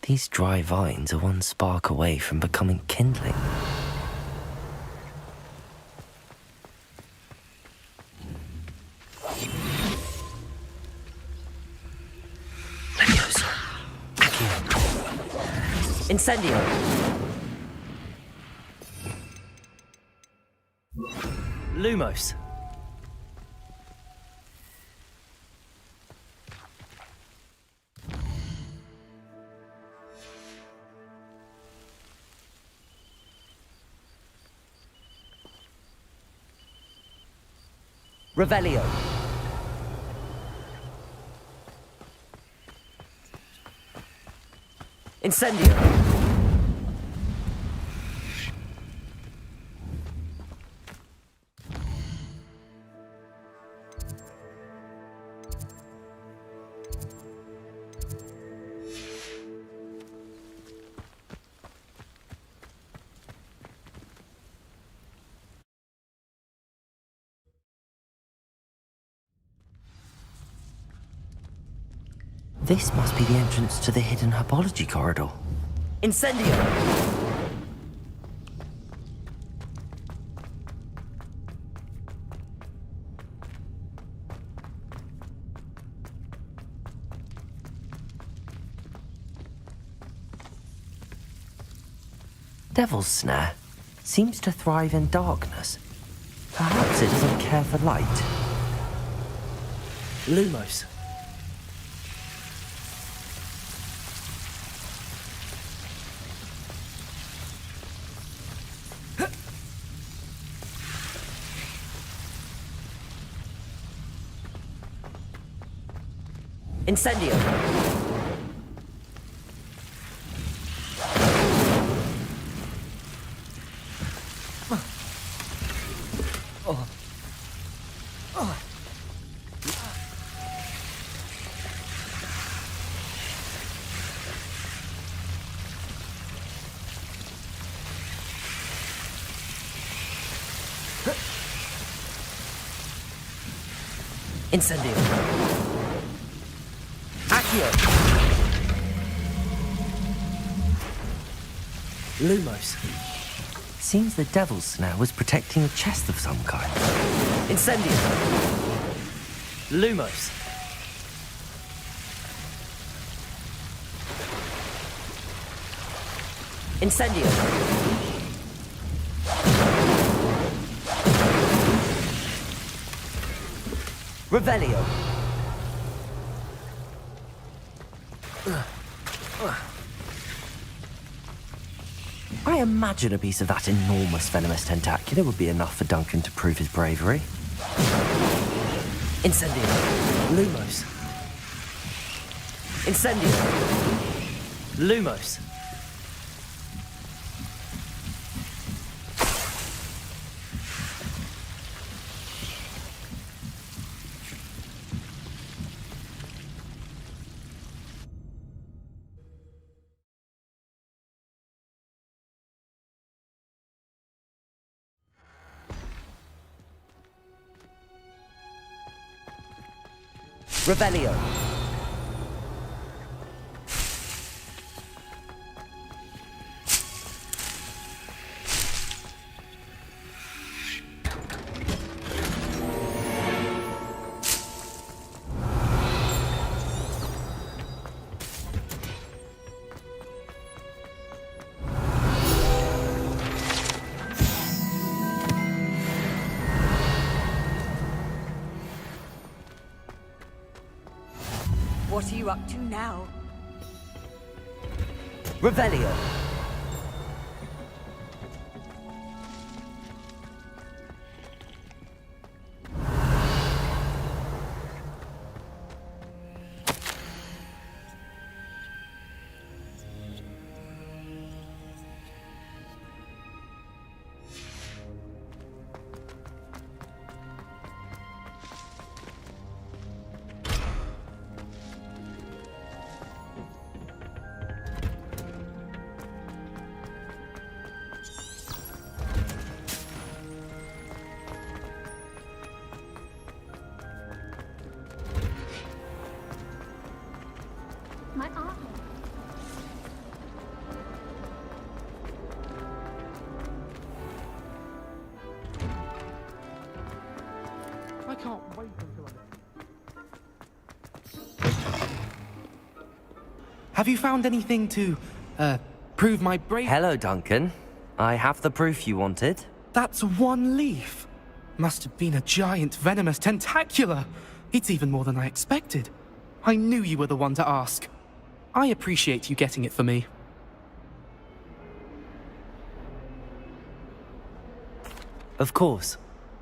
These dry vines are one spark away from becoming kindling. Leviosa. Accio. Incendio. Lumos. Revelio. Incendio. This must be the entrance to the hidden herbology corridor. Incendio! Devil's Snare seems to thrive in darkness. Perhaps it doesn't care for light. Lumos. Incendio. Incendio. Accio. Lumos. Seems the Devil's Snare was protecting a chest of some kind. Incendio. Lumos. Incendio. Revelio. I imagine a piece of that enormous venomous tentacula would be enough for Duncan to prove his bravery. Incendio. Lumos. Incendio. Lumos. Revelio. What are you up to now? Revelio. I can't wait until Have you found anything to, prove my bravery? Hello, Duncan. I have the proof you wanted. That's one leaf. Must have been a giant venomous tentacula. It's even more than I expected. I knew you were the one to ask. I appreciate you getting it for me. Of course.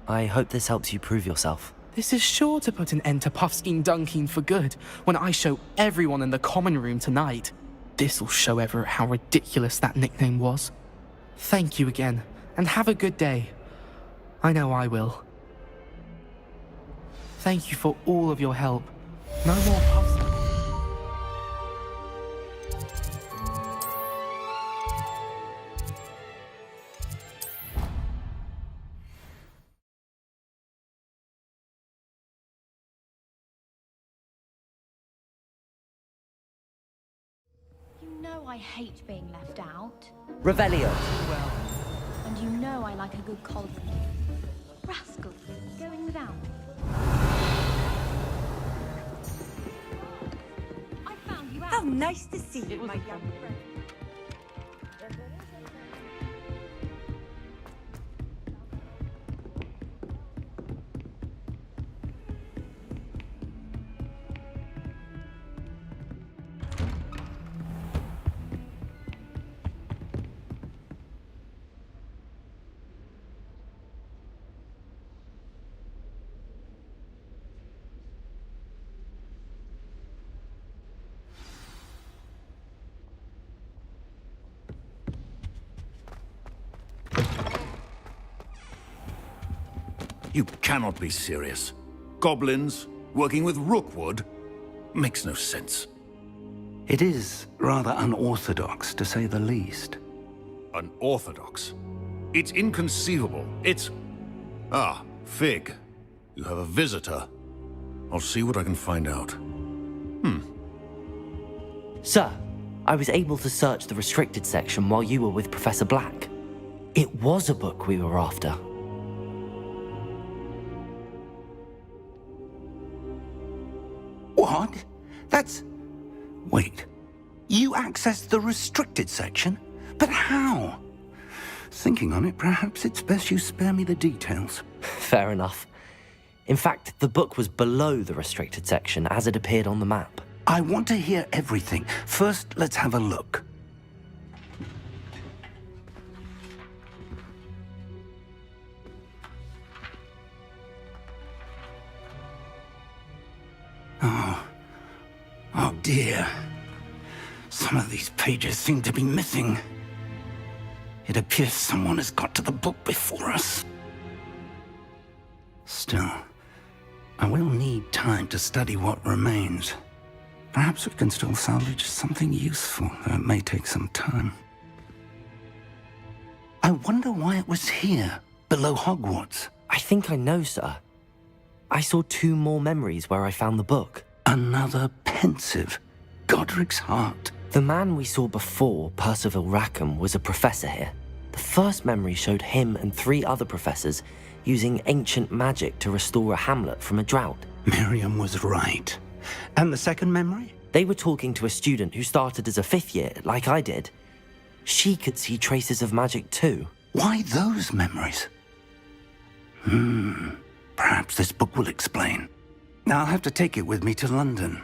I hope this helps you prove yourself. This is sure to put an end to Puffskein Dunkeen for good when I show everyone in the common room tonight. This'll show Everett how ridiculous that nickname was. Thank you again, and have a good day. I know I will. Thank you for all of your help. No more Puffs. You know I hate being left out. Revelio. And you know I like a good cauldron. Rascal, going without. I found you out. How nice to see you, my young friend. You cannot be serious. Goblins, working with Rookwood? Makes no sense. It is rather unorthodox, to say the least. Unorthodox? It's inconceivable. It's... Ah, Fig. You have a visitor. I'll see what I can find out. Sir, I was able to search the restricted section while you were with Professor Black. It was a book we were after. What? That's... Wait. You accessed the restricted section? But how? Thinking on it, perhaps it's best you spare me the details. Fair enough. In fact, the book was below the restricted section as it appeared on the map. I want to hear everything. First, let's have a look. Oh dear. Some of these pages seem to be missing. It appears someone has got to the book before us. Still, I will need time to study what remains. Perhaps we can still salvage something useful, though it may take some time. I wonder why it was here, below Hogwarts. I think I know, sir. I saw 2 more memories where I found the book. Another pensive. Godric's heart. The man we saw before, Percival Rackham, was a professor here. The first memory showed him and 3 other professors using ancient magic to restore a hamlet from a drought. Miriam was right. And the second memory? They were talking to a student who started as a 5th year, like I did. She could see traces of magic too. Why those memories? Perhaps this book will explain. I'll have to take it with me to London.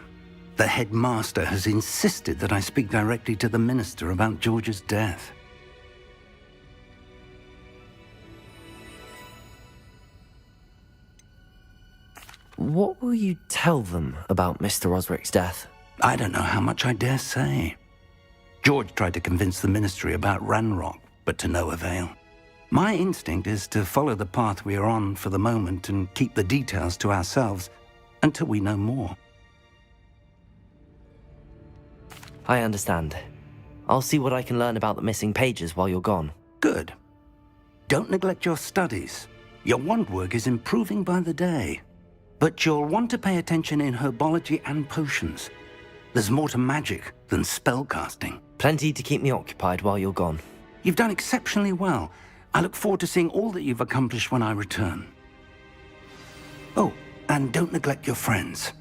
The headmaster has insisted that I speak directly to the minister about George's death. What will you tell them about Mr. Osric's death? I don't know how much I dare say. George tried to convince the ministry about Ranrock, but to no avail. My instinct is to follow the path we are on for the moment and keep the details to ourselves until we know more. I understand. I'll see what I can learn about the missing pages while you're gone. Good. Don't neglect your studies. Your wand work is improving by the day. But you'll want to pay attention in herbology and potions. There's more to magic than spellcasting. Plenty to keep me occupied while you're gone. You've done exceptionally well. I look forward to seeing all that you've accomplished when I return. Oh, and don't neglect your friends.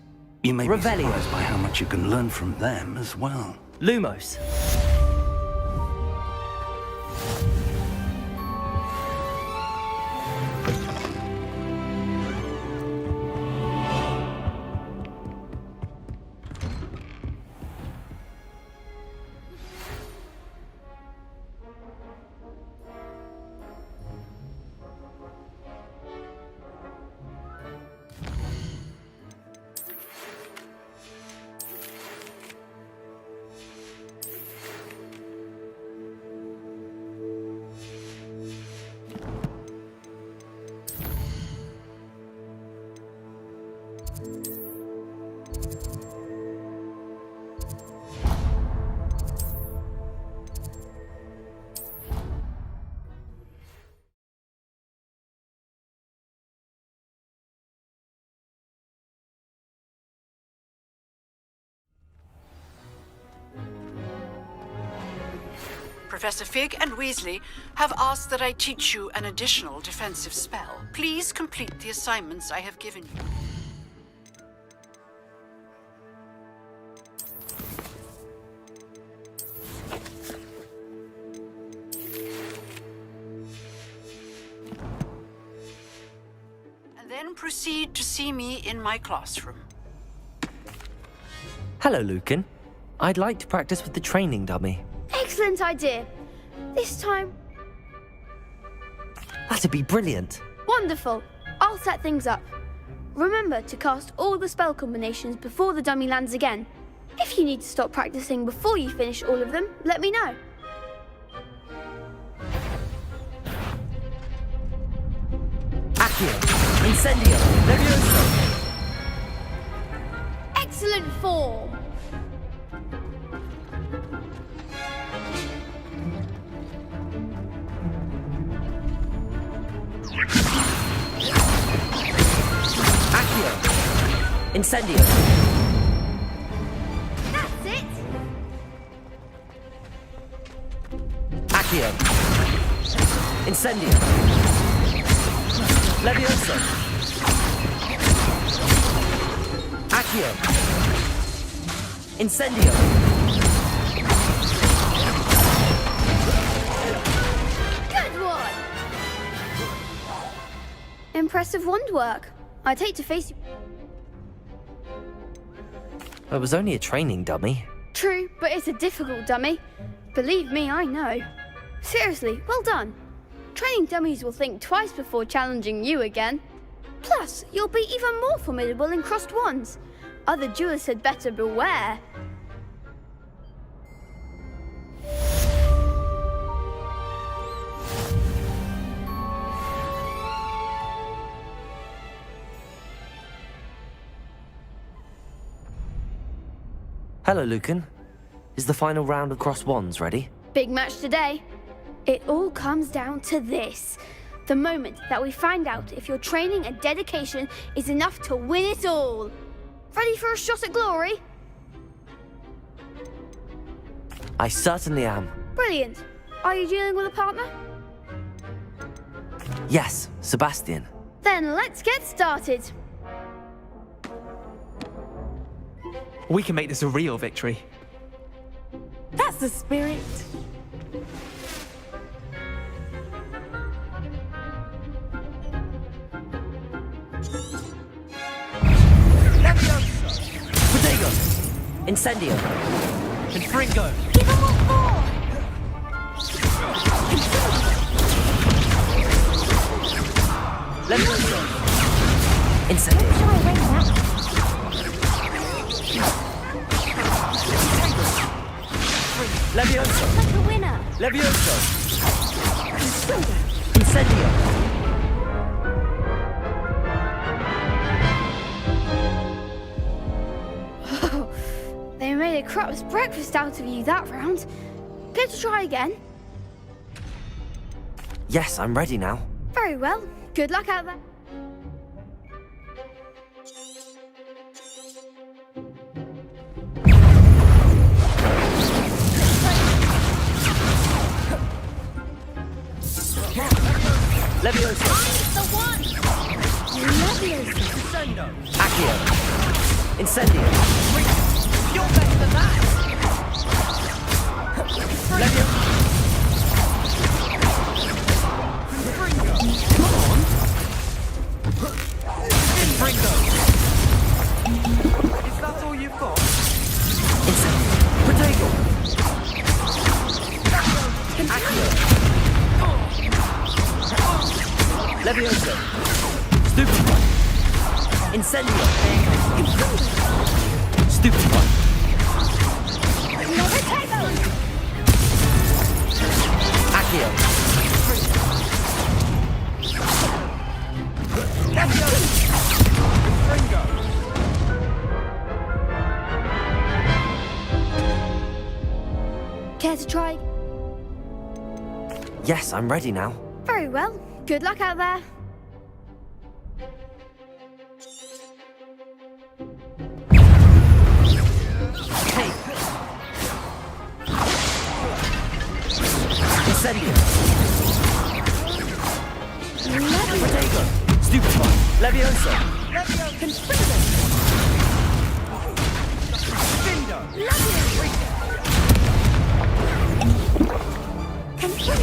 You may be Revelio. surprised by how much you can learn from them as well. Lumos. Professor Fig and Weasley have asked that I teach you an additional defensive spell. Please complete the assignments I have given you. And then proceed to see me in my classroom. Hello, Lucan. I'd like to practice with the training dummy. Excellent idea. This time, That'd be brilliant. wonderful. I'll set things up. Remember to cast all the spell combinations before the dummy lands again. If you need to stop practicing before you finish all of them, let me know. Accio. Incendio. Levioso. Excellent form. Accio. Incendio. That's it. Accio. Incendio. Levioso. Accio. Incendio. Good one. Impressive wand work. I'd hate to face you. It was only a training dummy. True, but it's a difficult dummy. Believe me, I know. Seriously, well done. Training dummies will think twice before challenging you again. Plus, you'll be even more formidable in crossed wands. Other duelists had better beware. Hello, Lucan. Is the final round of cross wands ready? Big match today. It all comes down to this. The moment that we find out if your training and dedication is enough to win it all. Ready for a shot at glory? I certainly am. Brilliant. Are you dealing with a partner? Yes, Sebastian. Then let's get started. We can make this a real victory. That's the spirit. Protego. Incendio. Confringo. Give them what for! Levioso. Incendio. Shy away now. Levioso. Like a winner. Levioso. Incendio. They made a crap's breakfast out of you that round. Care to try again? Yes, I'm ready now. Very well. Good luck out there. Levioso. The one! Leviosa. Accio. Incendio. You're better than that! Levio. Ringo! Is that all you've got? Incendio. Protego. Accio. Levioso. Stupefy. Incendio. Stupefy. Accio. Ringo! Care to try? Yes, I'm ready now. Very well. Good luck out there. Hey. Incendio. Protego. Stupefy. Levioso.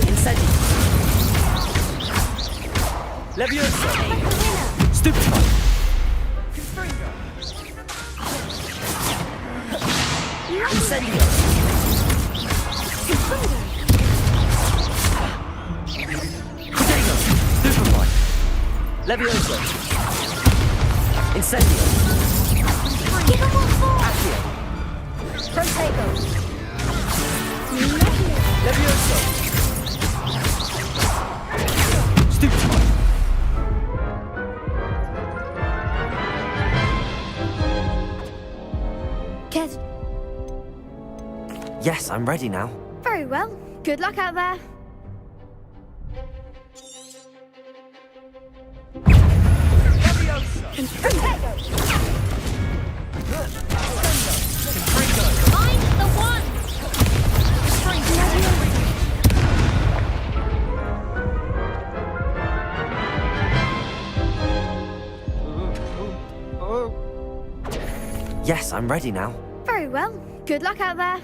Incendio. Levioso. Stupefy. Incendio. Protego. Stupefy. Levioso. Incendio. Accio. Protego. Levioso. Stupefy. Care to... Yes, I'm ready now. Very well. Good luck out there. Find the one! Yes, I'm ready now. Very well. Good luck out there.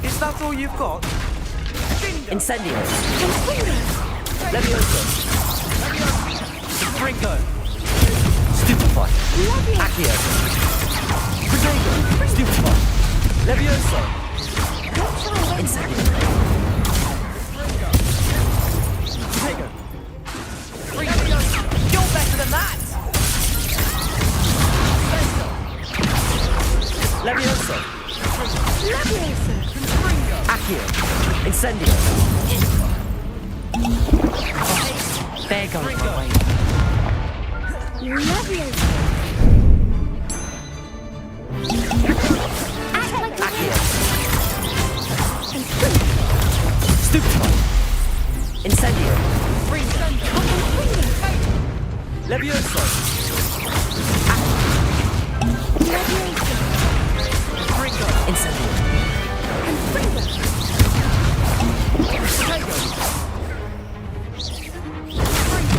Is that all you've got? Incendio. Levioso. Ringo! Stupefy. Accio. Protego. Stupefy. Levioso. Incendio. Protego. You're better than that! Levioso. Accio. Incendio. There goes my way. Accio. Stupefy. Incendio. Levioso. Incendio.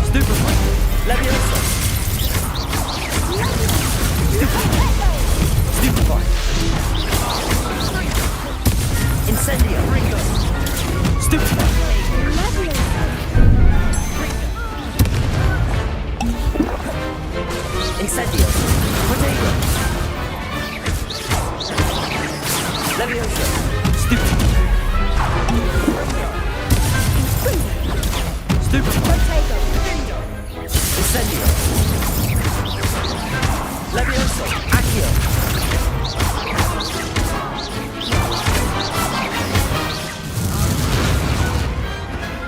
Stupefy. Levioso. Stupefy. Incendio. Stupefy. Incendio. Protego. Levioso. Stupefy. Stupefy. Incendio. Levioso. Accio.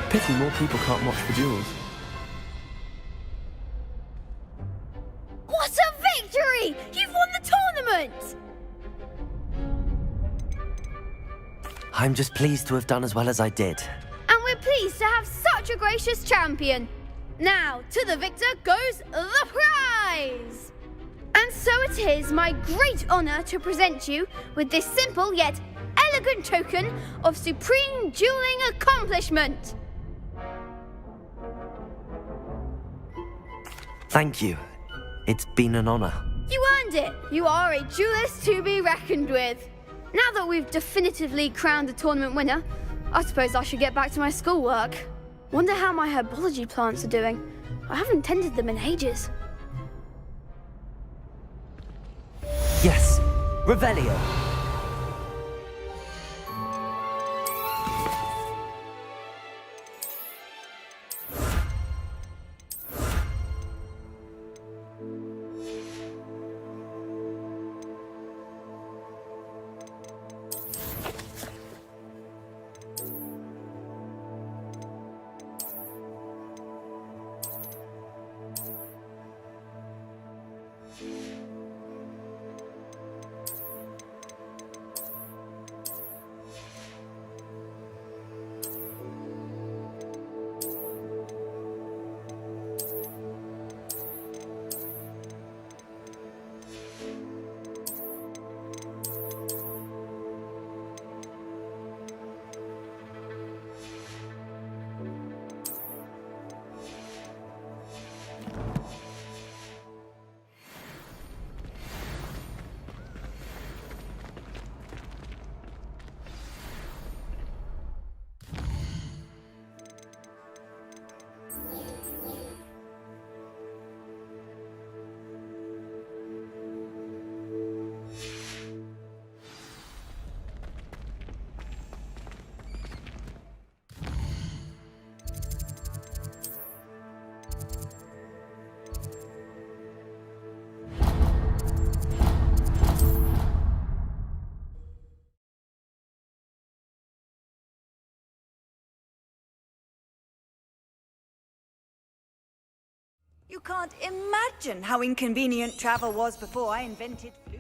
Pity more people can't watch the duels. What a victory! You've won the tournament! I'm just pleased to have done as well as I did. And we're pleased to have such a gracious champion. Now, to the victor goes the prize! And so it is my great honor to present you with this simple yet elegant token of supreme dueling accomplishment. Thank you. It's been an honor. You earned it. You are a duelist to be reckoned with. Now that we've definitively crowned the tournament winner, I suppose I should get back to my schoolwork. Wonder how my herbology plants are doing. I haven't tended them in ages. Yes, Revelio. You can't imagine how inconvenient travel was before I invented flu.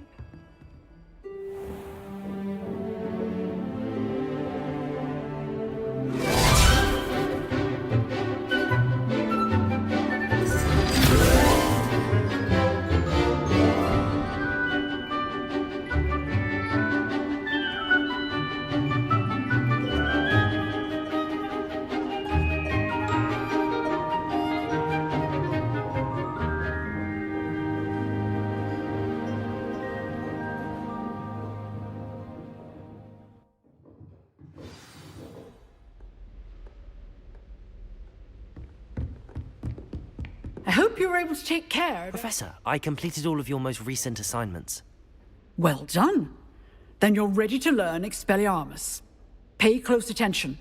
I hope you were able to take care. Professor, I completed all of your most recent assignments. Well done. Then you're ready to learn Expelliarmus. Pay close attention.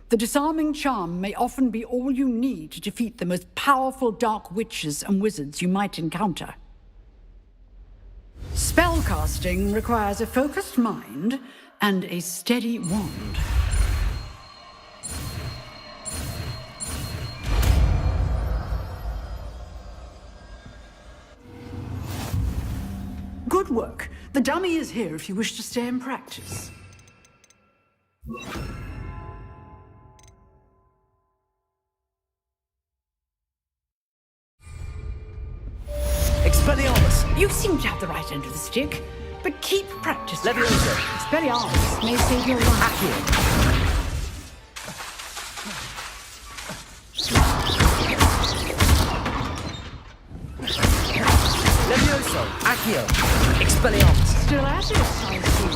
The disarming charm may often be all you need to defeat the most powerful dark witches and wizards you might encounter. Spellcasting requires a focused mind and a steady wand. Good work. The dummy is here if you wish to stay and practice. Expelliarmus! You seem to have the right end of the stick, but keep practicing. Leviosa! Expelliarmus may save your life. Accio! Levioso! Accio! Expelliarmus! Still at it, I see.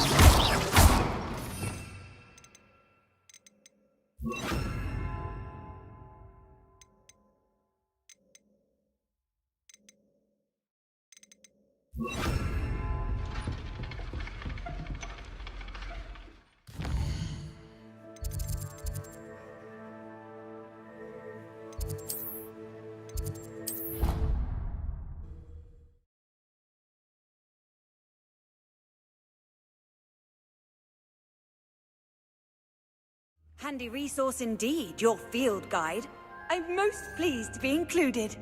Handy resource indeed, your field guide. I'm most pleased to be included.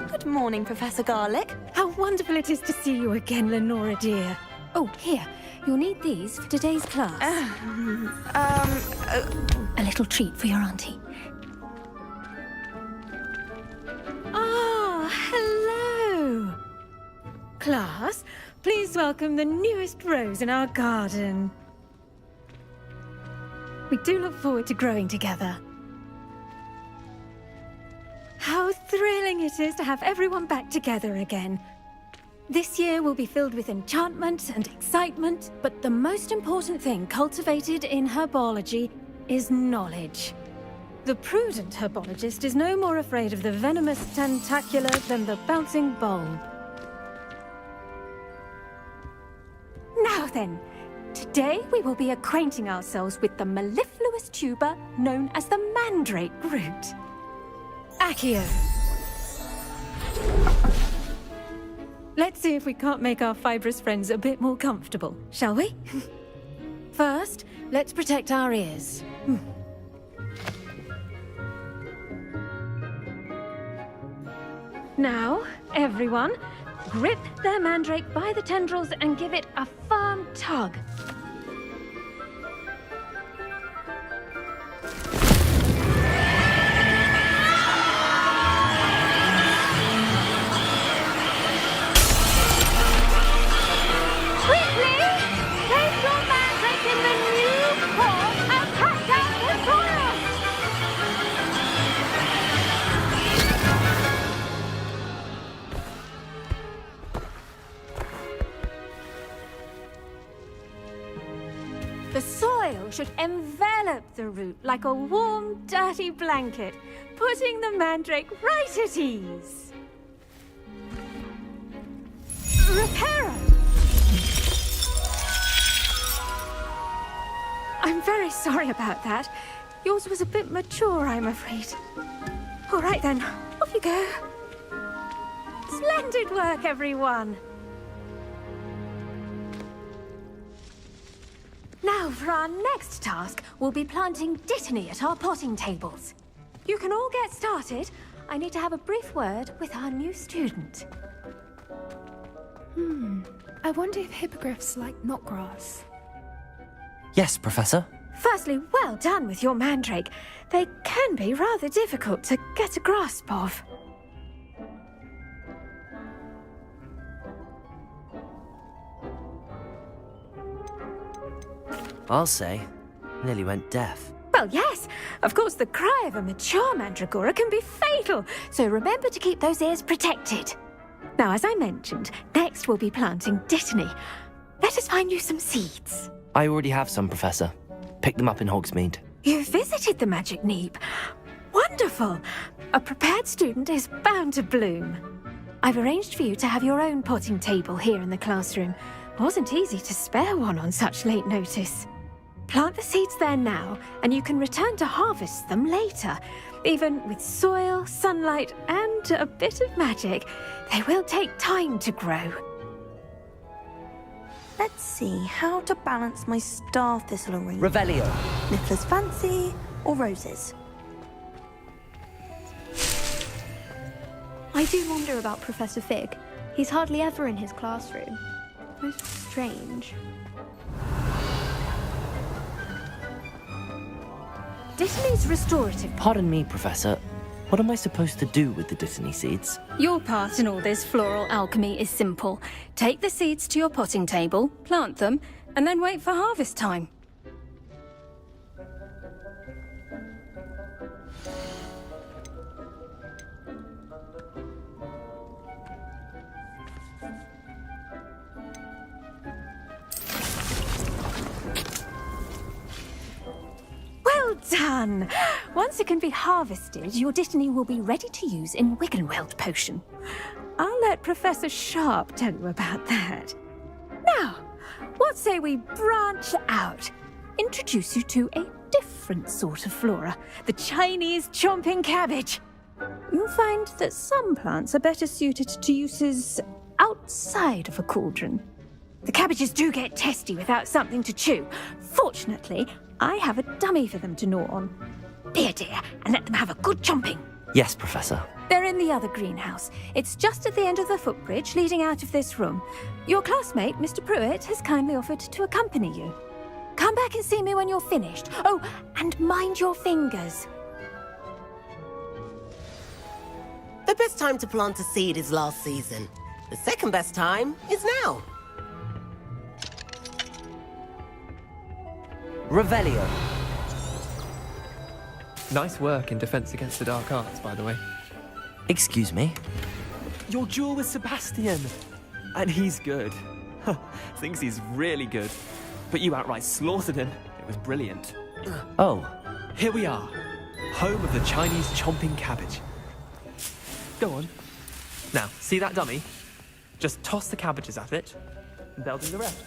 Good morning, Professor Garlick. How wonderful it is to see you again, Lenora dear. Oh, here. You'll need these for today's class. A little treat for your auntie. Class, please welcome the newest rose in our garden. We do look forward to growing together. How thrilling it is to have everyone back together again. This year will be filled with enchantment and excitement, but the most important thing cultivated in herbology is knowledge. The prudent herbologist is no more afraid of the venomous tentacula than the bouncing bulb. Now then, today we will be acquainting ourselves with the mellifluous tuber known as the mandrake root. Accio. Let's see if we can't make our fibrous friends a bit more comfortable, shall we? First, let's protect our ears. Now, everyone, grip their mandrake by the tendrils and give it a firm tug. The soil should envelop the root like a warm, dirty blanket, putting the mandrake right at ease. Reparo! I'm very sorry about that. Yours was a bit mature, I'm afraid. All right then, off you go. Splendid work, everyone. Now, for our next task, we'll be planting dittany at our potting tables. You can all get started. I need to have a brief word with our new student. I wonder if hippogriffs like knotgrass. Yes, Professor. Firstly, well done with your mandrake. They can be rather difficult to get a grasp of. I'll say, nearly went deaf. Well, yes. Of course, the cry of a mature mandragora can be fatal, so remember to keep those ears protected. Now, as I mentioned, next we'll be planting dittany. Let us find you some seeds. I already have some, Professor. Picked them up in Hogsmeade. You visited the Magic Neep. Wonderful. A prepared student is bound to bloom. I've arranged for you to have your own potting table here in the classroom. Wasn't easy to spare one on such late notice. Plant the seeds there now, and you can return to harvest them later. Even with soil, sunlight, and a bit of magic, they will take time to grow. Let's see how to balance my star thistle arrangement. Revelio. Niffler's Fancy or Roses? I do wonder about Professor Fig. He's hardly ever in his classroom. Most strange. Dittany's restorative. Pardon me, Professor. What am I supposed to do with the dittany seeds? Your part in all this floral alchemy is simple. Take the seeds to your potting table, plant them, and then wait for harvest time. Well done! Once it can be harvested, your dittany will be ready to use in Wiggenweld potion. I'll let Professor Sharp tell you about that. Now, what say we branch out? Introduce you to a different sort of flora, the Chinese chomping cabbage. You'll find that some plants are better suited to uses outside of a cauldron. The cabbages do get testy without something to chew. Fortunately, I have a dummy for them to gnaw on. Here, dear, and let them have a good chomping. Yes, Professor. They're in the other greenhouse. It's just at the end of the footbridge leading out of this room. Your classmate, Mr. Pruitt, has kindly offered to accompany you. Come back and see me when you're finished. Oh, and mind your fingers. The best time to plant a seed is last season. The second best time is now. Revelio. Nice work in Defense Against the Dark Arts, by the way. Excuse me? Your duel with Sebastian! And he's good. Thinks he's really good. But you outright slaughtered him. It was brilliant. Oh. Here we are. Home of the Chinese chomping cabbage. Go on. Now, see that dummy? Just toss the cabbages at it, and they'll do the rest.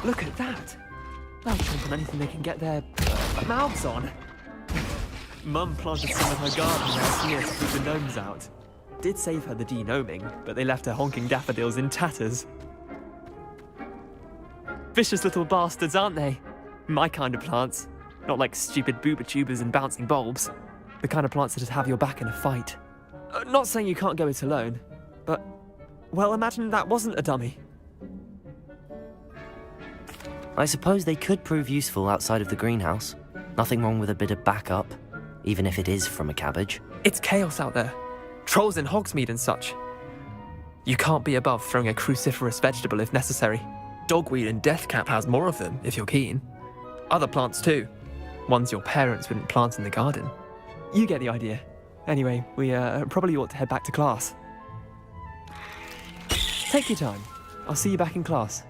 Look at that! They'll chomp on anything they can get their mouths on. Mum planted some in her garden last year to keep the gnomes out. Did save her the denoming, but they left her honking daffodils in tatters. Vicious little bastards, aren't they? My kind of plants. Not like stupid booba tubers and bouncing bulbs. The kind of plants that'd have your back in a fight. Not saying you can't go it alone, but, well, imagine that wasn't a dummy. I suppose they could prove useful outside of the greenhouse. Nothing wrong with a bit of backup, even if it is from a cabbage. It's chaos out there. Trolls in Hogsmeade and such. You can't be above throwing a cruciferous vegetable if necessary. Dogweed and deathcap has more of them, if you're keen. Other plants too. Ones your parents wouldn't plant in the garden. You get the idea. Anyway, we probably ought to head back to class. Take your time. I'll see you back in class.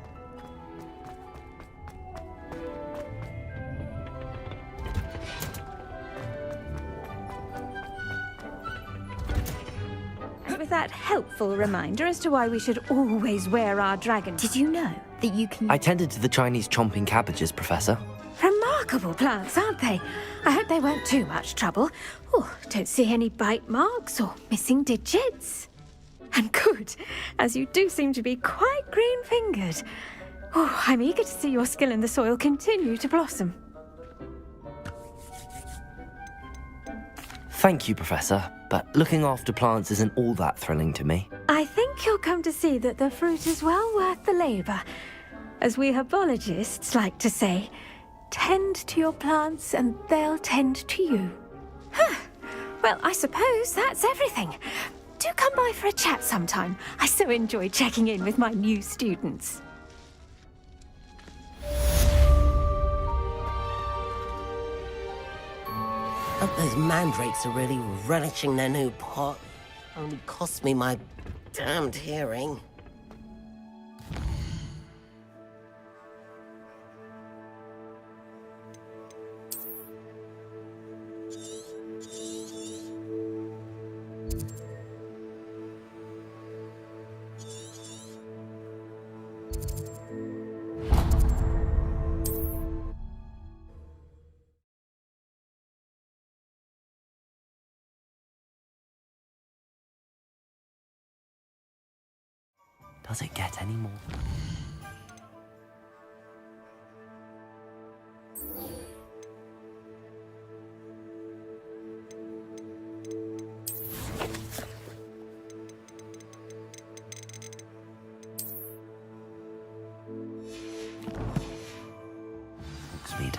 With that helpful reminder as to why we should always wear our dragon. Did you know that you can... I tended to the Chinese chomping cabbages, Professor. Remarkable plants, aren't they? I hope they weren't too much trouble. Oh, don't see any bite marks or missing digits. And good, as you do seem to be quite green-fingered. Oh, I'm eager to see your skill in the soil continue to blossom. Thank you, Professor, but looking after plants isn't all that thrilling to me. I think you'll come to see that the fruit is well worth the labour. As we herbologists like to say, tend to your plants and they'll tend to you. Huh. Well, I suppose that's everything. Do come by for a chat sometime. I so enjoy checking in with my new students. Hope those mandrakes are really relishing their new pot. Only cost me my damned hearing. Does it get any more? Hogsmeade.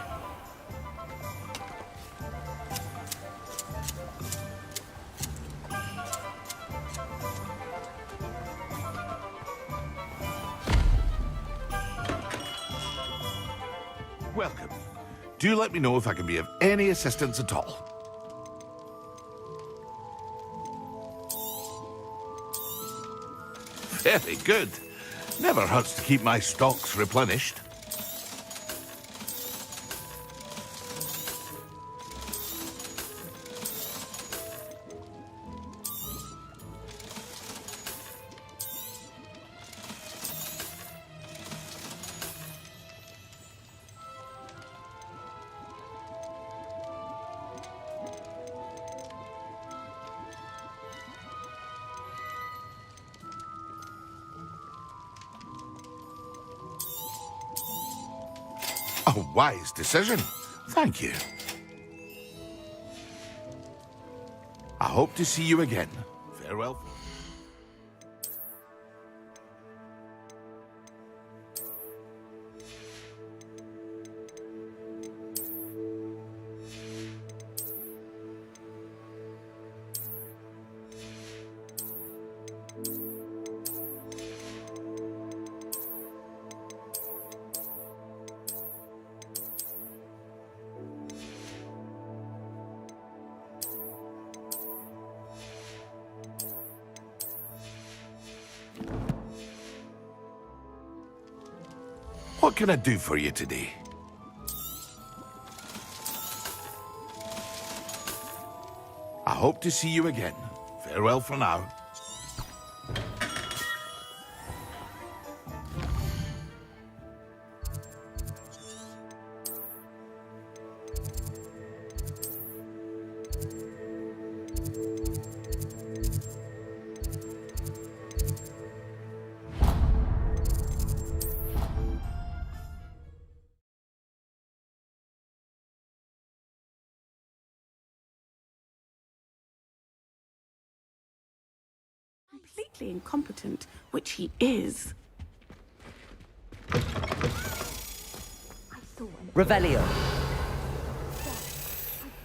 Welcome. Do let me know if I can be of any assistance at all. Very good. Never hurts to keep my stocks replenished. A wise decision. Thank you. I hope to see you again. Farewell. What can I do for you today? I hope to see you again. Farewell for now. Completely incompetent, which he is. Revelio. I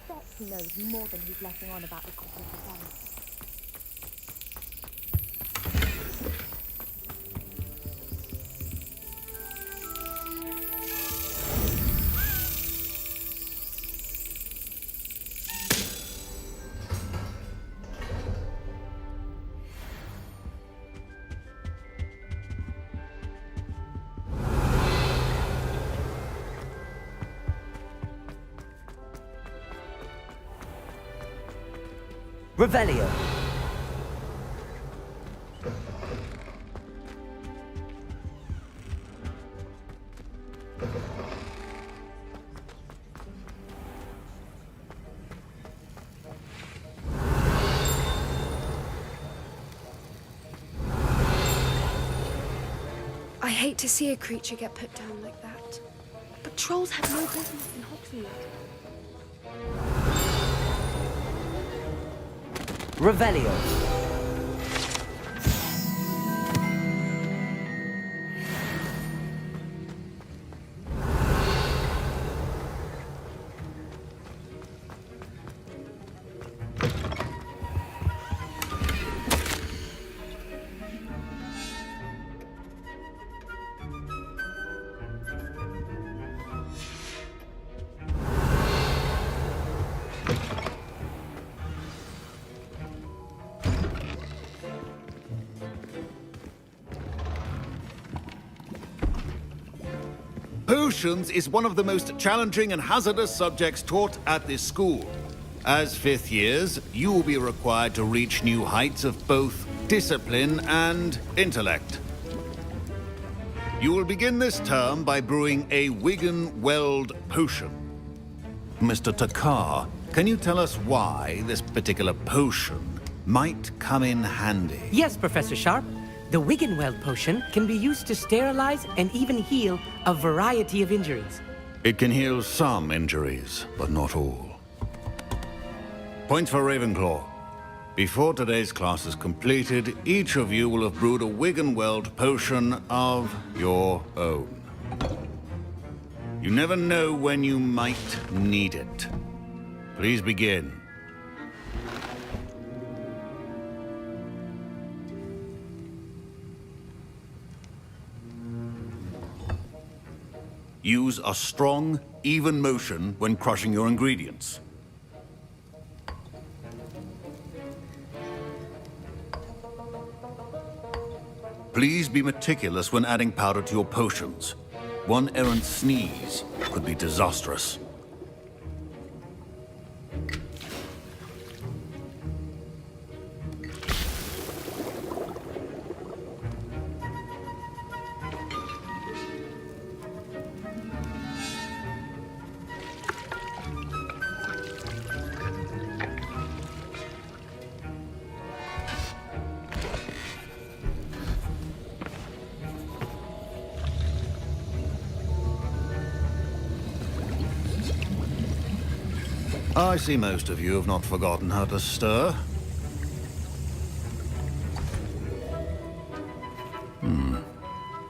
bet he knows more than he's letting on about the copy of the gun. Revelio. I hate to see a creature get put down like that. But trolls have no business in Hogsmeade. Revelio. Potions is one of the most challenging and hazardous subjects taught at this school. As fifth years, you will be required to reach new heights of both discipline and intellect. You will begin this term by brewing a Wiggenweld potion. Mr. Takar, can you tell us why this particular potion might come in handy? Yes, Professor Sharp. The Wiggenweld potion can be used to sterilize and even heal a variety of injuries. It can heal some injuries, but not all. Point for Ravenclaw. Before today's class is completed, each of you will have brewed a Wiggenweld potion of your own. You never know when you might need it. Please begin. Use a strong, even motion when crushing your ingredients. Please be meticulous when adding powder to your potions. One errant sneeze could be disastrous. I see most of you have not forgotten how to stir.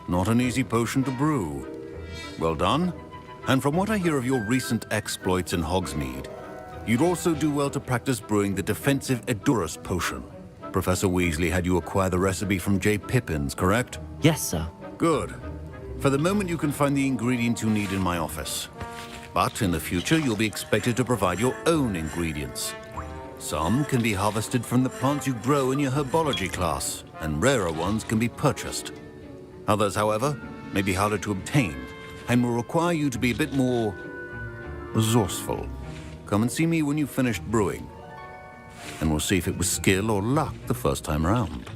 Not an easy potion to brew. Well done. And from what I hear of your recent exploits in Hogsmeade, you'd also do well to practice brewing the defensive Edurus potion. Professor Weasley had you acquire the recipe from J. Pippins, correct? Yes, sir. Good. For the moment, you can find the ingredients you need in my office. But in the future, you'll be expected to provide your own ingredients. Some can be harvested from the plants you grow in your herbology class, and rarer ones can be purchased. Others, however, may be harder to obtain, and will require you to be a bit more resourceful. Come and see me when you've finished brewing, and we'll see if it was skill or luck the first time round.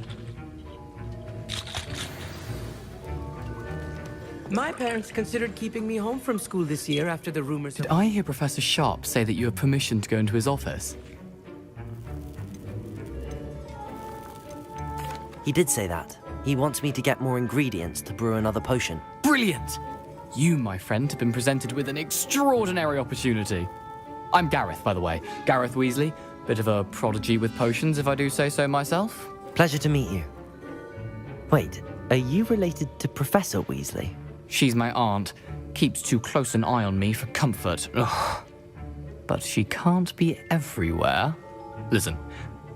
My parents considered keeping me home from school this year after the rumors. Did I hear Professor Sharp say that you have permission to go into his office? He did say that. He wants me to get more ingredients to brew another potion. Brilliant! You, my friend, have been presented with an extraordinary opportunity. I'm Gareth, by the way. Gareth Weasley. Bit of a prodigy with potions, if I do say so myself. Pleasure to meet you. Wait, are you related to Professor Weasley? She's my aunt. Keeps too close an eye on me for comfort. Ugh. But she can't be everywhere. Listen,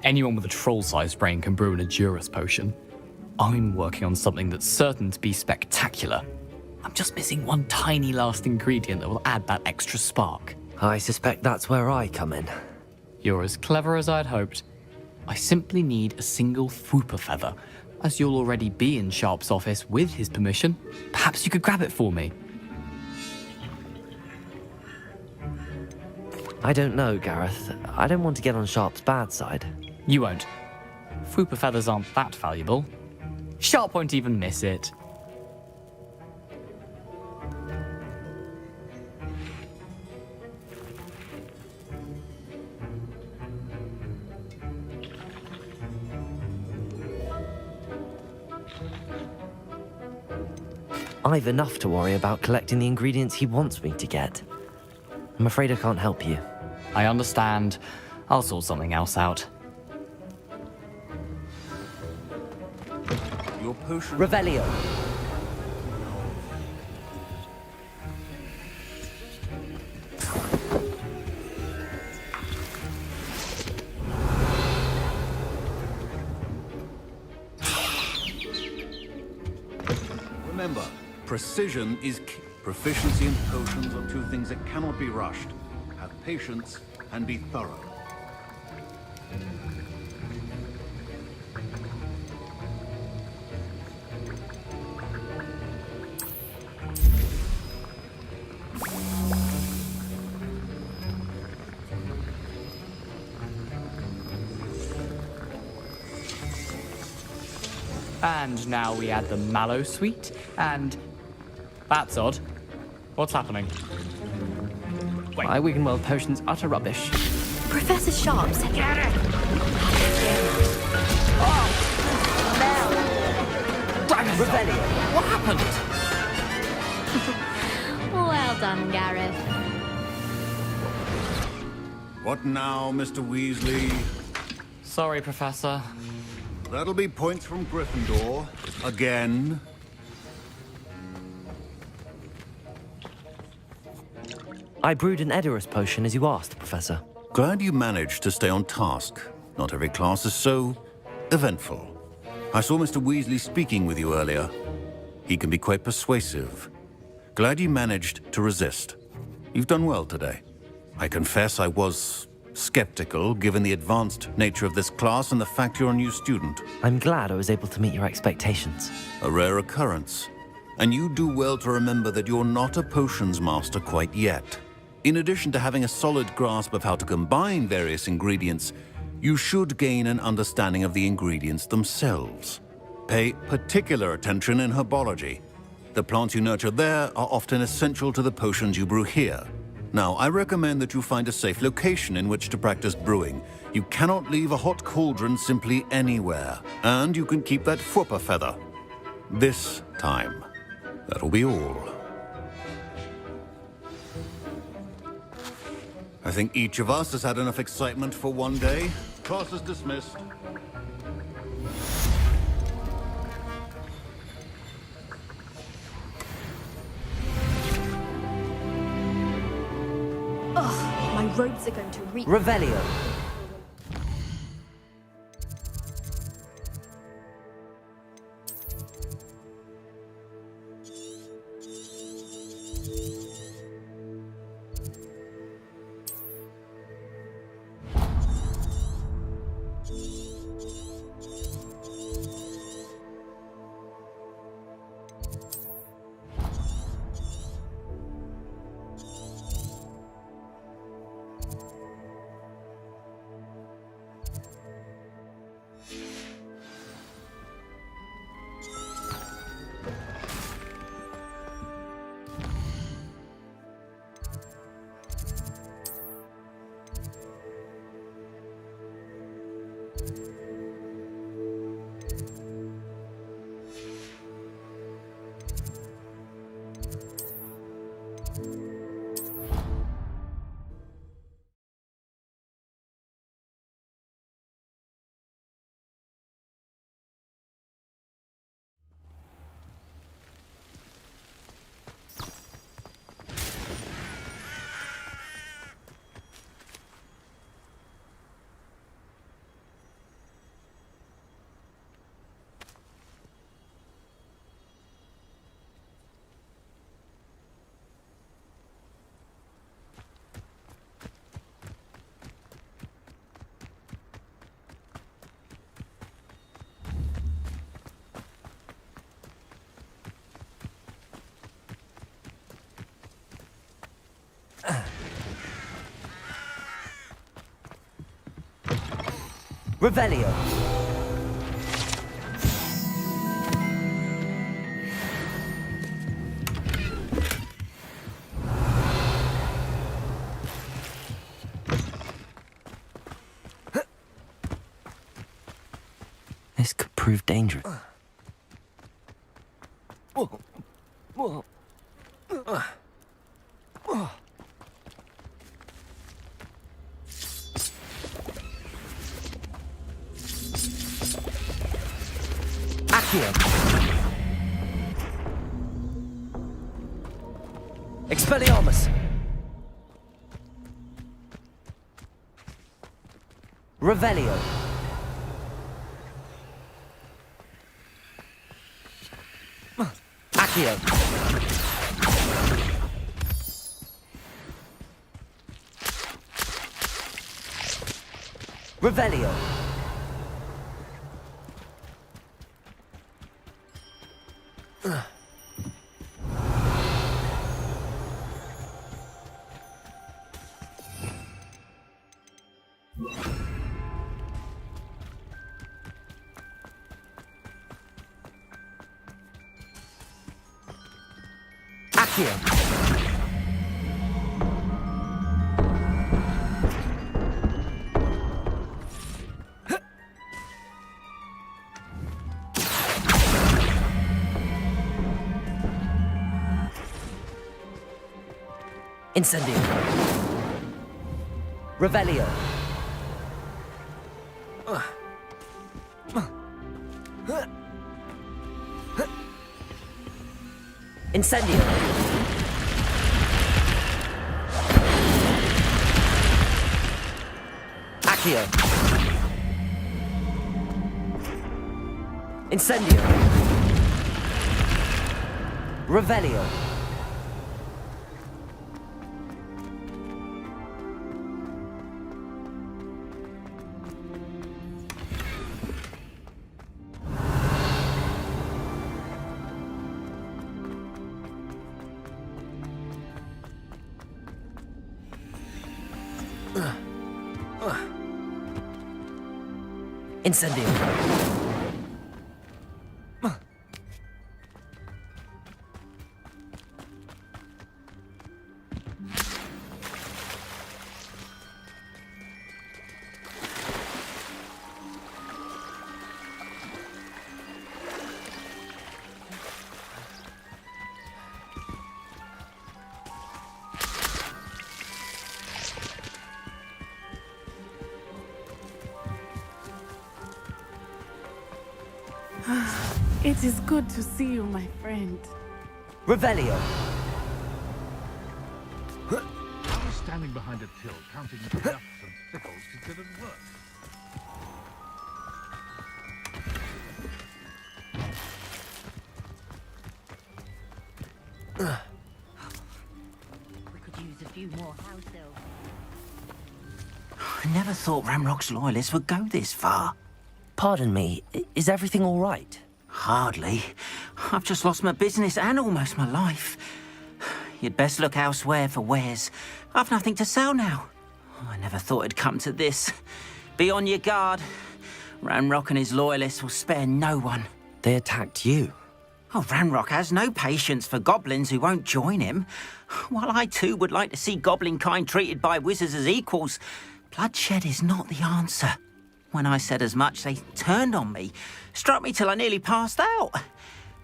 anyone with a troll-sized brain can brew an Edurus potion. I'm working on something that's certain to be spectacular. I'm just missing one tiny last ingredient that will add that extra spark. I suspect that's where I come in. You're as clever as I'd hoped. I simply need a single Fwooper feather. As you'll already be in Sharp's office with his permission, perhaps you could grab it for me. I don't know, Gareth. I don't want to get on Sharp's bad side. You won't. Fwooper feathers aren't that valuable. Sharp won't even miss it. I've enough to worry about collecting the ingredients he wants me to get. I'm afraid I can't help you. I understand. I'll sort something else out. Your potion... Revelio. Remember, precision is key. Proficiency and potions are two things that cannot be rushed. Have patience and be thorough. And now we add the mallow sweet, and... That's odd. What's happening? Wait. My Wiggenweld potion's utter rubbish. Professor Sharp said... Get it! Dragon Rebellion! What happened? Well done, Gareth. What now, Mr. Weasley? Sorry, Professor. That'll be points from Gryffindor. Again. I brewed an Edurus potion as you asked, Professor. Glad you managed to stay on task. Not every class is so eventful. I saw Mr. Weasley speaking with you earlier. He can be quite persuasive. Glad you managed to resist. You've done well today. I confess I was skeptical, given the advanced nature of this class and the fact you're a new student. I'm glad I was able to meet your expectations. A rare occurrence. And you do well to remember that you're not a potions master quite yet. In addition to having a solid grasp of how to combine various ingredients, you should gain an understanding of the ingredients themselves. Pay particular attention in herbology. The plants you nurture there are often essential to the potions you brew here. Now, I recommend that you find a safe location in which to practice brewing. You cannot leave a hot cauldron simply anywhere. And you can keep that Fwooper feather. This time. That'll be all. I think each of us has had enough excitement for one day. Class is dismissed. Ugh, my robes are going to reek. Revelio. Revelio. This could prove dangerous. Accio. Expelliarmus. Revelio. Accio. Revelio. Accio. Incendio. Revelio. Incendio. Accio. Incendio. Revelio. Incendio. It is good to see you, my friend. Revelio. I was standing behind a till counting the ducks and pickles considered work. We could use a few more house elves. I never thought Ranrock's loyalists would go this far. Pardon me, is everything all right? Hardly. I've just lost my business and almost my life. You'd best look elsewhere for wares. I've nothing to sell now. I never thought it'd come to this. Be on your guard. Ranrock and his loyalists will spare no one. They attacked you. Oh, Ranrock has no patience for goblins who won't join him. While I too would like to see goblin kind treated by wizards as equals, bloodshed is not the answer. When I said as much, they turned on me, struck me till I nearly passed out.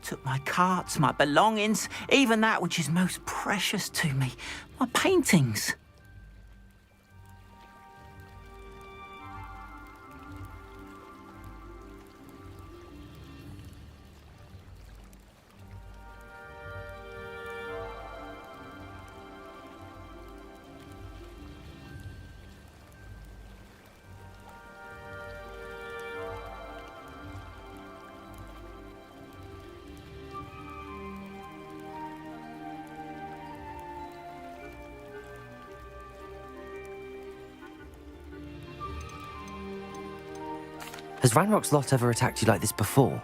Took my carts, my belongings, even that which is most precious to me, my paintings. Has Ranrock's lot ever attacked you like this before?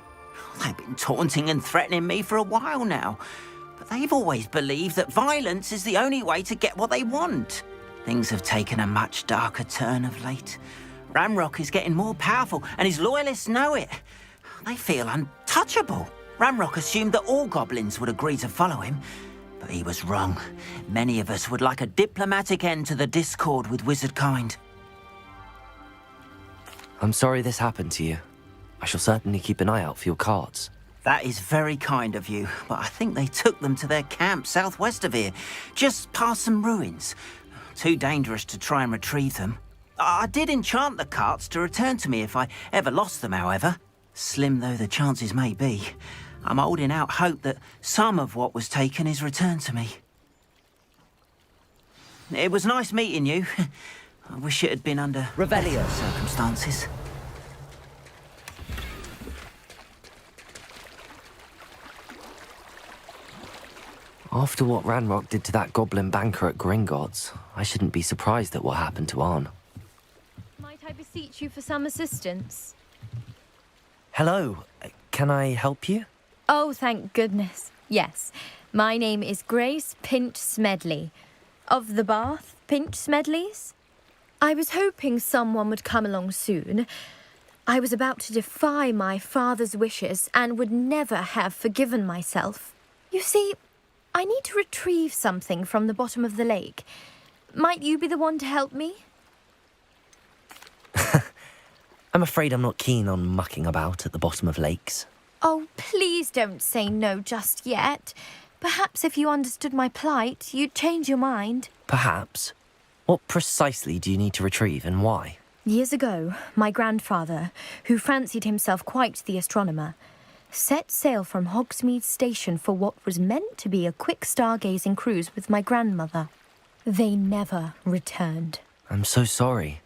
They've been taunting and threatening me for a while now, but they've always believed that violence is the only way to get what they want. Things have taken a much darker turn of late. Ranrock is getting more powerful, and his loyalists know it. They feel untouchable. Ranrock assumed that all goblins would agree to follow him, but he was wrong. Many of us would like a diplomatic end to the discord with wizard kind. I'm sorry this happened to you. I shall certainly keep an eye out for your cards. That is very kind of you, but I think they took them to their camp southwest of here, just past some ruins. Too dangerous to try and retrieve them. I did enchant the carts to return to me if I ever lost them, however. Slim though the chances may be, I'm holding out hope that some of what was taken is returned to me. It was nice meeting you. I wish it had been under Revelio circumstances. After what Ranrock did to that goblin banker at Gringotts, I shouldn't be surprised at what happened to Arn. Might I beseech you for some assistance? Hello, can I help you? Oh, thank goodness. Yes. My name is Grace Pinch Smedley. Of the Bath Pinch Smedleys? I was hoping someone would come along soon. I was about to defy my father's wishes and would never have forgiven myself. You see, I need to retrieve something from the bottom of the lake. Might you be the one to help me? I'm afraid I'm not keen on mucking about at the bottom of lakes. Oh, please don't say no just yet. Perhaps if you understood my plight, you'd change your mind. Perhaps. What precisely do you need to retrieve and why? Years ago, my grandfather, who fancied himself quite the astronomer, set sail from Hogsmeade Station for what was meant to be a quick stargazing cruise with my grandmother. They never returned. I'm so sorry.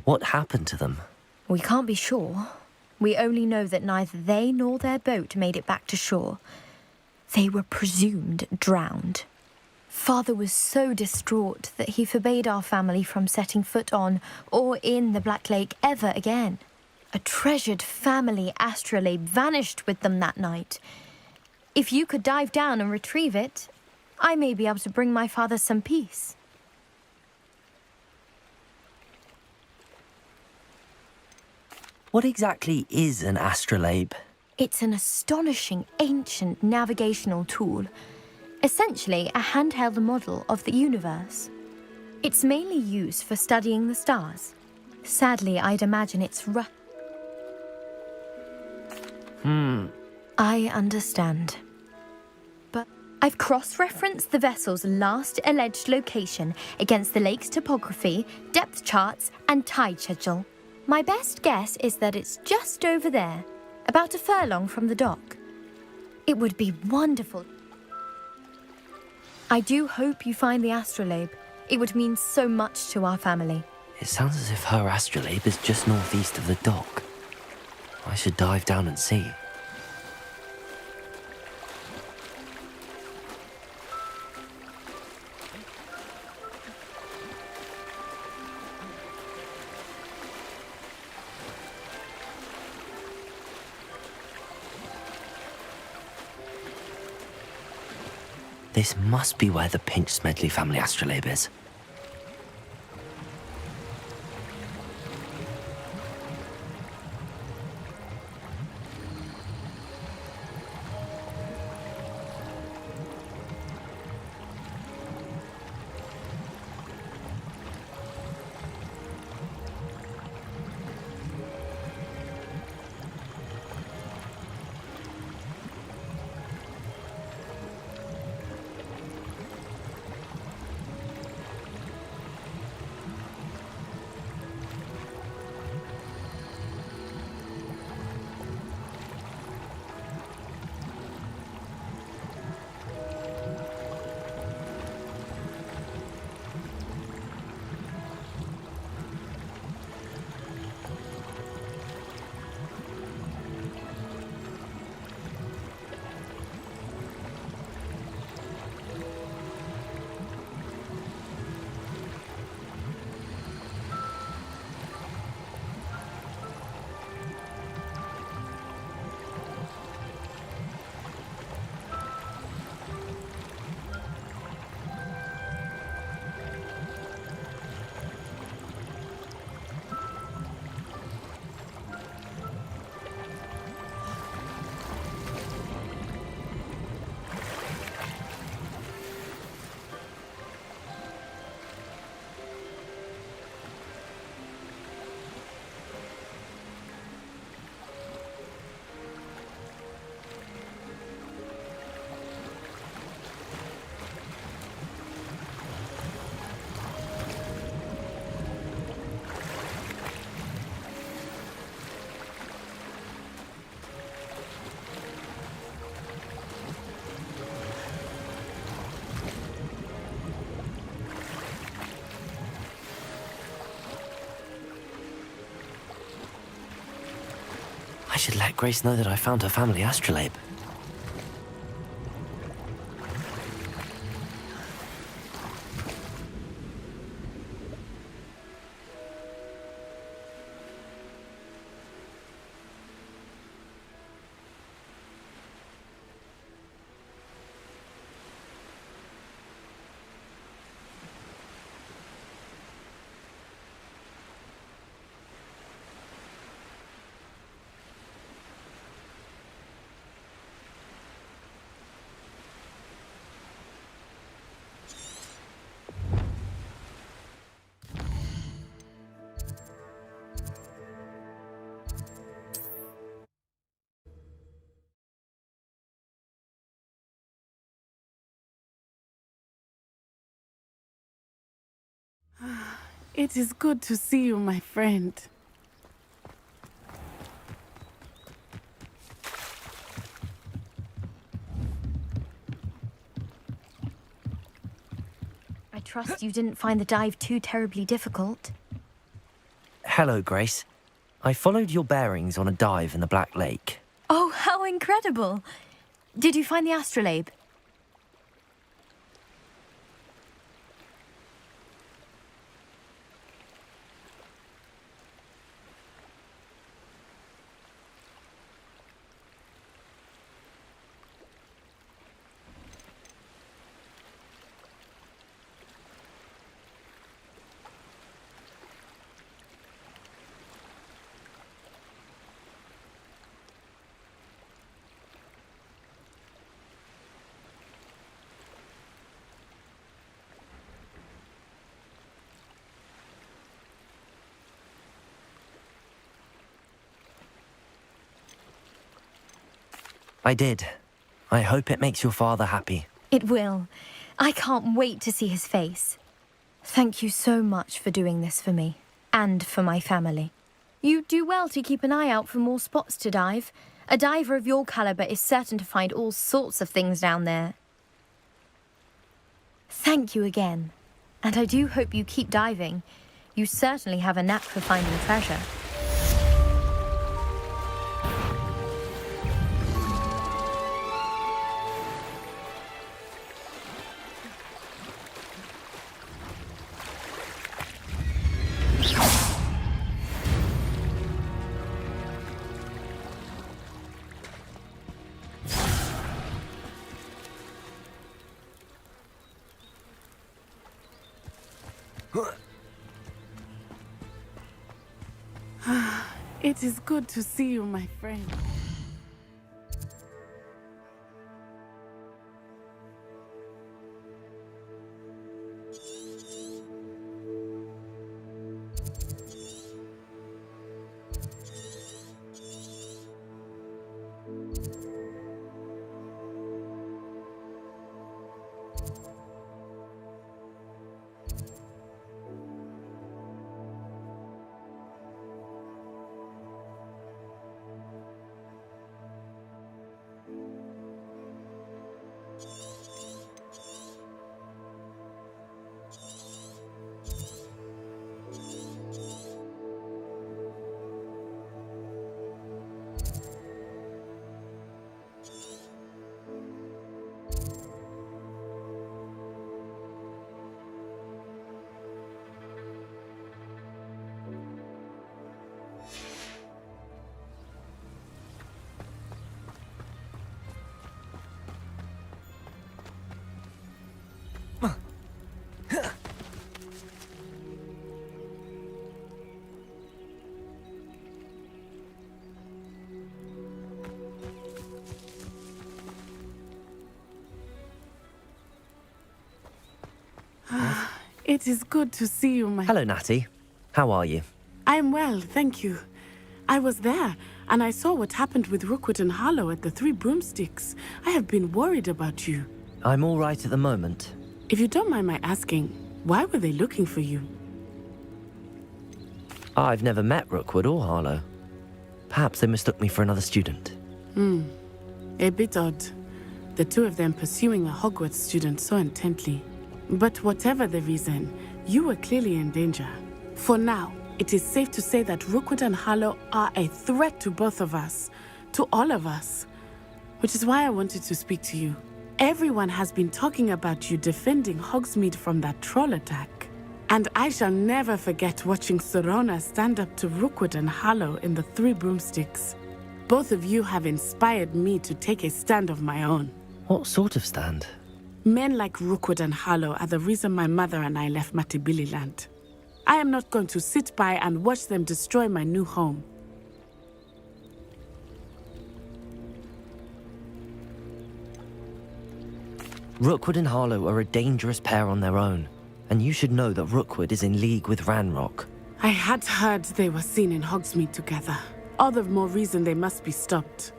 What happened to them? We can't be sure. We only know that neither they nor their boat made it back to shore. They were presumed drowned. Father was so distraught that he forbade our family from setting foot on or in the Black Lake ever again. A treasured family astrolabe vanished with them that night. If you could dive down and retrieve it, I may be able to bring my father some peace. What exactly is an astrolabe? It's an astonishing ancient navigational tool. Essentially a handheld model of the universe. It's mainly used for studying the stars. Sadly, I'd imagine it's I understand. But I've cross-referenced the vessel's last alleged location against the lake's topography, depth charts, and tide schedule. My best guess is that it's just over there, about a furlong from the dock. It would be wonderful. I do hope you find the astrolabe. It would mean so much to our family. It sounds as if her astrolabe is just northeast of the dock. I should dive down and see. This must be where the Pinch Smedley family astrolabe is. should let Grace know that I found her family astrolabe. It is good to see you, my friend. I trust you didn't find the dive too terribly difficult. Hello, Grace. I followed your bearings on a dive in the Black Lake. Oh, how incredible! Did you find the astrolabe? I did. I hope it makes your father happy. It will. I can't wait to see his face. Thank you so much for doing this for me, and for my family. You do well to keep an eye out for more spots to dive. A diver of your caliber is certain to find all sorts of things down there. Thank you again. And I do hope you keep diving. You certainly have a knack for finding treasure. It is good to see you, my friend. It is good to see you, my... Hello, Natty. How are you? I'm well, thank you. I was there, and I saw what happened with Rookwood and Harlow at the Three Broomsticks. I have been worried about you. I'm all right at the moment. If you don't mind my asking, why were they looking for you? I've never met Rookwood or Harlow. Perhaps they mistook me for another student. A bit odd. The two of them pursuing a Hogwarts student so intently. But whatever the reason, you were clearly in danger. For now, It is safe to say that Rookwood and Harlow are a threat to both of us, to all of us. Which is why I wanted to speak to you. Everyone has been talking about you defending Hogsmeade from that troll attack. And I shall never forget watching Sorona stand up to Rookwood and Harlow in the Three Broomsticks. Both of you have inspired me to take a stand of my own. What sort of stand? Men like Rookwood and Harlow are the reason my mother and I left Matibililand. I am not going to sit by and watch them destroy my new home. Rookwood and Harlow are a dangerous pair on their own, and you should know that Rookwood is in league with Ranrock. I had heard they were seen in Hogsmeade together. All the more reason they must be stopped.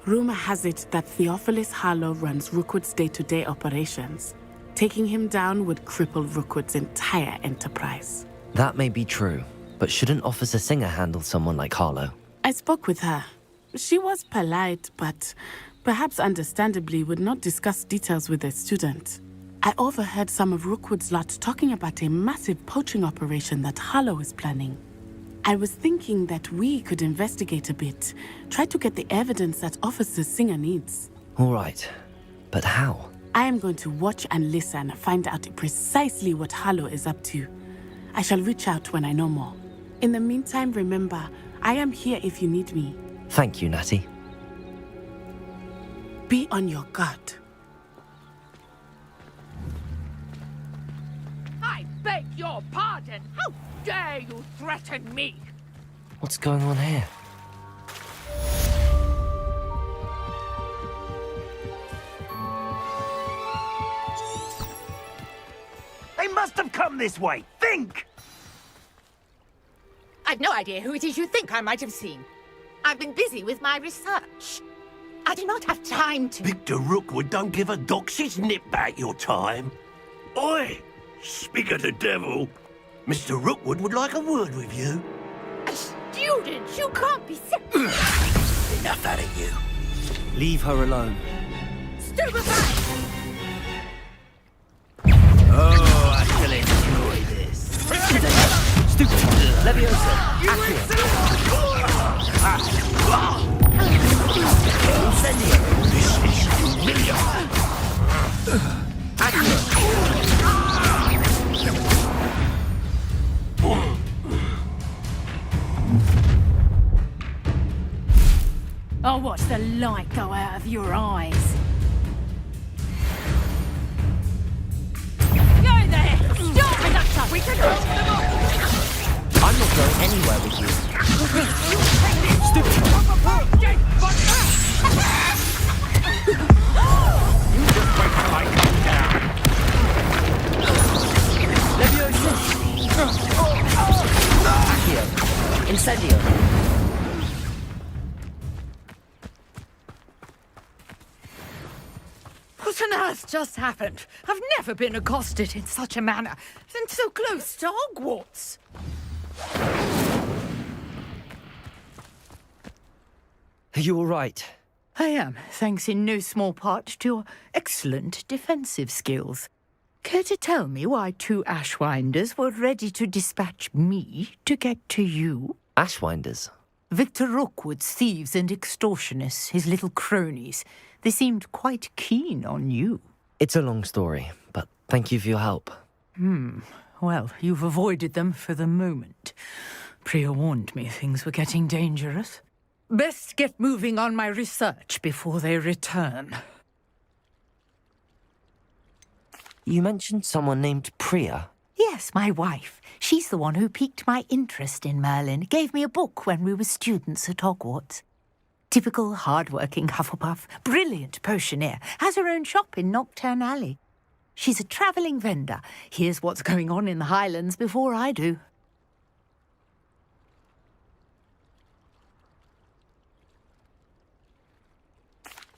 Rumor has it that Theophilus Harlow runs Rookwood's day-to-day operations. Taking him down would cripple Rookwood's entire enterprise. That may be true, but shouldn't Officer Singer handle someone like Harlow? I spoke with her. She was polite, but perhaps understandably would not discuss details with a student. I overheard some of Rookwood's lot talking about a massive poaching operation that Harlow is planning. I was thinking that we could investigate a bit, try to get the evidence that Officer Singer needs. All right, but how? I am going to watch and listen, find out precisely what Harlow is up to. I shall reach out when I know more. In the meantime, remember, I am here if you need me. Thank you, Natty. Be on your guard. I beg your pardon. How dare you threaten me? What's going on here? They must have come this way. Think! I've no idea who it is you think I might have seen. I've been busy with my research. I do not have time to... Victor Rookwood don't give a doxy's nip back your time. Oi! Speak of the devil. Mr. Rookwood would like a word with you. A student? You can't be serious. Enough out of you. Leave her alone. Stupefy! Oh, I shall enjoy this. Stupid! Leviosa! Incendio! This is familiar. I'll watch the light go out of your eyes. Go there! Stop, conductor! We can hold them up! I'm not going anywhere with you. Stupid! You just wait till I come down. Leviosa! Accio! Incendio! What on earth just happened? I've never been accosted in such a manner, and so close to Hogwarts. Are you all right? I am, thanks in no small part to your excellent defensive skills. Care to tell me why two Ashwinders were ready to dispatch me to get to you? Ashwinders? Victor Rookwood's thieves and extortionists, his little cronies. They seemed quite keen on you. It's a long story, but thank you for your help. Well, you've avoided them for the moment. Priya warned me things were getting dangerous. Best get moving on my research before they return. You mentioned someone named Priya. Yes, my wife. She's the one who piqued my interest in Merlin. Gave me a book when we were students at Hogwarts. Typical hard-working Hufflepuff, brilliant potioneer, has her own shop in Knockturn Alley. She's a travelling vendor. Hears what's going on in the Highlands before I do.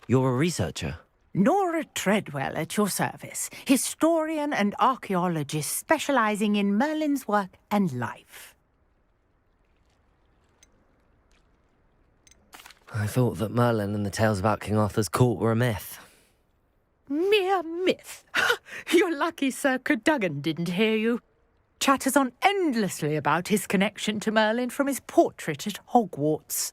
You're a researcher? Nora Treadwell at your service, historian and archaeologist specialising in Merlin's work and life. I thought that Merlin and the tales about King Arthur's court were a myth. Mere myth. You're lucky Sir Cadogan didn't hear you. chatters on endlessly about his connection to Merlin from his portrait at Hogwarts.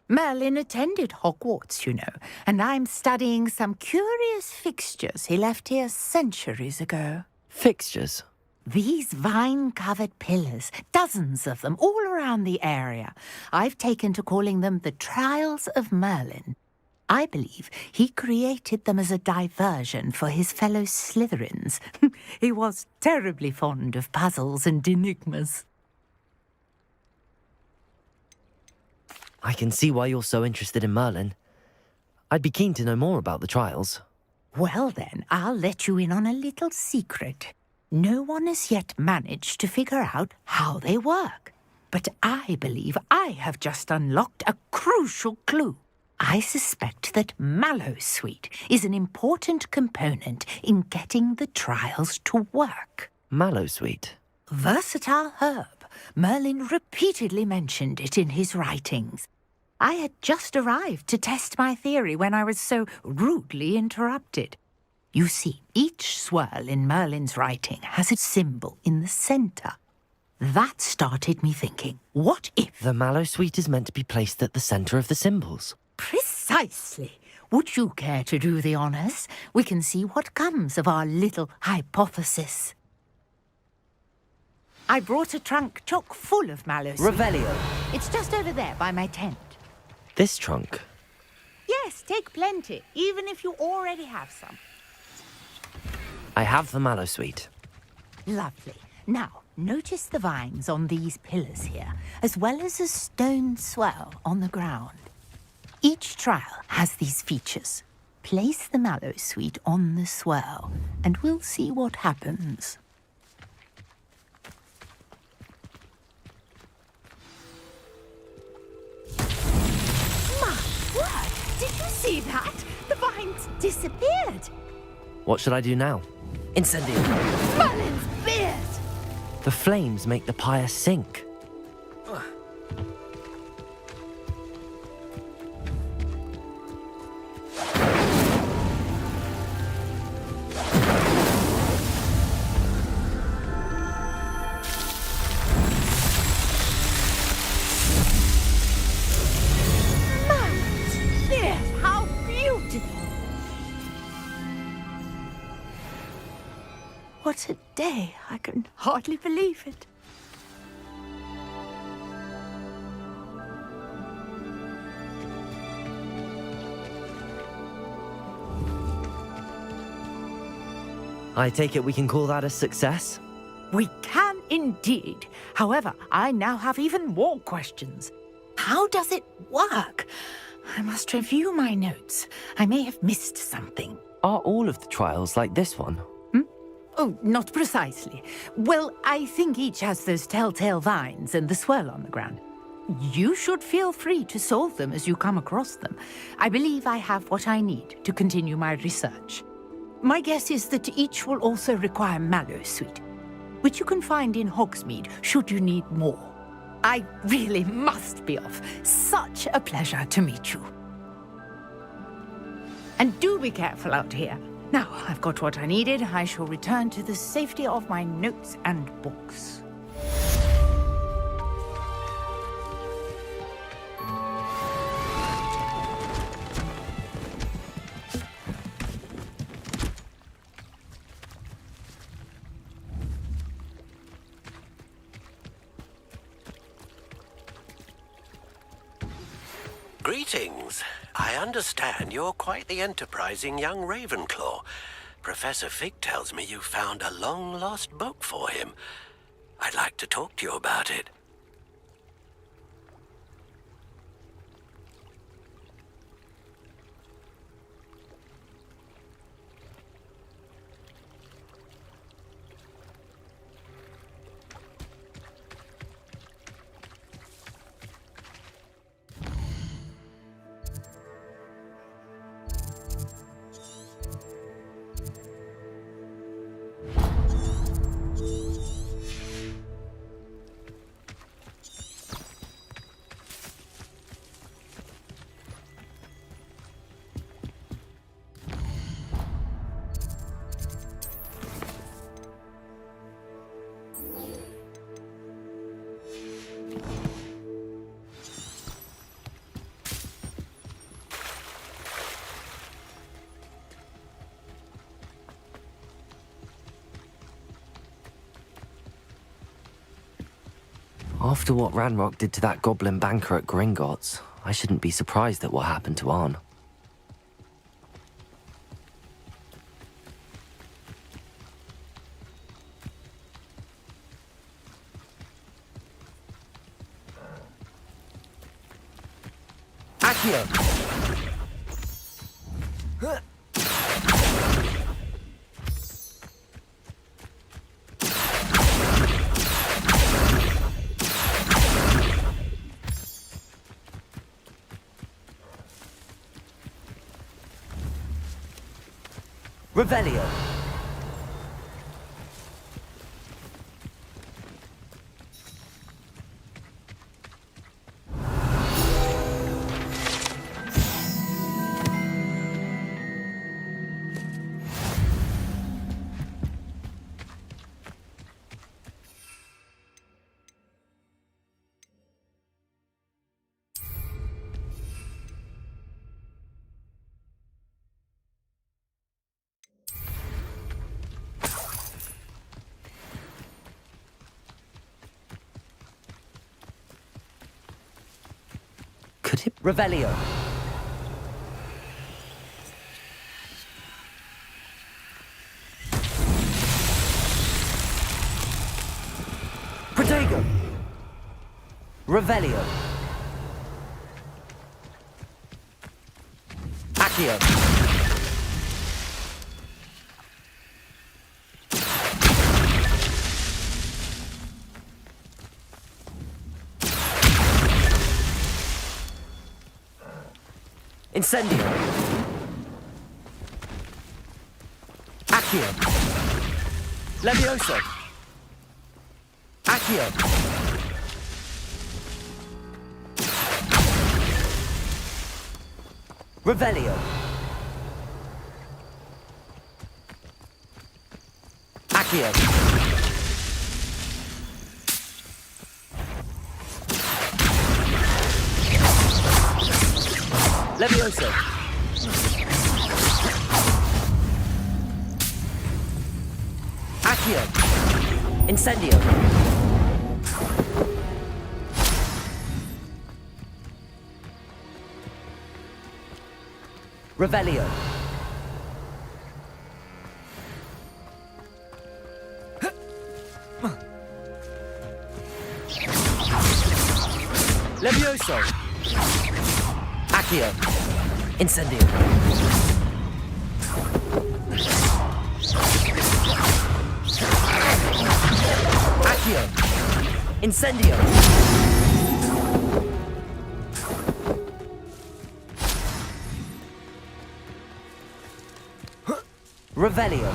Merlin attended Hogwarts, you know, and I'm studying some curious fixtures he left here centuries ago. Fixtures? These vine-covered pillars, dozens of them, all around the area. I've taken to calling them the Trials of Merlin. I believe he created them as a diversion for his fellow Slytherins. He was terribly fond of puzzles and enigmas. I can see why you're so interested in Merlin. I'd be keen to know more about the trials. Well then, I'll let you in on a little secret. No one has yet managed to figure out how they work. But I believe I have just unlocked a crucial clue. I suspect that Mallowsweet is an important component in getting the trials to work. Mallowsweet? Versatile herb. Merlin repeatedly mentioned it in his writings. I had just arrived to test my theory when I was so rudely interrupted. You see, each swirl in Merlin's writing has a symbol in the centre. That started me thinking, what if... The Mallowsweet is meant to be placed at the centre of the symbols. Precisely. Would you care to do the honours? We can see what comes of our little hypothesis. I brought a trunk chock full of Mallowsweet. Revelio. It's just over there by my tent. This trunk? Yes, take plenty, even if you already have some. I have the Mallowsweet. Lovely. Now, notice the vines on these pillars here, as well as a stone swell on the ground. Each trial has these features. Place the Mallowsweet on the swell, and we'll see what happens. My word! Did you see that? The vines disappeared. What should I do now? Incendio. Merlin's beard! The flames make the pyre sink. How beautiful! What a day! I can hardly believe it. I take it we can call that a success? We can indeed. However, I now have even more questions. How does it work? I must review my notes. I may have missed something. Are all of the trials like this one? Oh, not precisely. Well, I think each has those telltale vines and the swirl on the ground. You should feel free to solve them as you come across them. I believe I have what I need to continue my research. My guess is that each will also require Mallowsweet, which you can find in Hogsmeade should you need more. I really must be off. Such a pleasure to meet you. And do be careful out here. Now I've got what I needed, I shall return to the safety of my notes and books. Greetings. I understand you're quite the enterprising young Ravenclaw. Professor Fig tells me you found a long-lost book for him. I'd like to talk to you about it. After what Ranrock did to that goblin banker at Gringotts, I shouldn't be surprised at what happened to Arn. Accio! Revelio. Could it? Revelio. Protego. Revelio. Accio. Incendio. Accio. Levioso. Accio. Revelio. Accio. Levioso. Accio. Incendio. Revelio. Levioso. Accio. Incendio. Accio. Incendio. Revelio.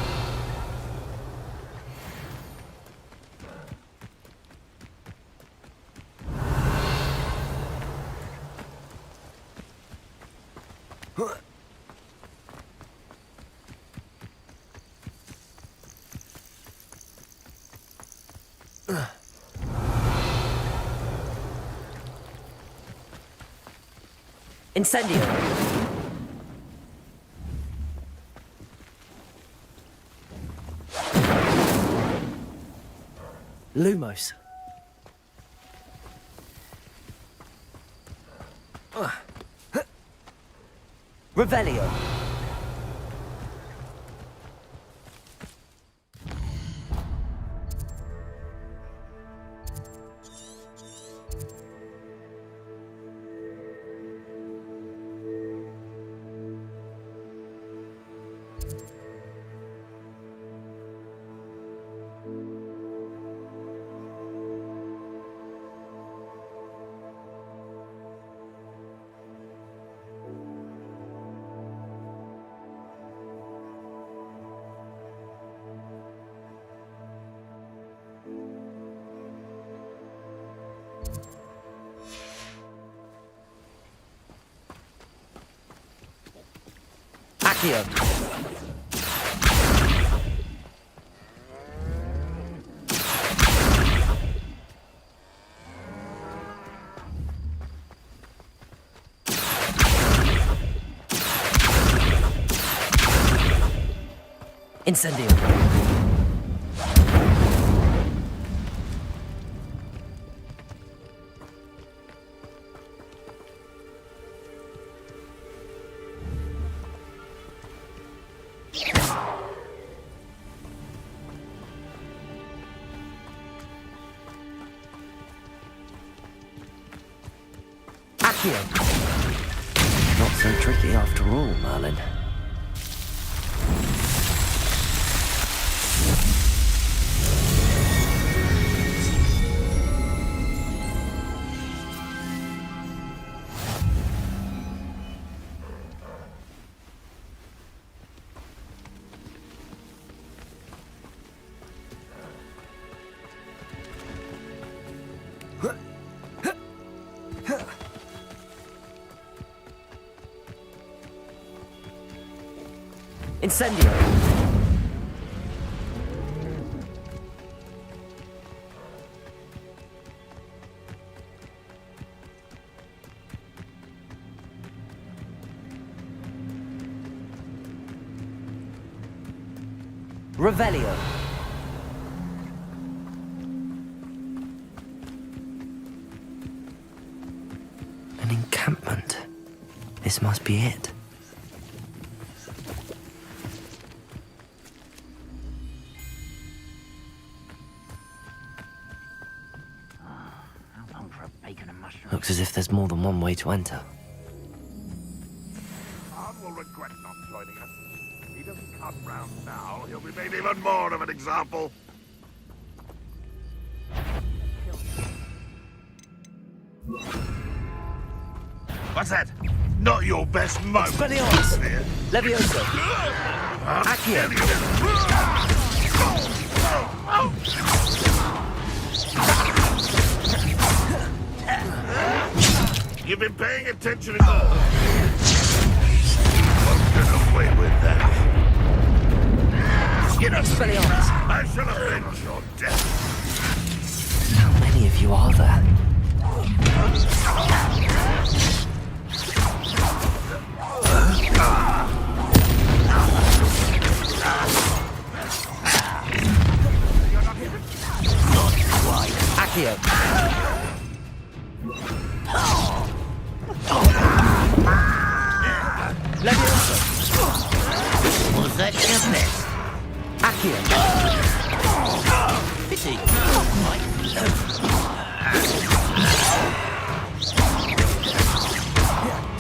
Incendio. Lumos. Revelio. Accio. Incendio. Accio! Not so tricky after all, Merlin. Incendio! Revelio. An encampment. This must be it. Looks as if there's more than one way to enter. Khan will regret not joining us. If he doesn't come round now, he'll be made even more of an example. What's that? Not your best moment. Expelliarmus! Levioso! Accio! You've been paying attention enough. Won't get away with that. Get up, Expelliarmus! I shall avenge your death. How many of you are there? Not quite. Accio! Levioso! Was that just this? Accio! Pity.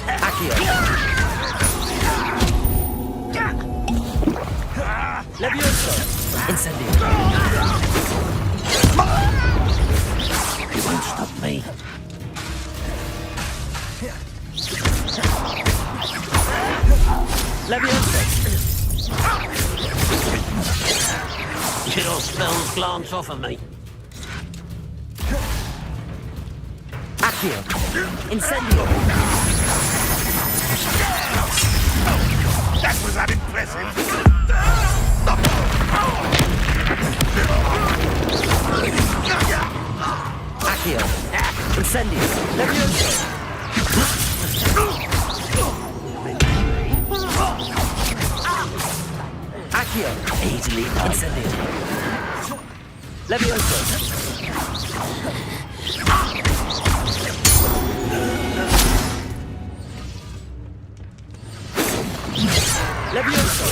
Accio! Levioso! Incendio! You won't stop me. Levioso! Your spells glance off of me. Accio! Incendio! That was unimpressive. Accio! Incendio! Levioso! Accio! Easily done. Incendio! Levioso! Levioso!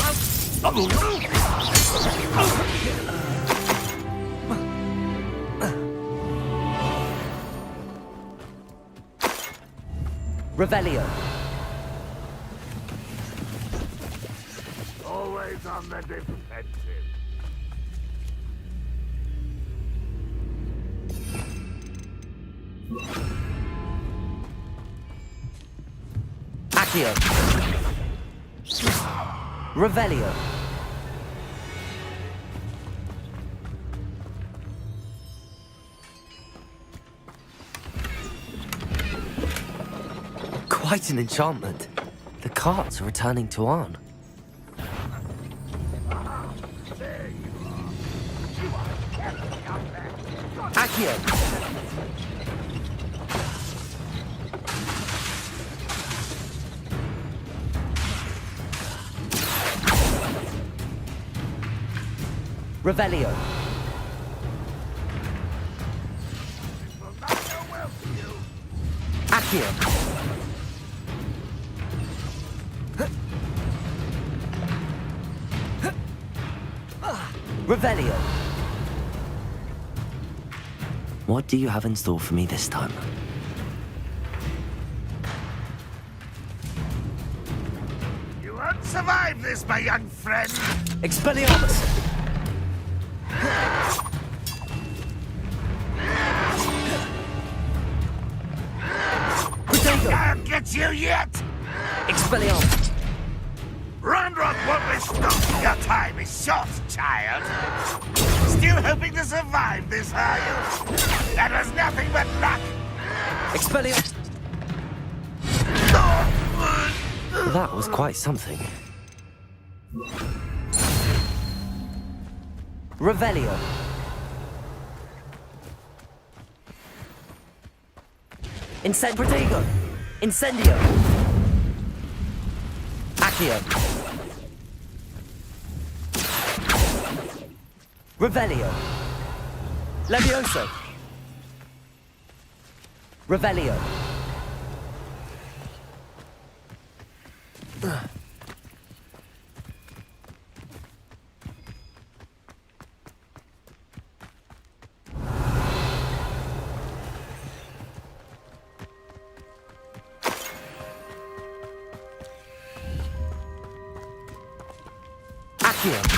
Revelio! Always on the defensive. Accio! Revelio! Quite an enchantment. The carts are returning to Arn. Accio! Revelio! Accio! Revelio! What do you have in store for me this time? survive this, my young friend? Expelliarmus! I'll get you yet! Expelliarmus! Roundrock won't be stopped. Your time is short, child. Still hoping to survive this, are you? That was nothing but luck. Expelliarmus! That was quite something. Revelio. Protego. Incendio. Accio. Revelio. Levioso. Revelio. Accio.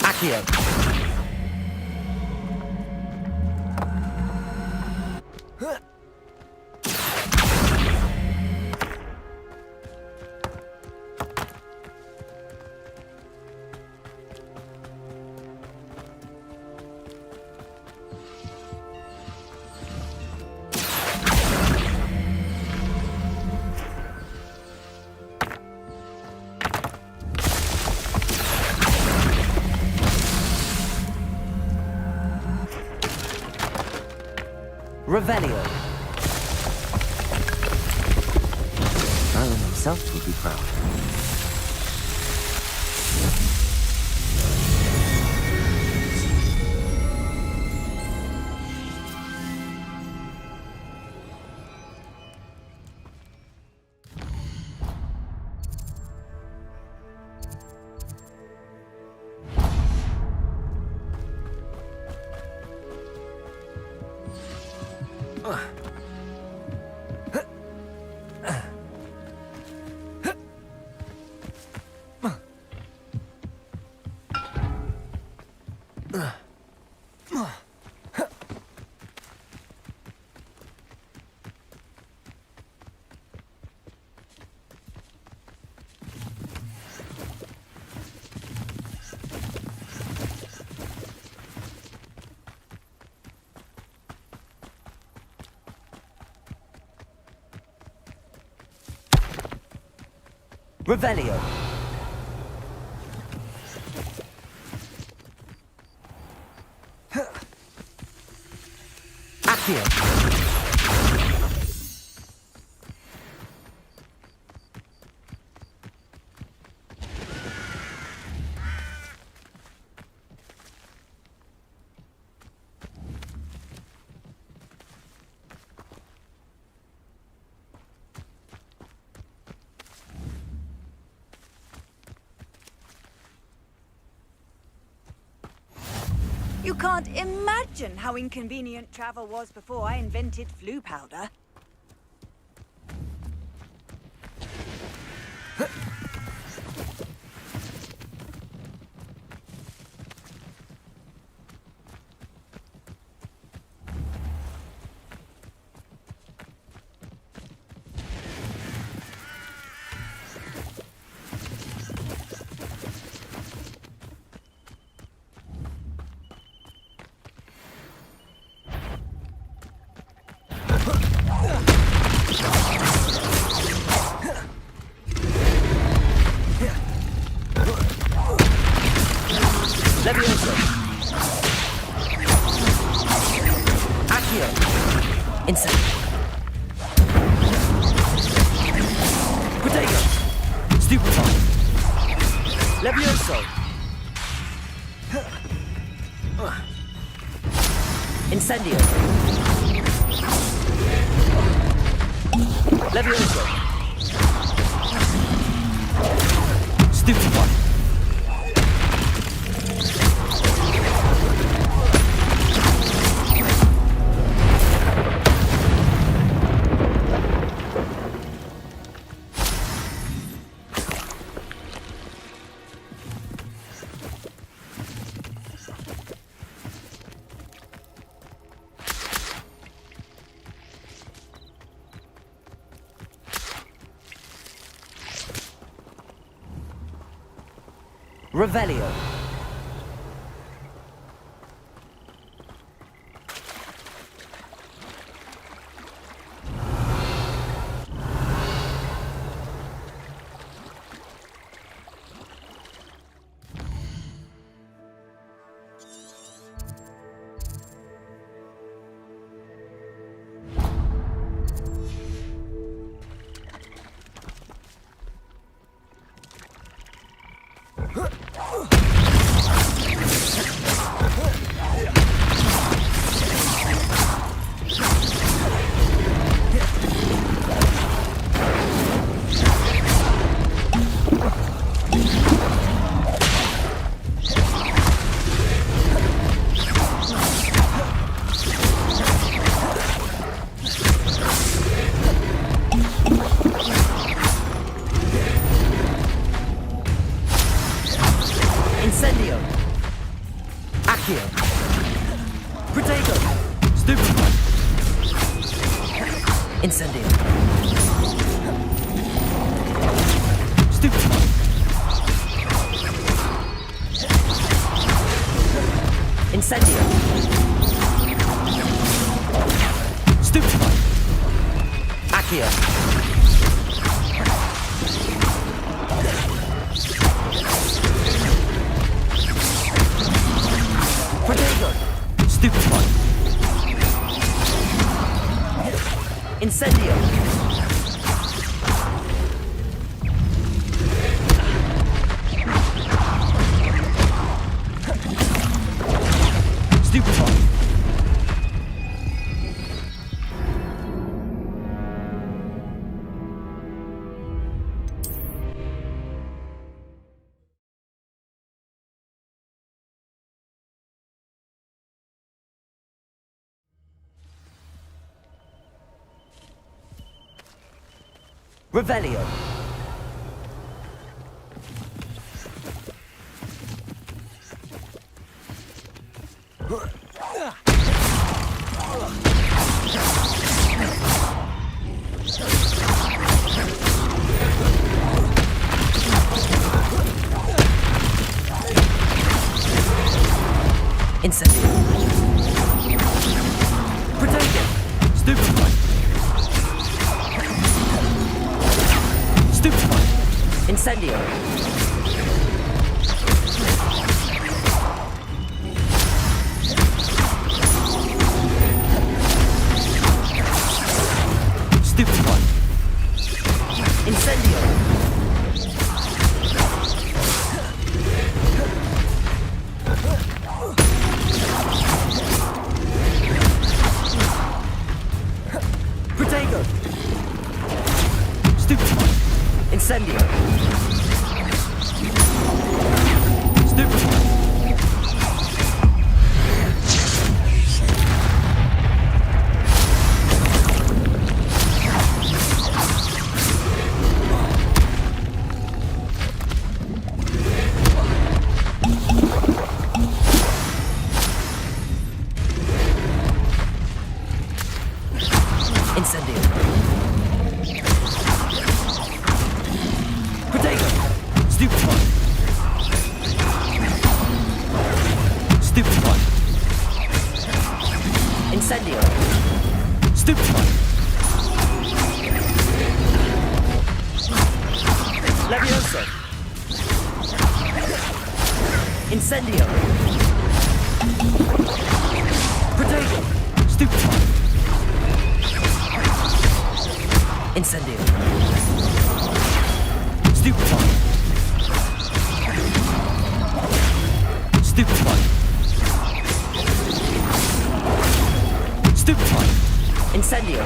Accio. Revelio. Merlin himself would be proud. Revelio. Accio. You can't imagine how inconvenient travel was before I invented flu powder. Levioso! Incendio! Levioso! Stupefy! Revelio. Incendio! Accio! Protego! Stupefy! Incendio! Stupefy! Incendio! Stupefy! Accio! Protego! Stupefy! Incendio! Stupefy! Revelio. Incendio. Protego. Stupefy. Stupefy. Incendio. Stupefy. Incendio. Protego. Stupefy. Incendio. Stupefy. Incendio. Protego. Stupefy. Stupefy. Incendio. Stupefy. Levioso. Incendio. Protego. Stupefy. Incendio. Stupefy. Stupefy. Stupefy. Incendio.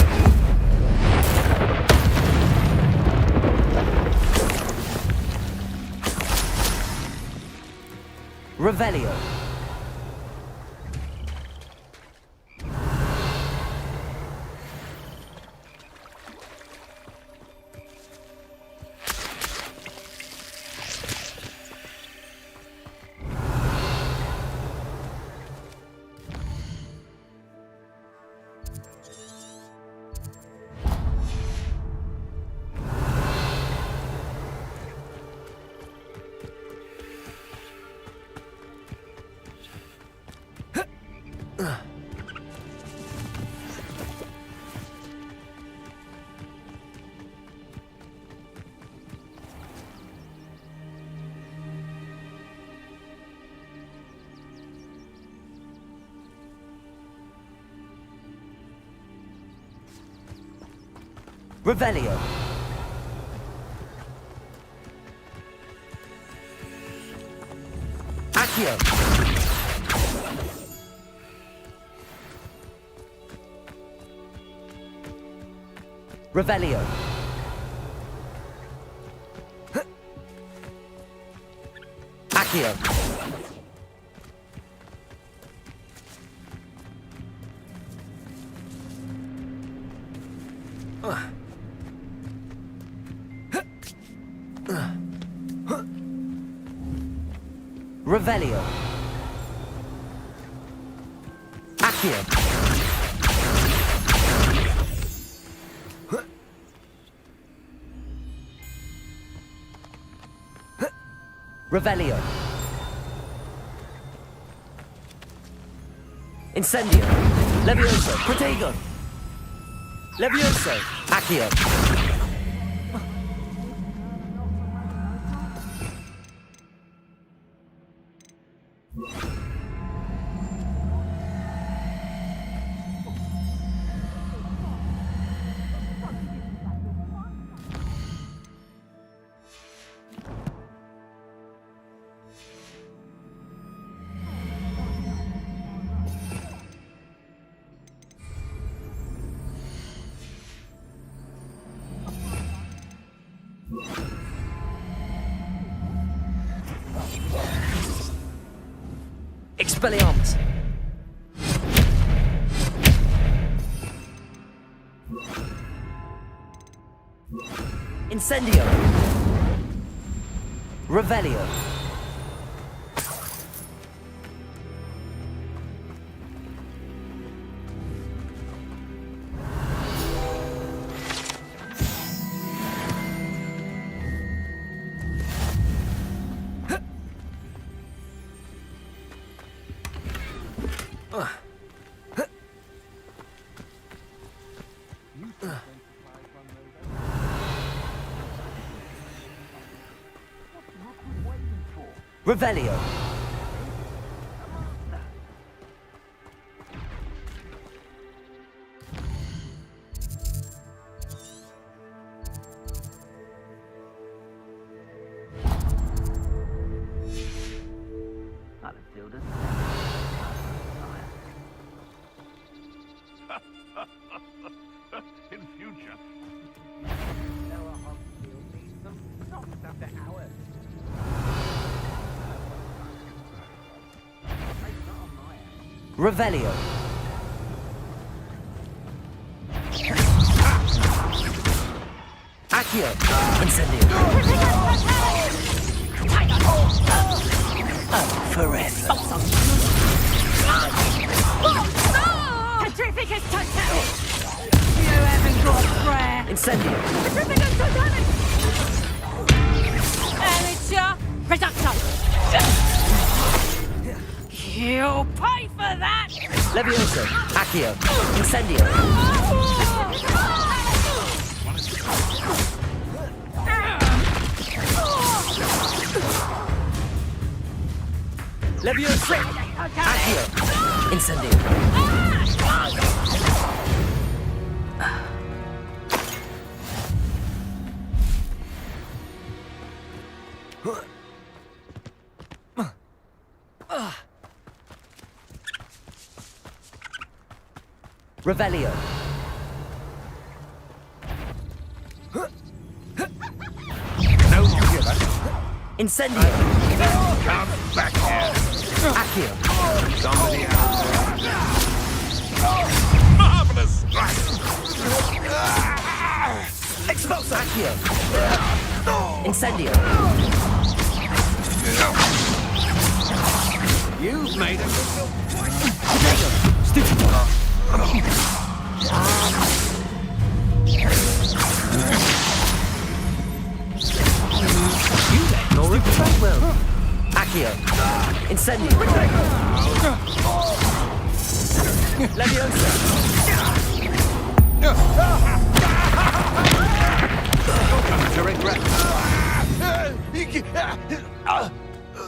Revelio. Revelio. Accio. Revelio. Accio. Revelio. Accio. Revelio. Incendio. Levioso. Protego. Levioso. Accio. Expelliarmus. Incendio. Revelio. Revelio. In future. Revelio. Accio. Incendio. Forever. Petrificus Totemic! You haven't got a prayer! Incendio. Petrificus Totemic! Amateur Reducto! You'll pay for that! Levioso. Accio. Incendio. Levioso. Accio. Incendio. Ugh. Revelio. No longer. Incendio. Come back here. Accio. Somebody out there. Marvelous strike. Expulso. Accio. Incendio. You've made a Stupid. You let Nora Treadwell. Accio. Incendio. Leviosa. to regret.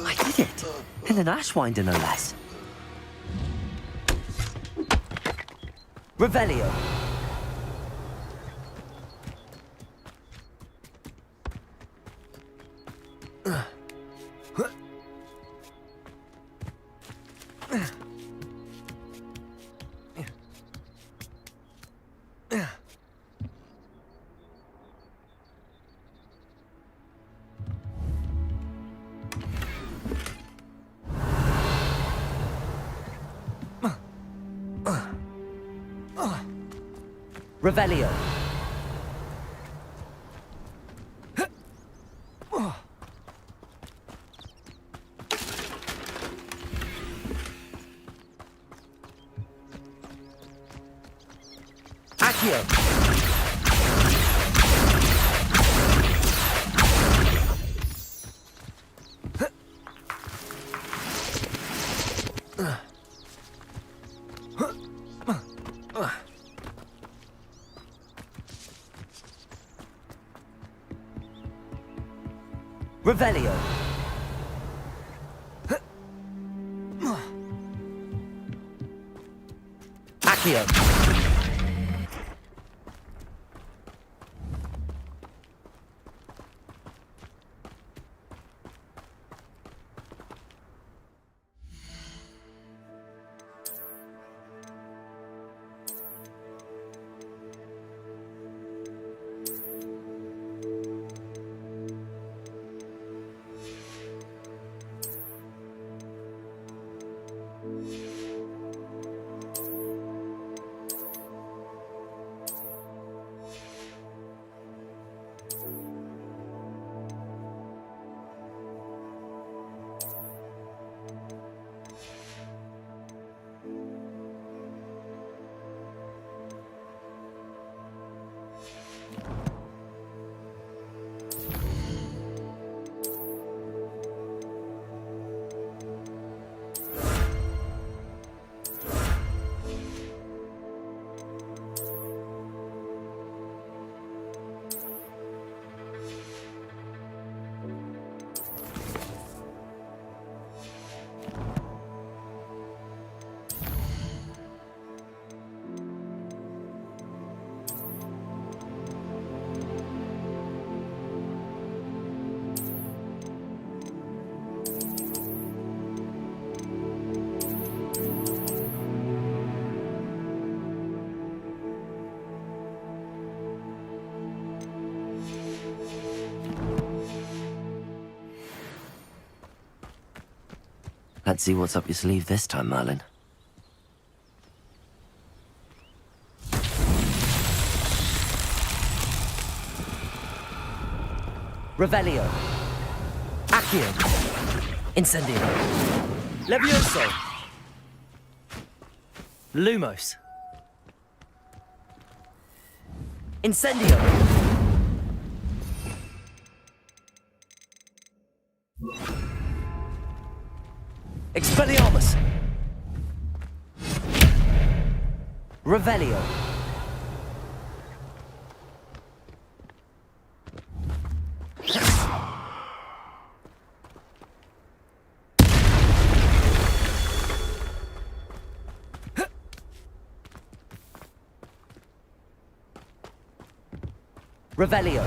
I did it. In an Ashwinder, no less. Revelio. Revelio. Accio. Revelio. Accio. Let's see what's up your sleeve this time, Merlin. Revelio. Accio. Incendio. Levioso. Lumos. Incendio. Expelliarmus! Revelio. Revelio.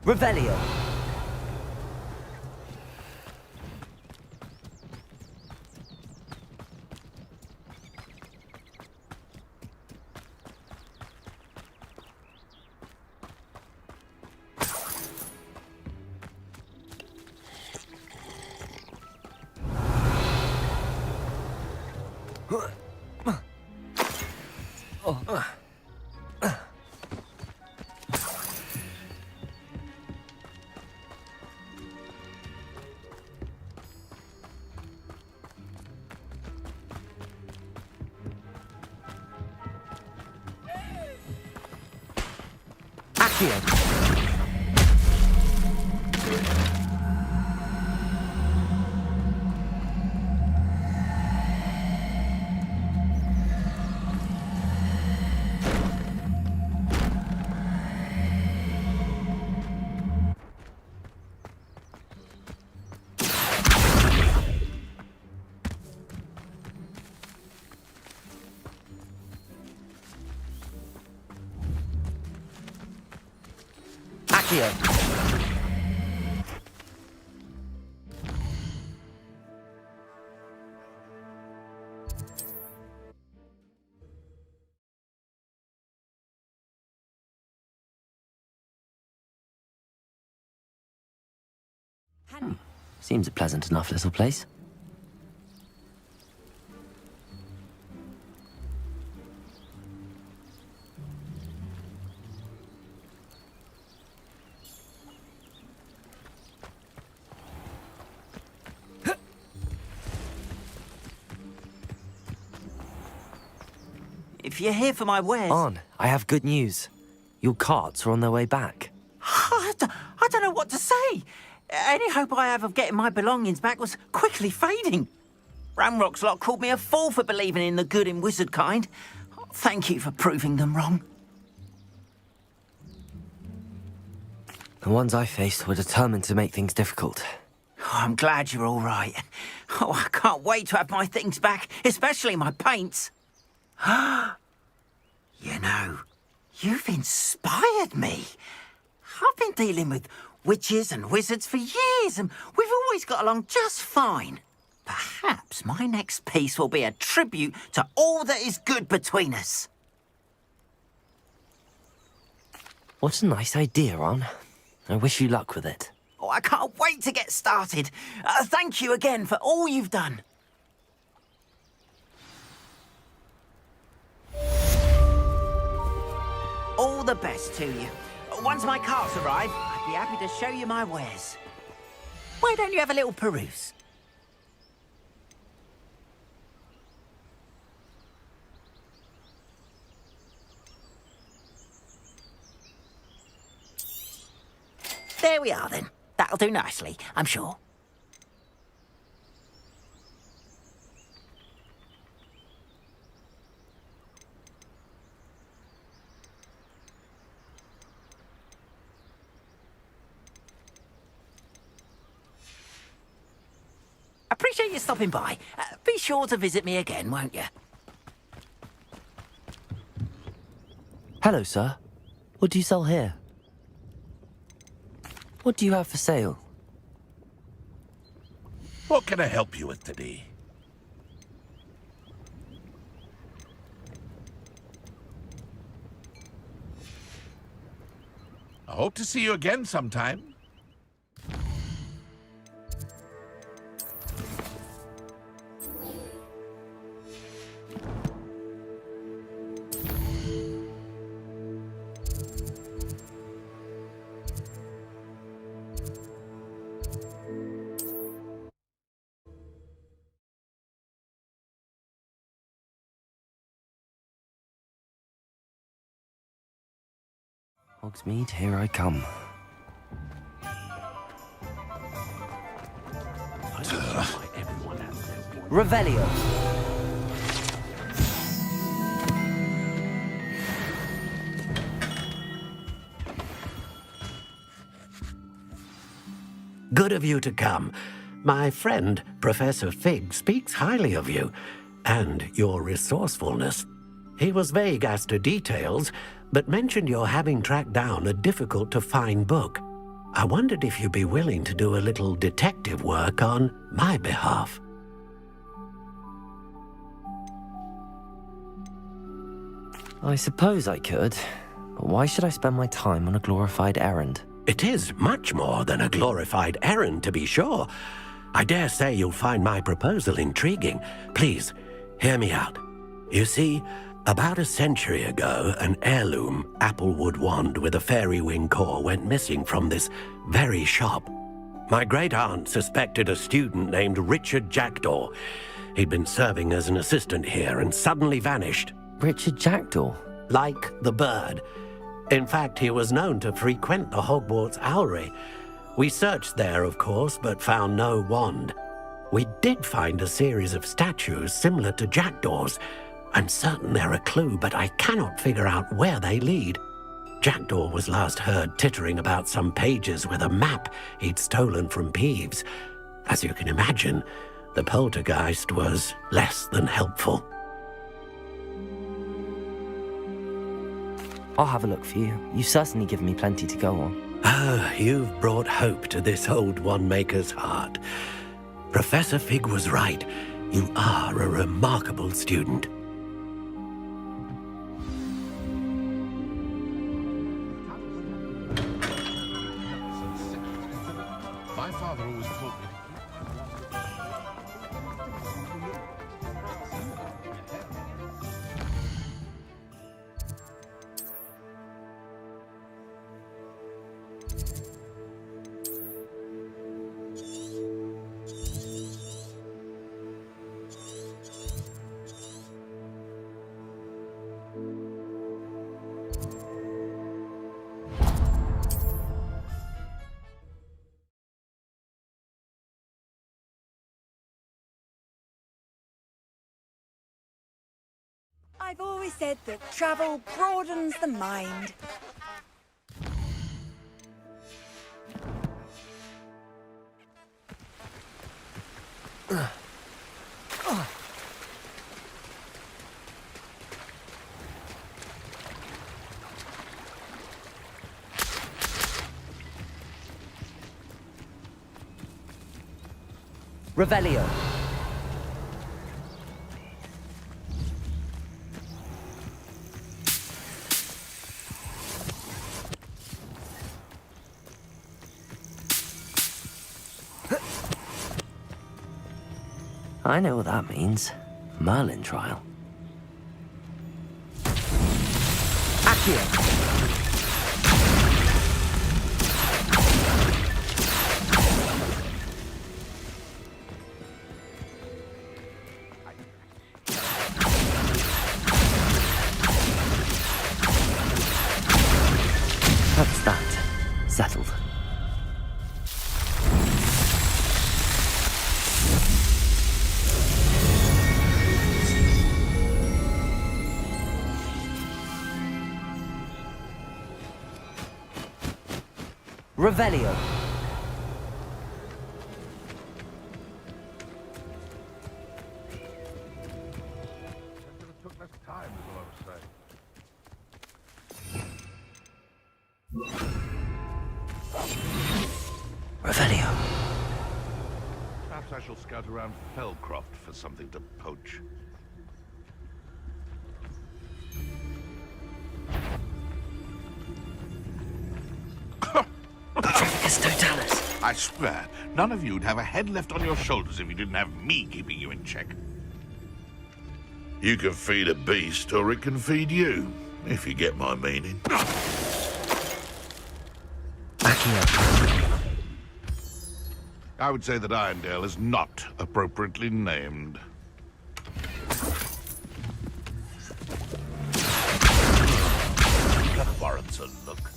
Revelio. Accio. Accio. Seems a pleasant enough little place. If you're here for my wares... On, I have good news. Your carts are on their way back. I don't know what to say. Any hope I have of getting my belongings back was quickly fading. Ramrock's lot called me a fool for believing in the good in wizard kind. Thank you for proving them wrong. The ones I faced were determined to make things difficult. Oh, I'm glad you're all right. Oh, I can't wait to have my things back, especially my paints. You know, you've inspired me. I've been dealing with witches and wizards for years, and we've always got along just fine. Perhaps my next piece will be a tribute to all that is good between us. What a nice idea, Ron. I wish you luck with it. Oh, I can't wait to get started. Thank you again for all you've done. All the best to you. Once my carts arrive, I'd be happy to show you my wares. Why don't you have a little peruse? There we are, then. That'll do nicely, I'm sure. Appreciate you stopping by. Be sure to visit me again, won't you? Hello, sir. What do you sell here? What do you have for sale? What can I help you with today? I hope to see you again sometime. Hogsmeade, here I come. Revelio. Good of you to come. My friend, Professor Fig, speaks highly of you and your resourcefulness. He was vague as to details, but mentioned your having tracked down a difficult-to-find book. I wondered if you'd be willing to do a little detective work on my behalf. I suppose I could, but why should I spend my time on a glorified errand? It is much more than a glorified errand, to be sure. I dare say you'll find my proposal intriguing. Please, hear me out. You see, about a century ago, an heirloom applewood wand with a fairy wing core went missing from this very shop. My great-aunt suspected a student named Richard Jackdaw. He'd been serving as an assistant here and suddenly vanished. Richard Jackdaw? Like the bird. In fact, he was known to frequent the Hogwarts Owlery. We searched there, of course, but found no wand. We did find a series of statues similar to Jackdaw's. I'm certain they're a clue, but I cannot figure out where they lead. Jackdaw was last heard tittering about some pages with a map he'd stolen from Peeves. As you can imagine, the poltergeist was less than helpful. I'll have a look for you. You've certainly given me plenty to go on. Ah, you've brought hope to this old one-maker's heart. Professor Fig was right. You are a remarkable student. My father always taught me. I've always said that travel broadens the mind. Revelio. I know what that means. Merlin trial. Accio. That's that. Settled. Revelio. Took less time, is all I'm saying. Revelio. Perhaps I shall scout around Felcroft for something to poach. Totalis. I swear, none of you'd have a head left on your shoulders if you didn't have me keeping you in check. You can feed a beast, or it can feed you, if you get my meaning. I would say that Irondale is not appropriately named. That warrants a look.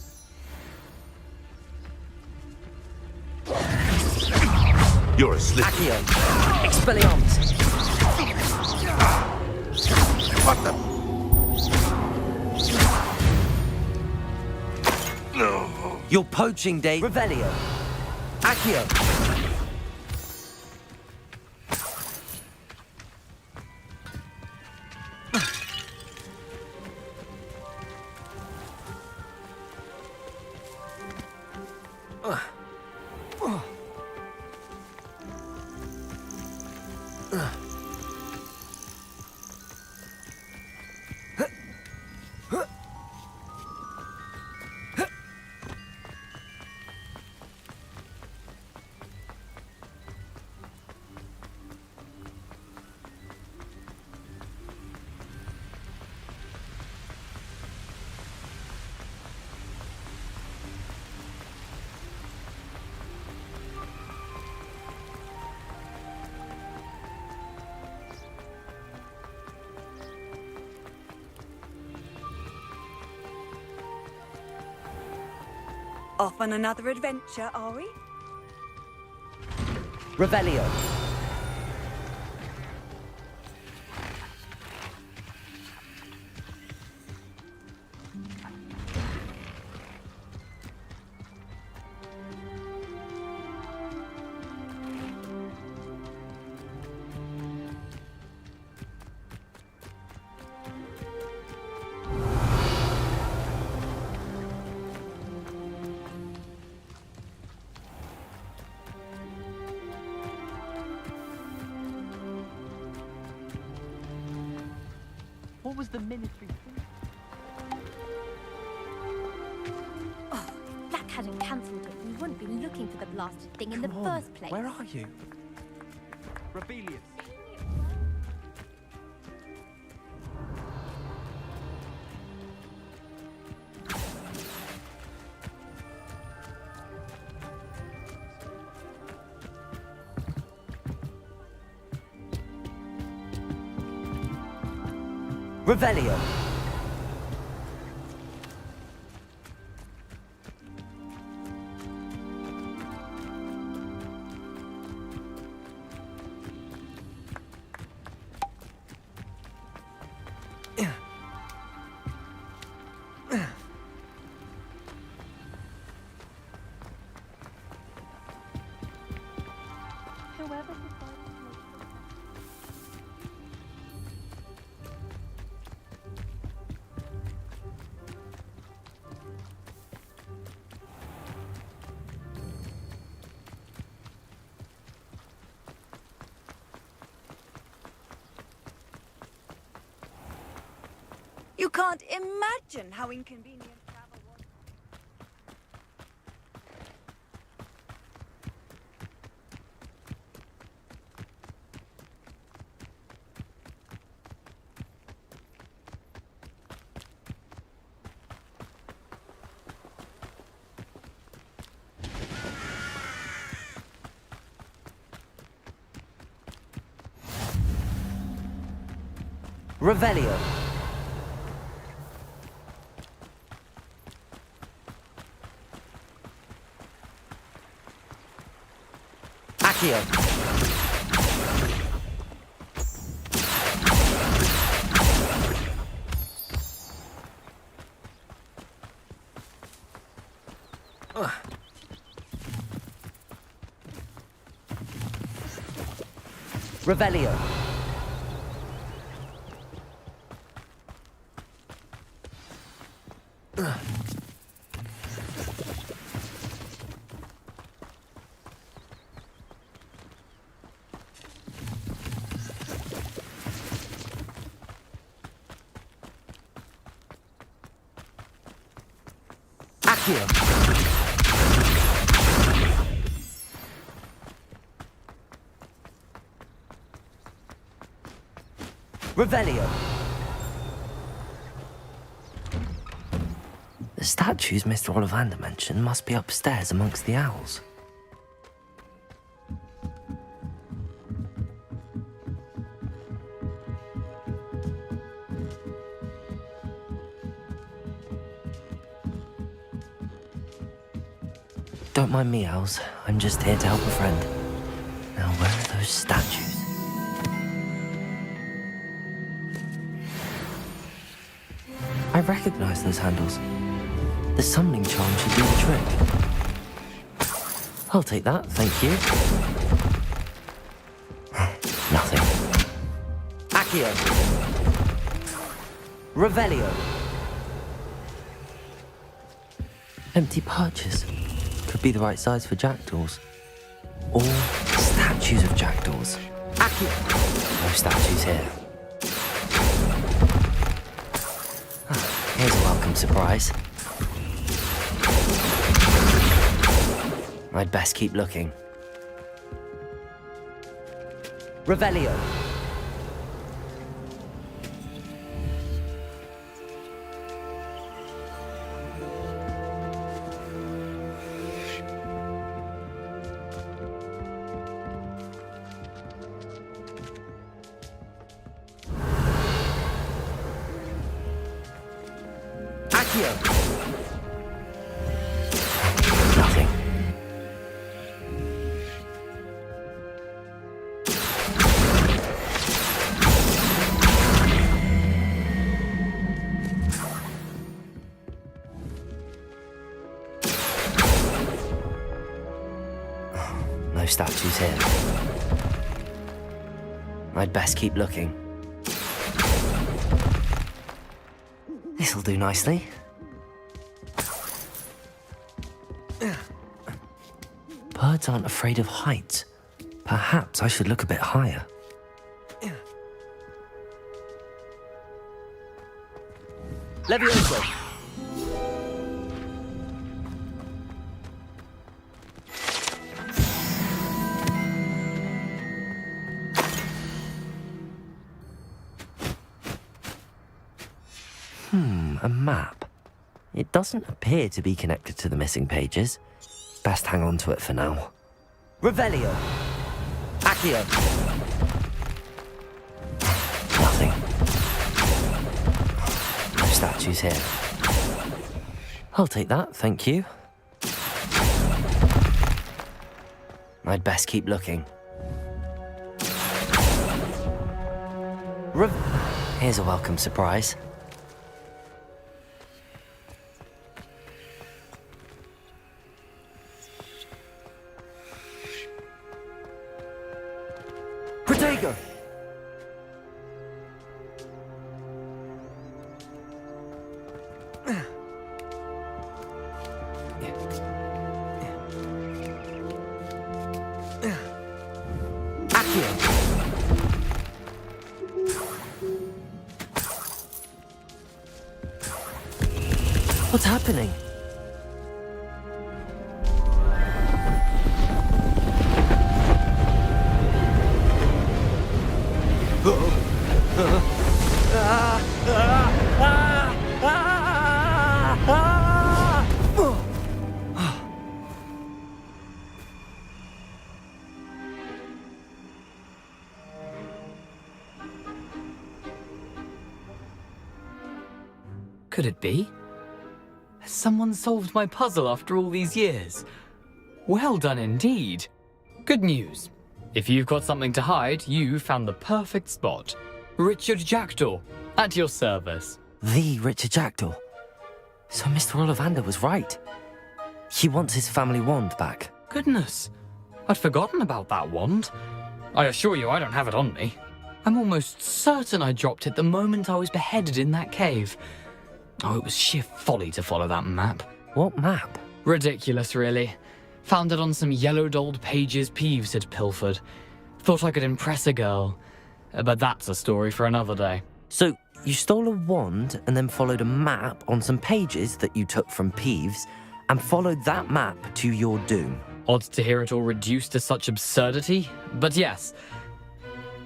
You're a slip. Accio. Expelliarmus. What the? Your poaching day. Revelio. Accio. Off on another adventure, are we? Revelio. What was the ministry thinking? Oh, if Black hadn't cancelled it, we wouldn't be looking for the blasted thing in the Come on, first place. Where are you? Rebellious. Revelio. Whoever You can't imagine how inconvenient travel was. Revelio. Accio. Revelio. Accio. Revelio. The statues Mr. Ollivander mentioned must be upstairs amongst the owls. Don't mind me, owls. I'm just here to help a friend. Now, where are those statues? I recognize those handles. The summoning charm should do the trick. I'll take that, thank you. Nothing. Accio. Revelio. Empty perches. Could be the right size for jackdaws. Or statues of jackdaws. Accio. No statues here. Here's a welcome surprise. I'd best keep looking. Revelio. Accio. No statues here. I'd best keep looking. This'll do nicely. Birds aren't afraid of heights. Perhaps I should look a bit higher. Levioso! A map. It doesn't appear to be connected to the missing pages. Best hang on to it for now. Revelio. Accio. Nothing. No statues here. I'll take that, thank you. I'd best keep looking. Here's a welcome surprise. Protego. Accio. What's happening? Could it be? Has someone solved my puzzle after all these years? Well done indeed. Good news. If you've got something to hide, you found the perfect spot. Richard Jackdaw, at your service. The Richard Jackdaw. So Mr. Ollivander was right. He wants his family wand back. Goodness, I'd forgotten about that wand. I assure you I don't have it on me. I'm almost certain I dropped it the moment I was beheaded in that cave. Oh, it was sheer folly to follow that map. What map? Ridiculous, really. Found it on some yellowed old pages Peeves had pilfered. Thought I could impress a girl. But that's a story for another day. So, you stole a wand and then followed a map on some pages that you took from Peeves and followed that map to your doom. Odd to hear it all reduced to such absurdity, but yes.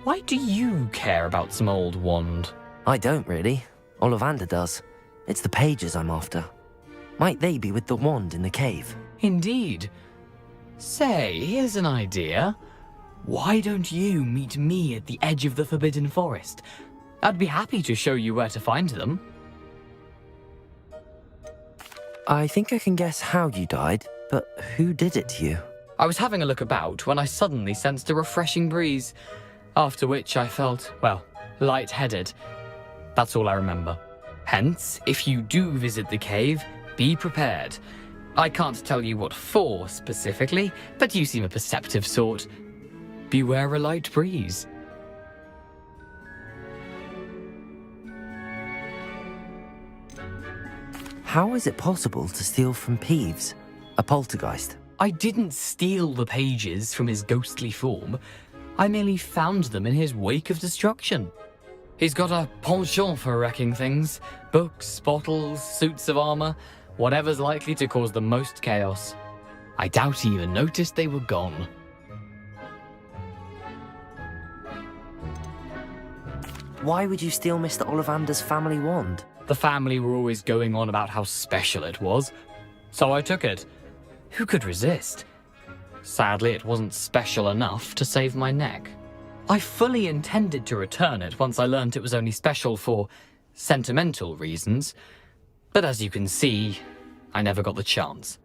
Why do you care about some old wand? I don't really. Ollivander does. It's the pages I'm after. Might they be with the wand in the cave? Indeed. Say, here's an idea. Why don't you meet me at the edge of the Forbidden Forest? I'd be happy to show you where to find them. I think I can guess how you died, but who did it to you? I was having a look about when I suddenly sensed a refreshing breeze, after which I felt, well, lightheaded. That's all I remember. Hence, if you do visit the cave, be prepared. I can't tell you what for specifically, but you seem a perceptive sort. Beware a light breeze. How is it possible to steal from Peeves, a poltergeist? I didn't steal the pages from his ghostly form. I merely found them in his wake of destruction. He's got a penchant for wrecking things. Books, bottles, suits of armor, whatever's likely to cause the most chaos. I doubt he even noticed they were gone. Why would you steal Mr. Ollivander's family wand? The family were always going on about how special it was, so I took it. Who could resist? Sadly, it wasn't special enough to save my neck. I fully intended to return it once I learned it was only special for sentimental reasons, but as you can see, I never got the chance.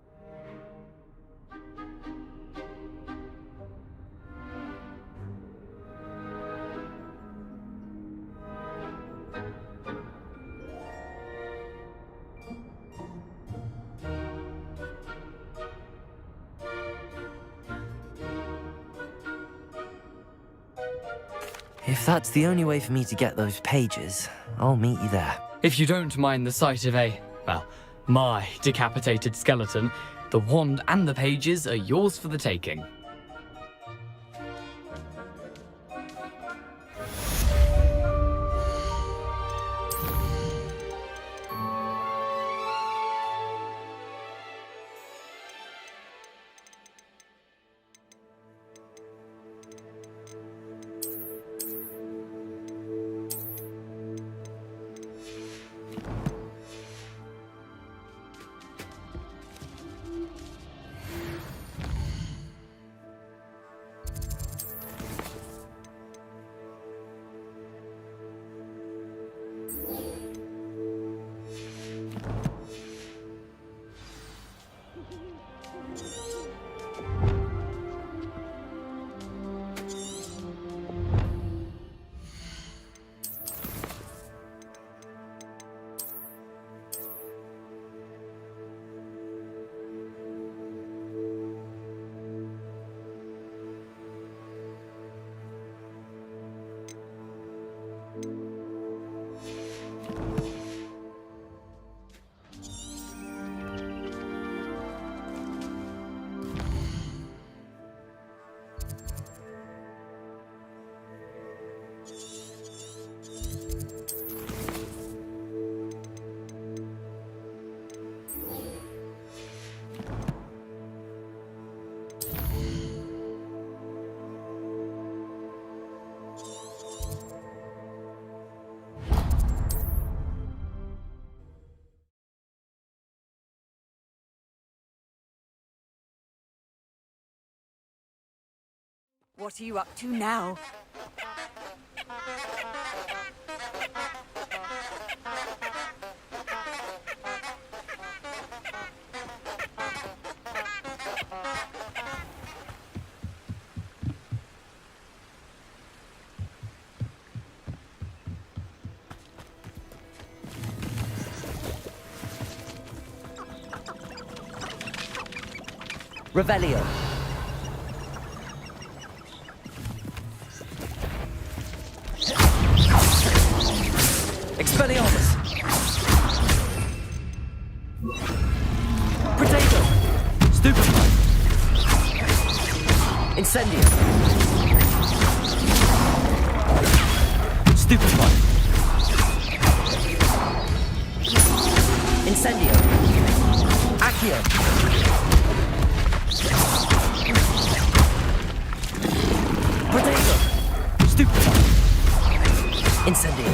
If that's the only way for me to get those pages, I'll meet you there. If you don't mind the sight of my decapitated skeleton, the wand and the pages are yours for the taking. What are you up to now? Revelio. Expelliarmus! Protego! Stupefy! Incendio! Stupefy! Incendio! Accio! Protego! Stupefy! Incendio!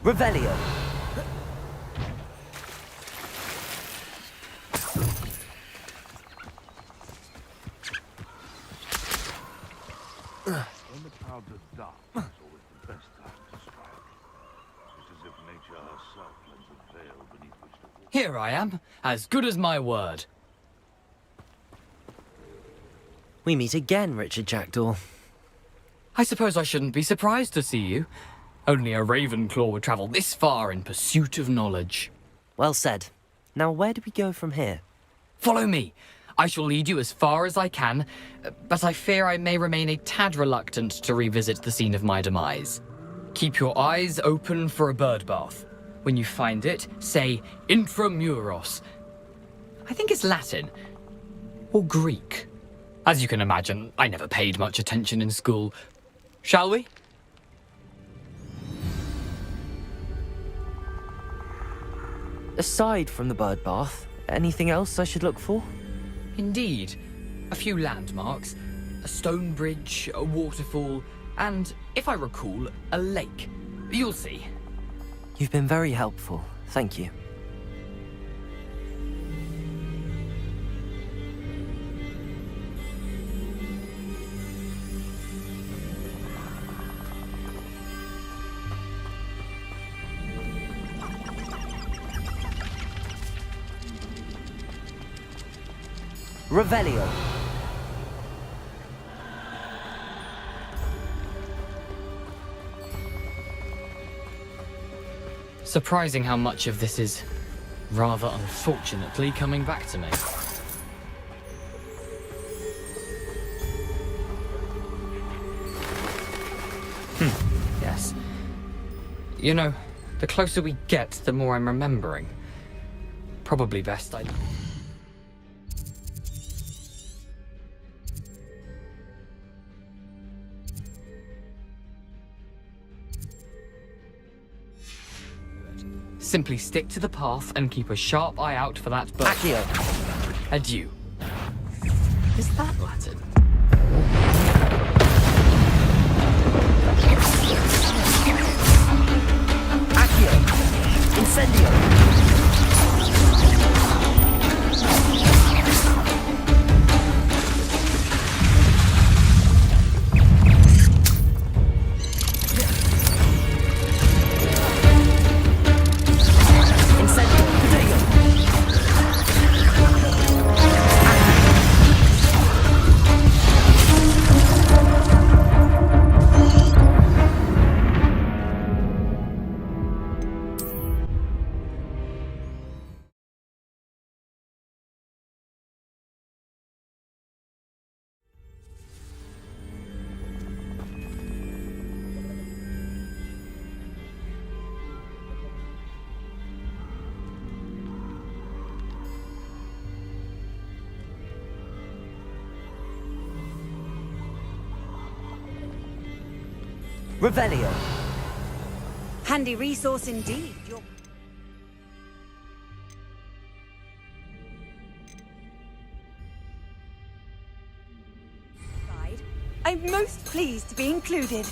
Revelio. When the clouds are dark, it's always the best time to strike. It's as if nature herself lends a veil beneath which to walk. Here I am, as good as my word. We meet again, Richard Jackdaw. I suppose I shouldn't be surprised to see you. Only a Ravenclaw would travel this far in pursuit of knowledge. Well said. Now where do we go from here? Follow me. I shall lead you as far as I can, but I fear I may remain a tad reluctant to revisit the scene of my demise. Keep your eyes open for a bird bath. When you find it, say Intramuros. I think it's Latin. Or Greek. As you can imagine, I never paid much attention in school. Shall we? Aside from the bird bath, anything else I should look for? Indeed. A few landmarks, a stone bridge, a waterfall, and, if I recall, a lake. You'll see. You've been very helpful. Thank you. Revelio. Surprising how much of this is, rather unfortunately, coming back to me. Yes. You know, the closer we get, the more I'm remembering. Probably best I... Simply stick to the path and keep a sharp eye out for that bird. Accio. Adieu. Is that Latin? Accio. Incendio. Revelio. Handy resource indeed. Your guide. I'm most pleased to be included.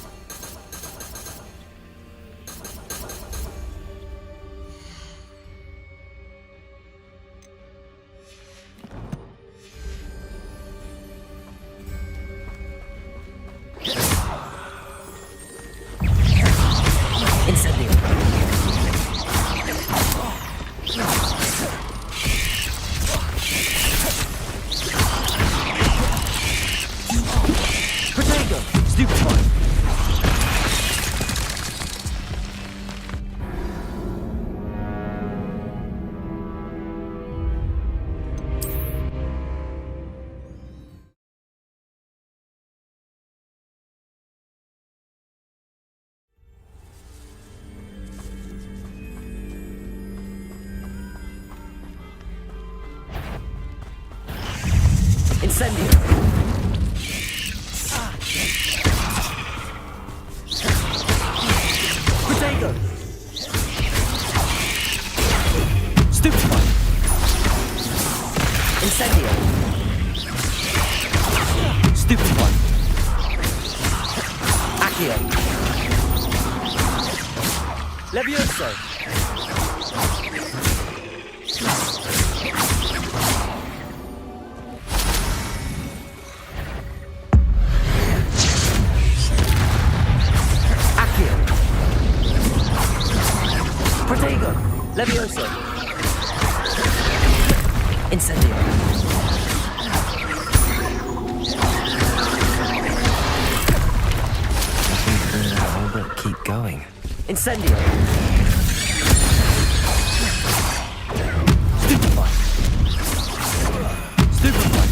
Incendio. Protego. Stupefy. Incendio. Stupefy. Accio. Levioso. Protego! Levioso! Incendio! But keep going. Incendio! Stupefy! Stupefy!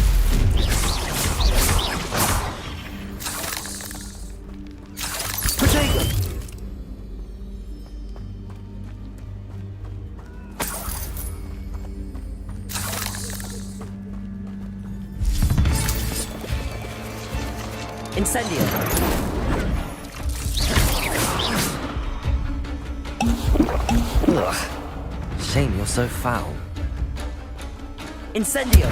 Protego! Incendio! Ugh. Shame you're so foul. Incendio!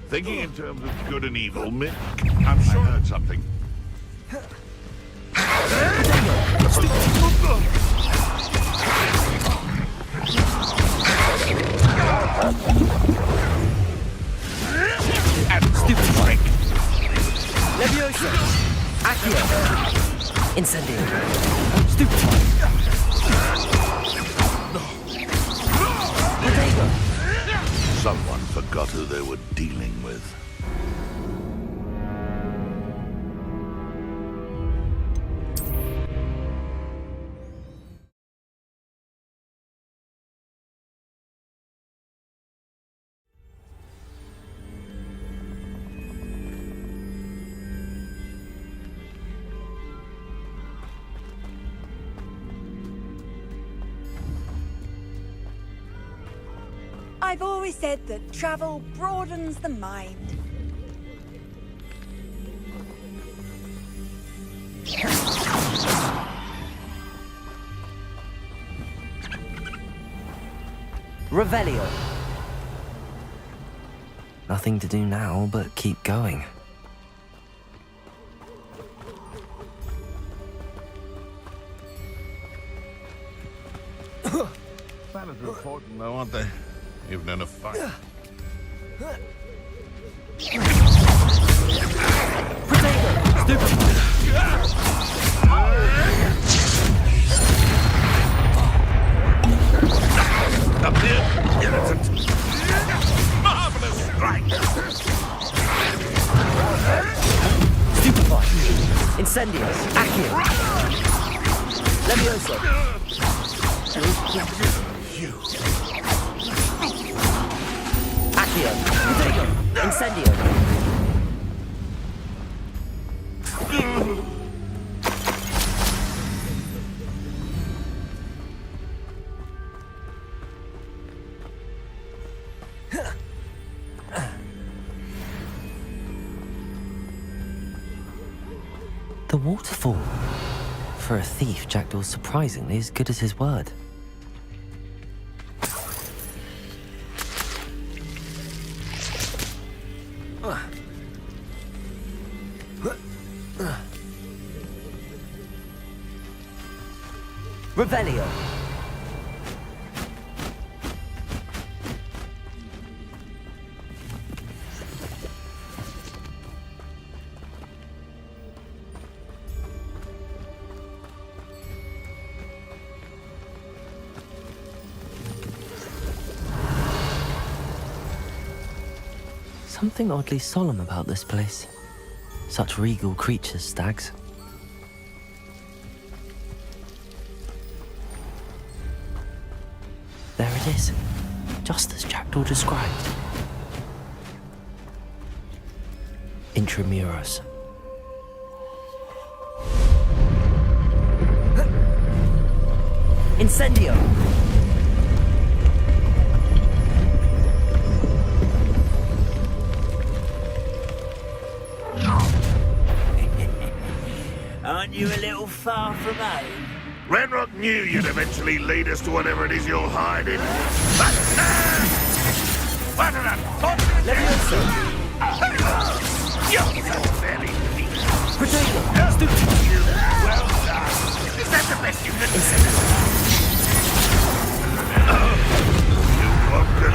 Thinking in terms of good and evil, Mick, I'm sure I heard something. Incendio. Stupefy. Protego. Someone forgot who they were dealing with. I've always said that travel broadens the mind. Revelio. Nothing to do now but keep going. Manners are important though, aren't they? Even in a fight. Up here, innocent. Marvelous strike. Stupefy. Incendio. Accio. Levioso. Accio. Protego. Incendio. The waterfall. For a thief, Jackdaw's surprisingly as good as his word. Revelio. Something oddly solemn about this place. Such regal creatures, stags. There it is, just as Jackdaw described. Intramuros. Incendio. Aren't you a little far from home? Ranrock knew you'd eventually lead us to whatever it is you're hiding. What an unfortunate... Levioso. You're so very weak. Protego. Well done. Is that the best you can do? You wanted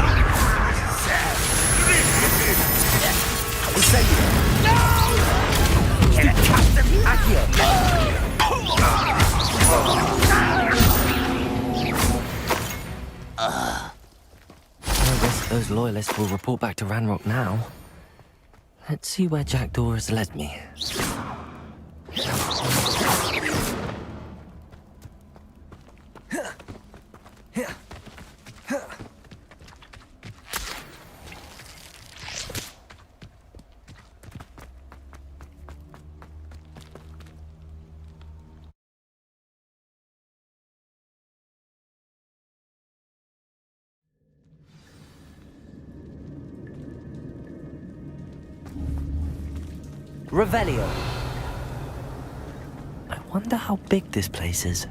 Incendio. No! Get it, Captain. Accio. I guess those loyalists will report back to Ranrock now. Let's see where Jackdaw has led me. Revelio. I wonder how big this place is.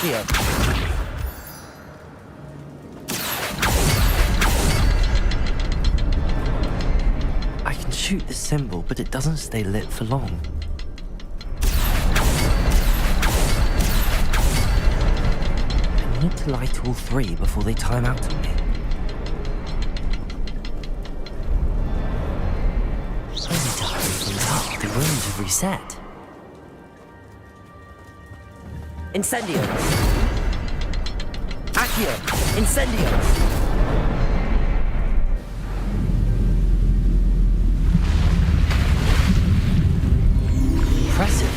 Accio! I can shoot the symbol, but it doesn't stay lit for long. I need to light all three before they time out on me. I need to hurry things up. The rooms have reset. Incendio! Accio! Incendio! Impressive.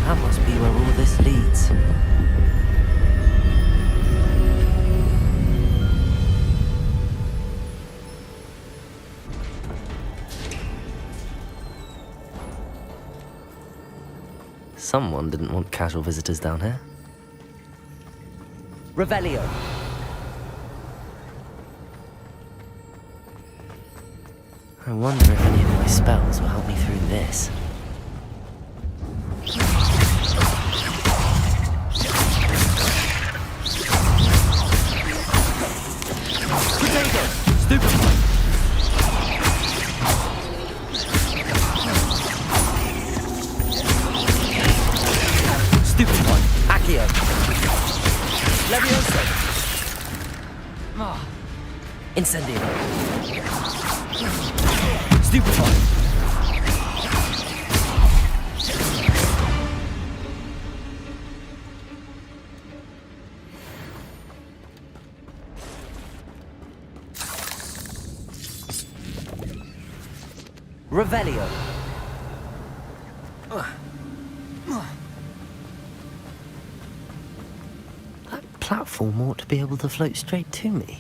That must be where all this leads. Someone didn't want casual visitors down here. Revelio. I wonder if any of my spells will help me through this. Potato! Stupefy! Stupefy! Accio! Levioso! Incendio! Stupefy! Revelio. That platform ought to be able to float straight to me.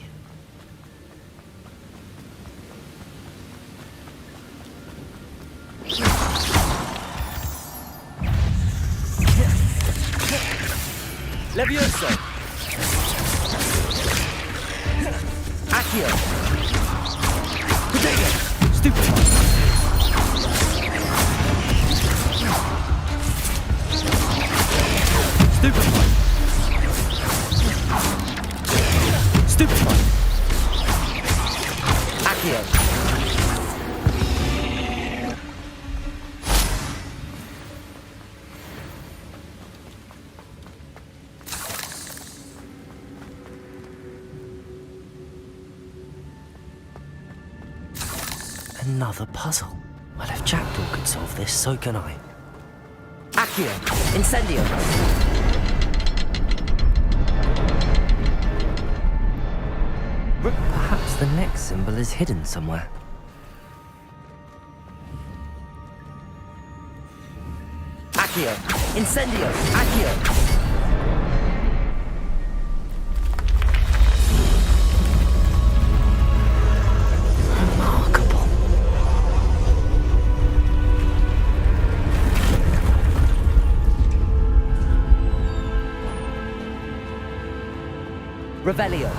Levioso. Accio. Potato. Stupefy. Stupefy. Stupefy. Accio. Another puzzle. Well, if Jackdaw could solve this, so can I. Accio. Incendio. Perhaps the next symbol is hidden somewhere. Accio! Incendio! Accio! Remarkable. Revelio.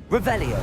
Revelio.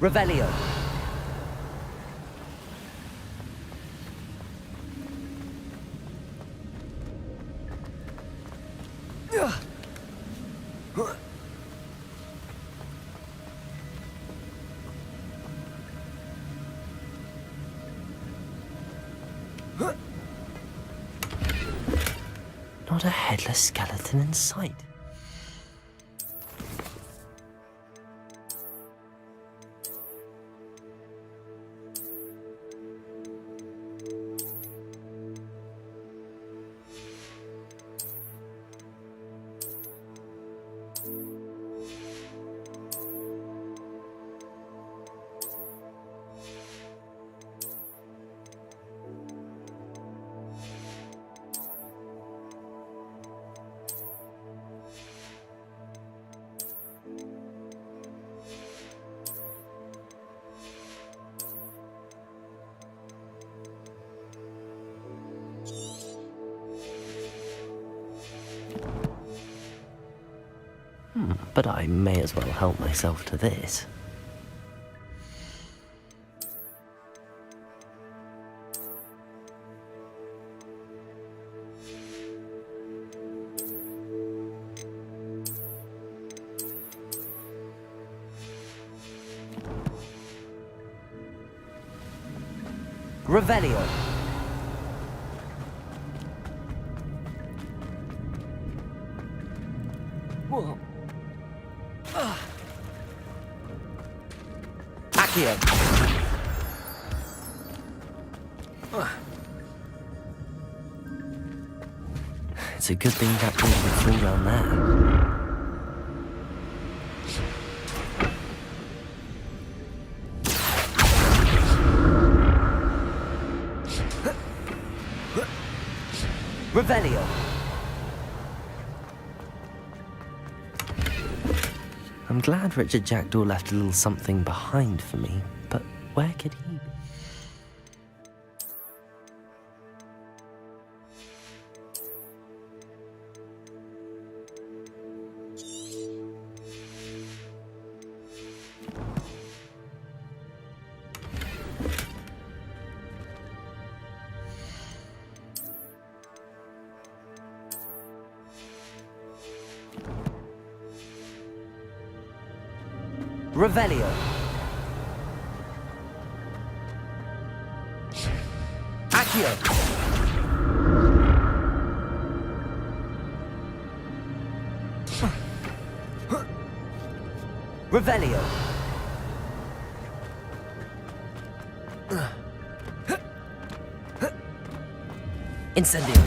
Revelio. Not a headless skeleton in sight. But I may as well help myself to this. Revelio. Whoa. Accio. It's a good thing that thing would fall down there. Revelio. I'm glad Richard Jackdaw left a little something behind for me, but where could he be? Revelio. Accio. Revelio. Incendio.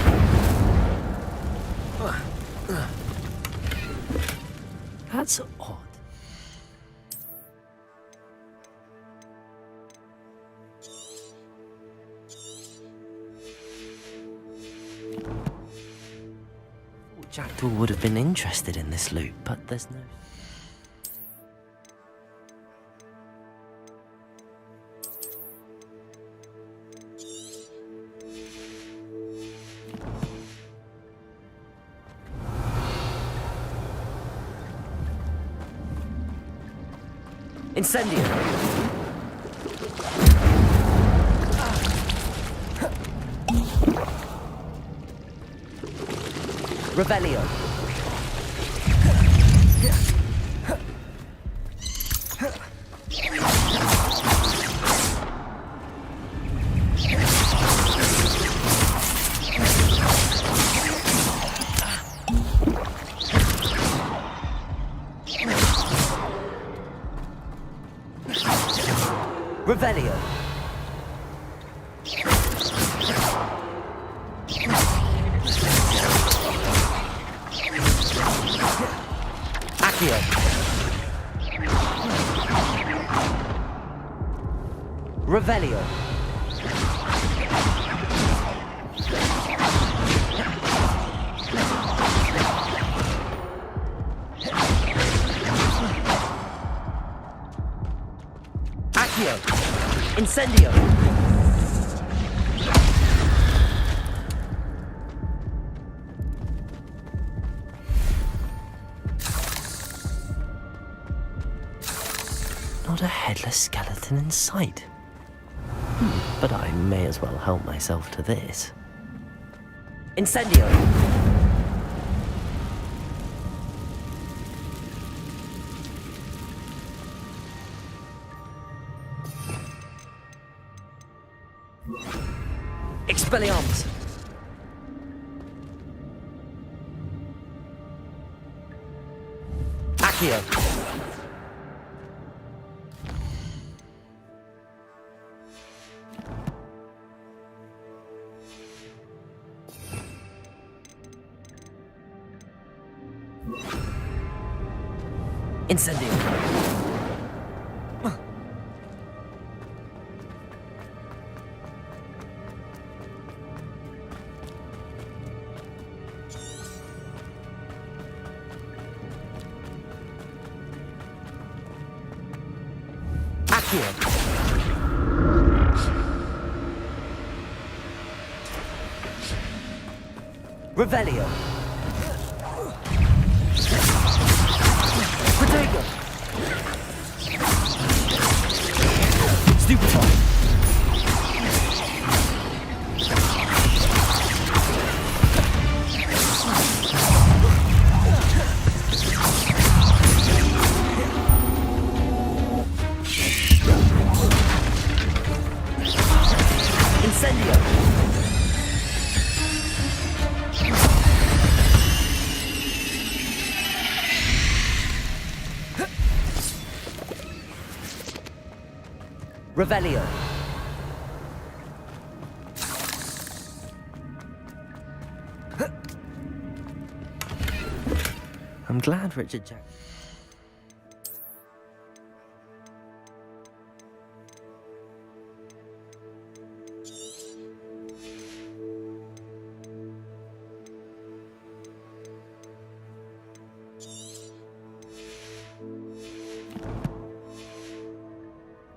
That's odd. Jackdaw would have been interested in this loot, but there's no... Incendio! Revelio. Revelio. Accio. Revelio. Accio. Incendio. Not Not a headless skeleton in sight. But I may as well help myself to this. Incendio! Expelliarmus! Accio! Incendio! Accio! Revelio! Protego! Stupefy! Incendio! Revelio! I'm glad Richard Jack.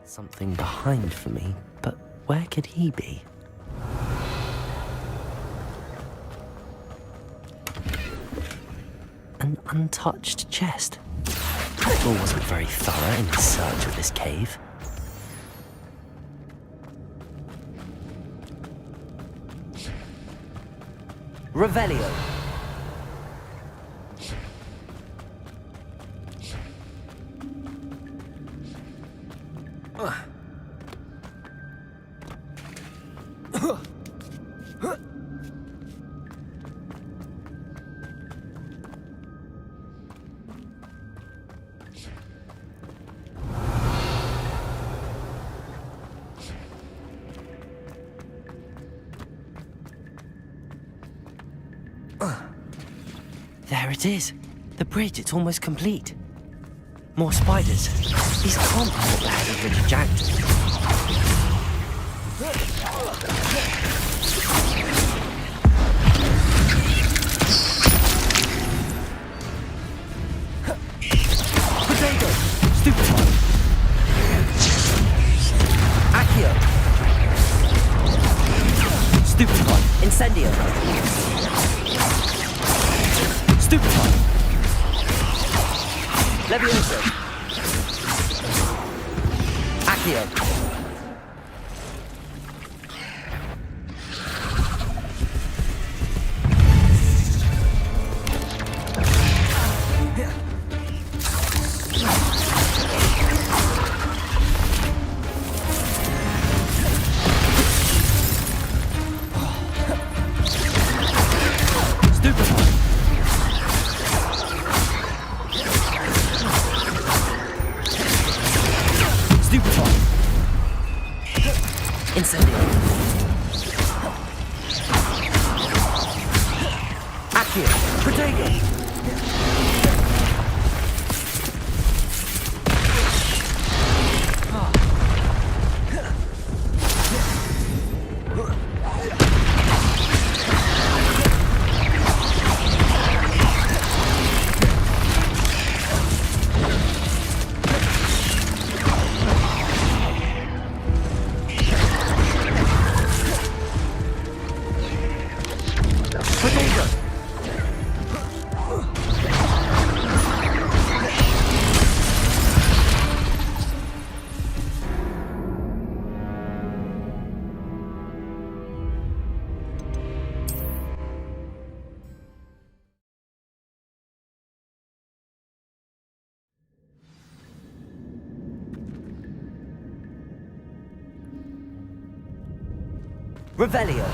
Something behind for me, but where could he be? An untouched chest. Hagrid wasn't very thorough in his search of this cave. Revelio! There it is. The bridge, it's almost complete. More spiders. These can't be what the head of Richard Jackson. Potato! Stupefy! Accio! Stupefy! Incendio! Stupefy! Levioso! Accio! Incendio! Accio! Protego! Revelio.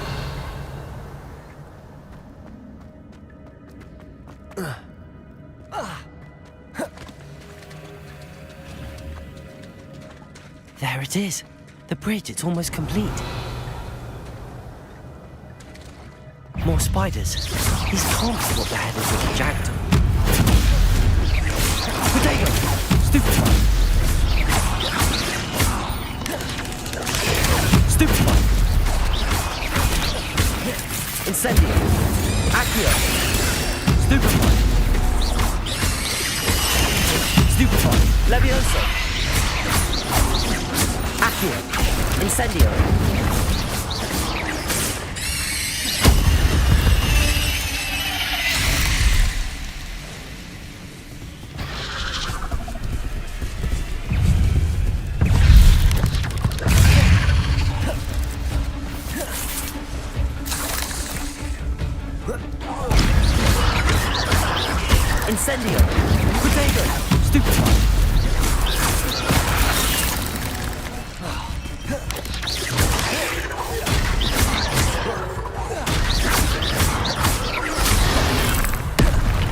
There it is. The bridge, it's almost complete. More spiders. These can't be what the head is with the jackdaw. Potato! Stupefy! Stupefy! Incendio! Accio! Stupefy! Stupefy! Levioso! Accio! Incendio! Incendio! Potato! Stupefy!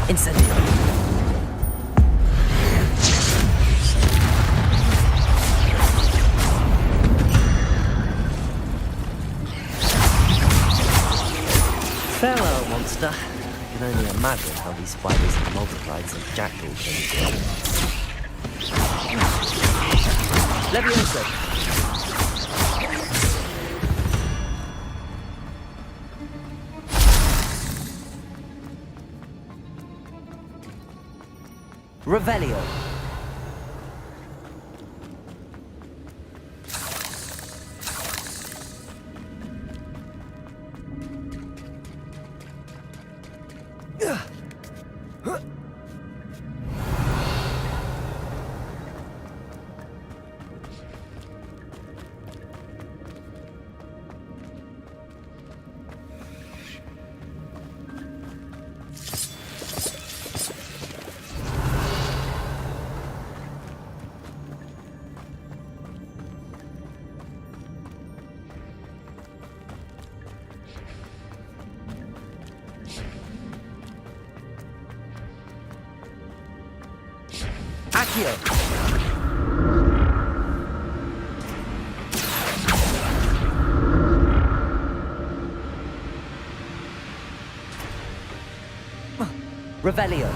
Incendio! Farewell, monster. I can only imagine how these spiders have multiplied since Jackdaw came to them. Levioso! Revelio. Accio! Revelio.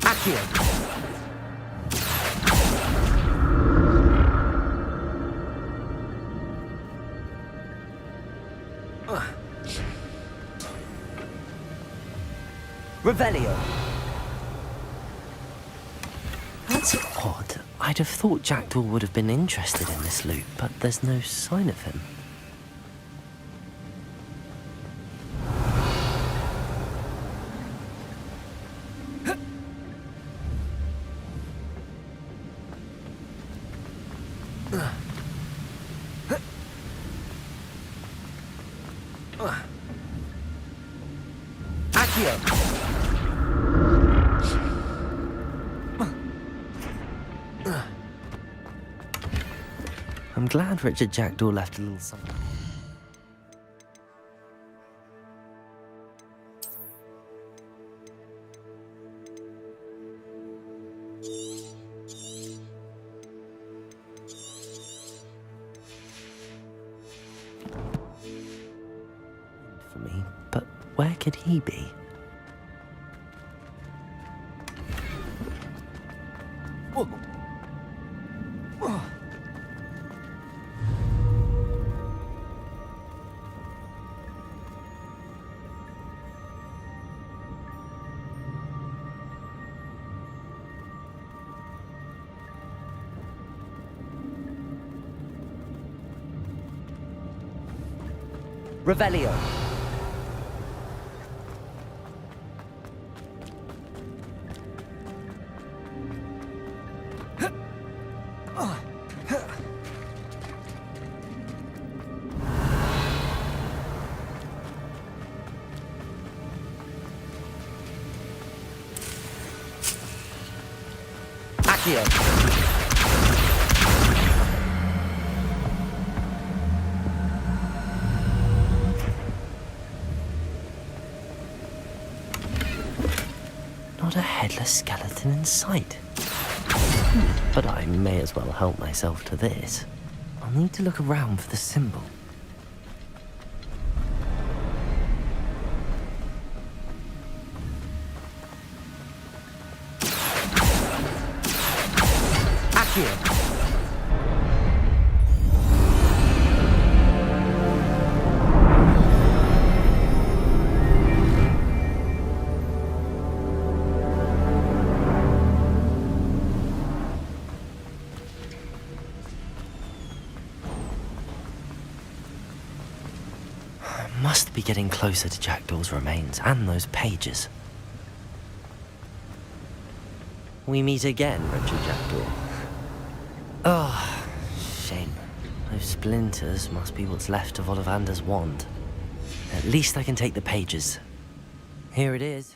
Accio! Revelio. That's odd. I'd have thought Jackdaw would have been interested in this loot, but there's no sign of him. Accio! I'm glad Richard Jackdaw left a little something. For me, but where could he be? Revelio. Accio. Not a headless skeleton in sight. But I may as well help myself to this. I'll need to look around for the symbol. Accio. Must be getting closer to Jackdaw's remains and those pages. We meet again, Richard Jackdaw. Oh, shame. Those splinters must be what's left of Ollivander's wand. At least I can take the pages. Here it is.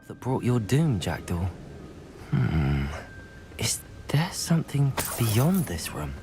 That brought your doom, Jackdaw. Is there something beyond this room?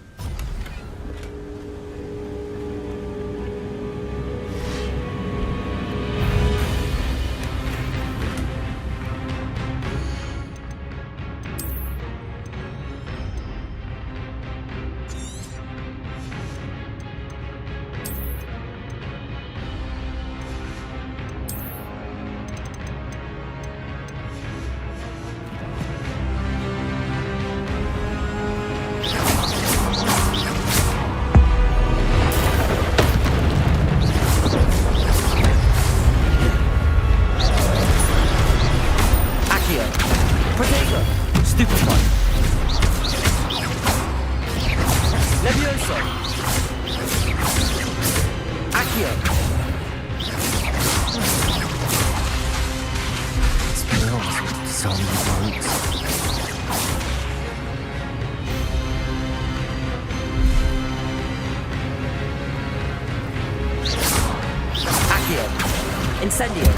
Incendio.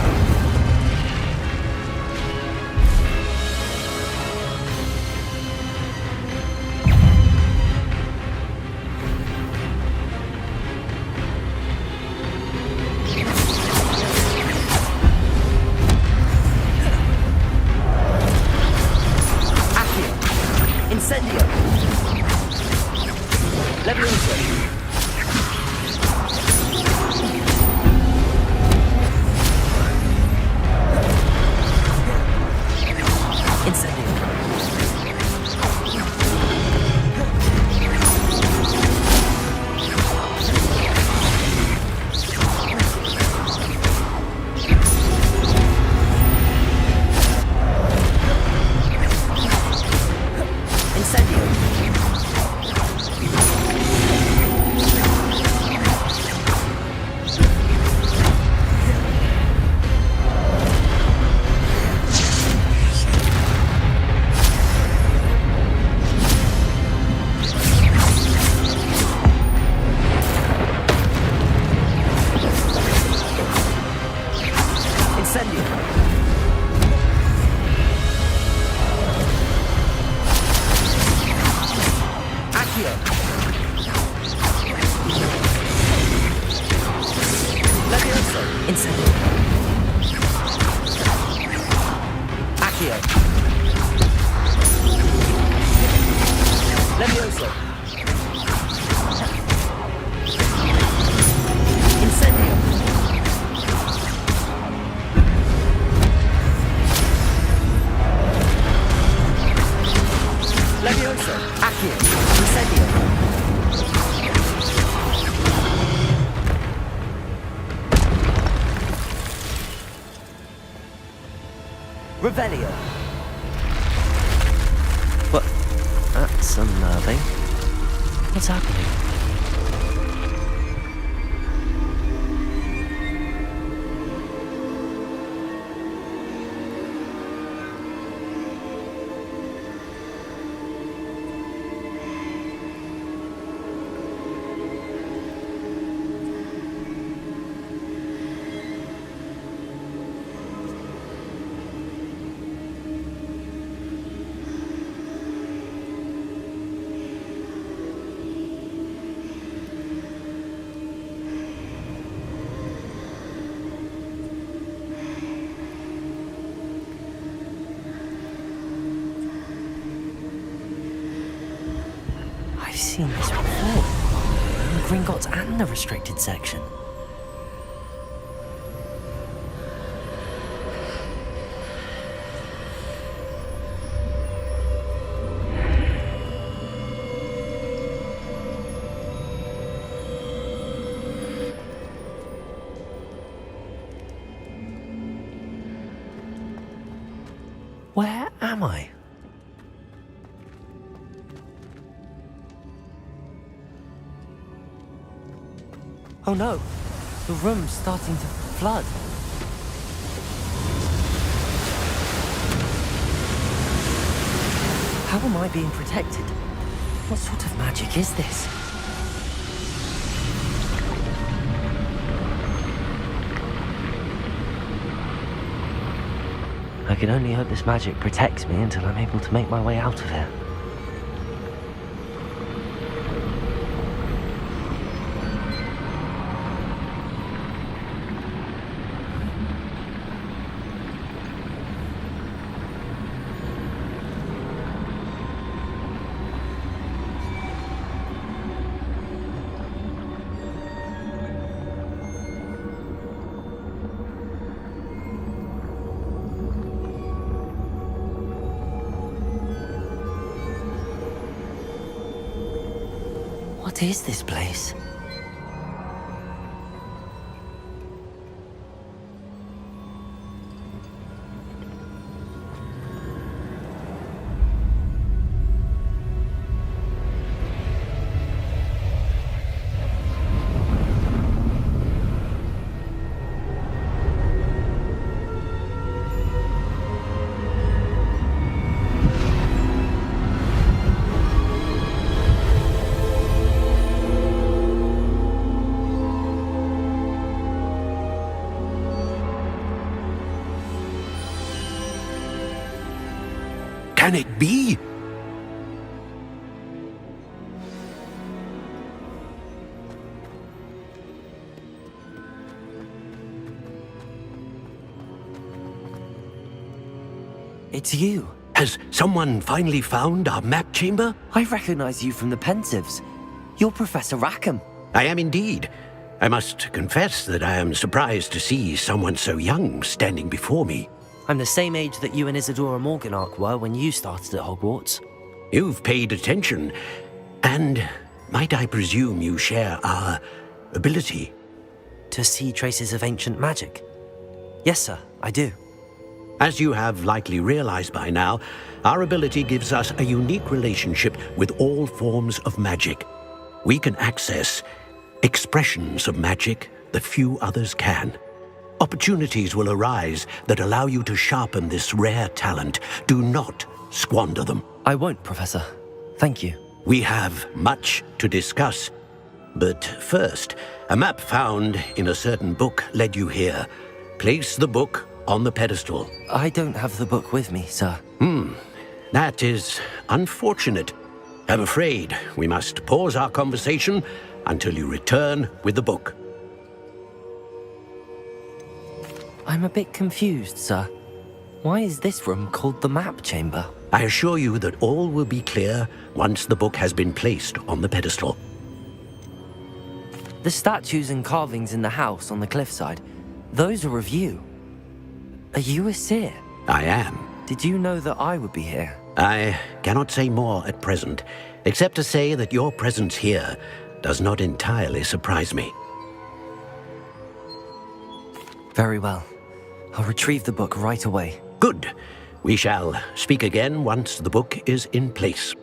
Incendio. Levioso. Accio. Expelliarmus! What? That's unnerving. What's happening? I've seen this before. In the Gringotts and the restricted section. Where am I? Oh no, the room's starting to flood. How am I being protected? What sort of magic is this? I can only hope this magic protects me until I'm able to make my way out of here. What is this place? Can it be? It's you. Has someone finally found our map chamber? I recognize you from the Pensives. You're Professor Rackham. I am indeed. I must confess that I am surprised to see someone so young standing before me. I'm the same age that you and Isadora Morganach were when you started at Hogwarts. You've paid attention, and might I presume you share our ability? To see traces of ancient magic? Yes, sir, I do. As you have likely realized by now, our ability gives us a unique relationship with all forms of magic. We can access expressions of magic that few others can. Opportunities will arise that allow you to sharpen this rare talent. Do not squander them. I won't, Professor. Thank you. We have much to discuss. But first, a map found in a certain book led you here. Place the book on the pedestal. I don't have the book with me, sir. That is unfortunate. I'm afraid we must pause our conversation until you return with the book. I'm a bit confused, sir. Why is this room called the map chamber? I assure you that all will be clear once the book has been placed on the pedestal. The statues and carvings in the house on the cliffside, those are of you. Are you a seer? I am. Did you know that I would be here? I cannot say more at present, except to say that your presence here does not entirely surprise me. Very well. I'll retrieve the book right away. Good. We shall speak again once the book is in place.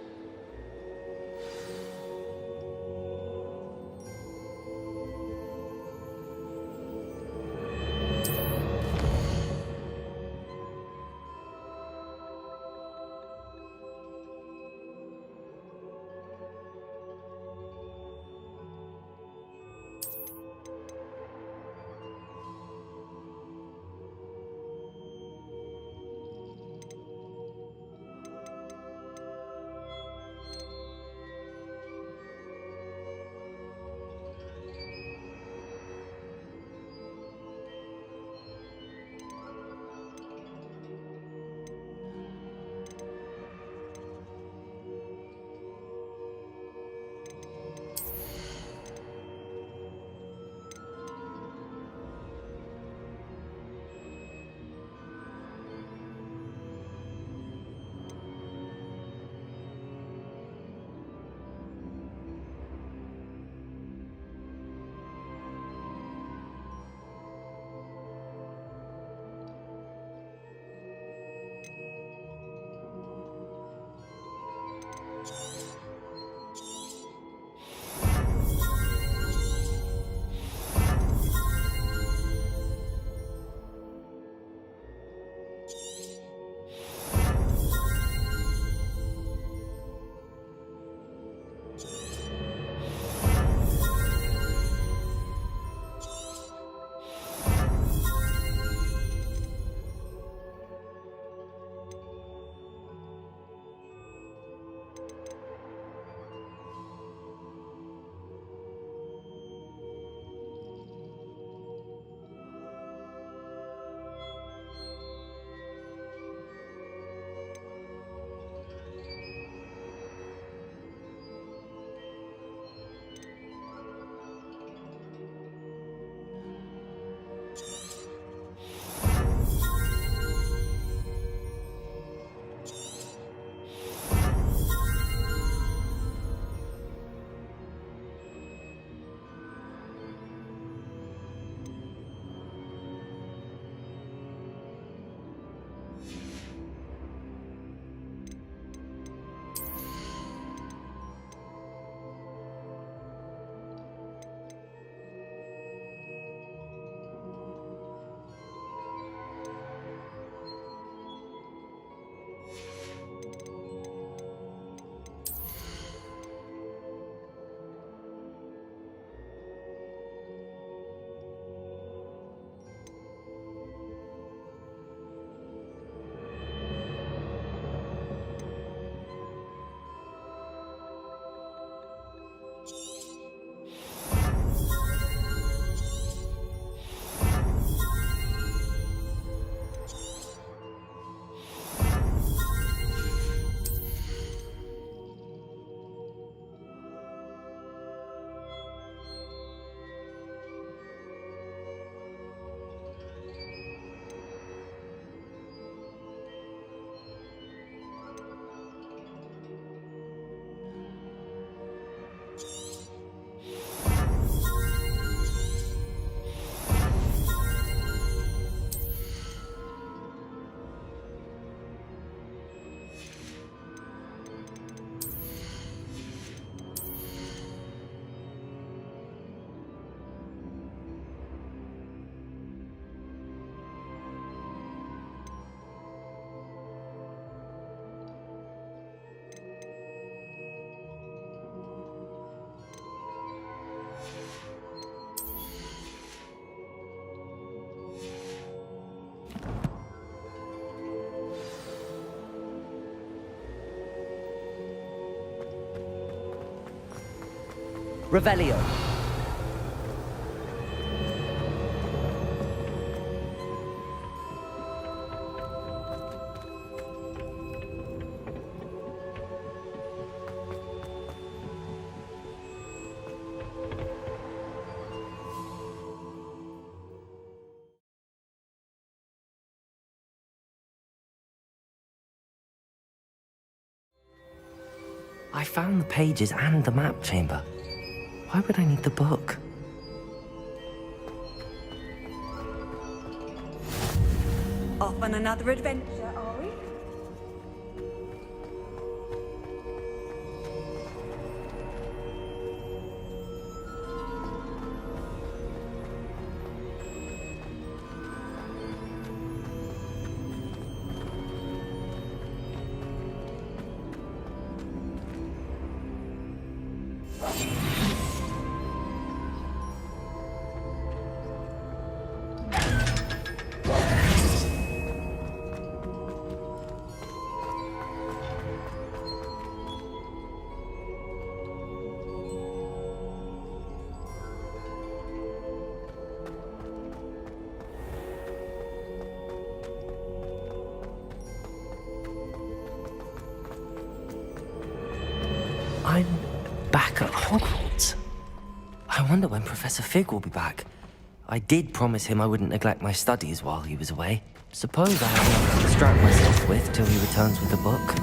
Revelio. I found the pages and the map chamber. Why would I need the book? Off on another adventure, are we? back at Hogwarts. I wonder when Professor Fig will be back. I did promise him I wouldn't neglect my studies while he was away. Suppose I have enough to distract myself with till he returns with a book.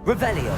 Revelio.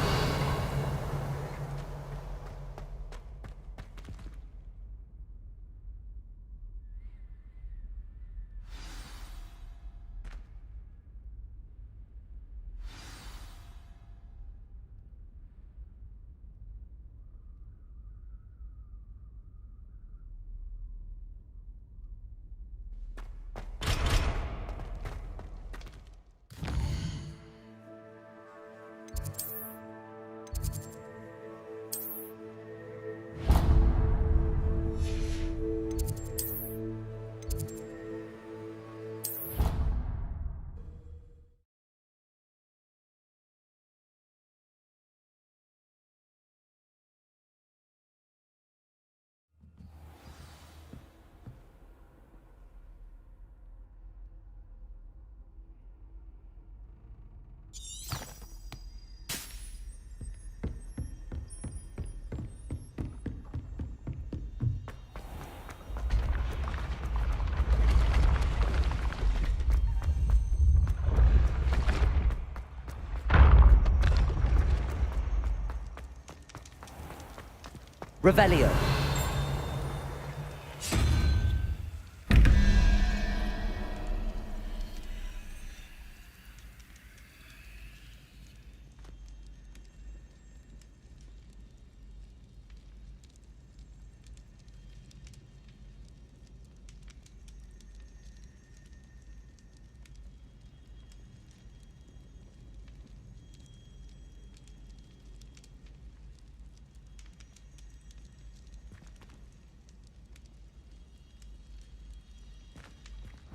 Revelio.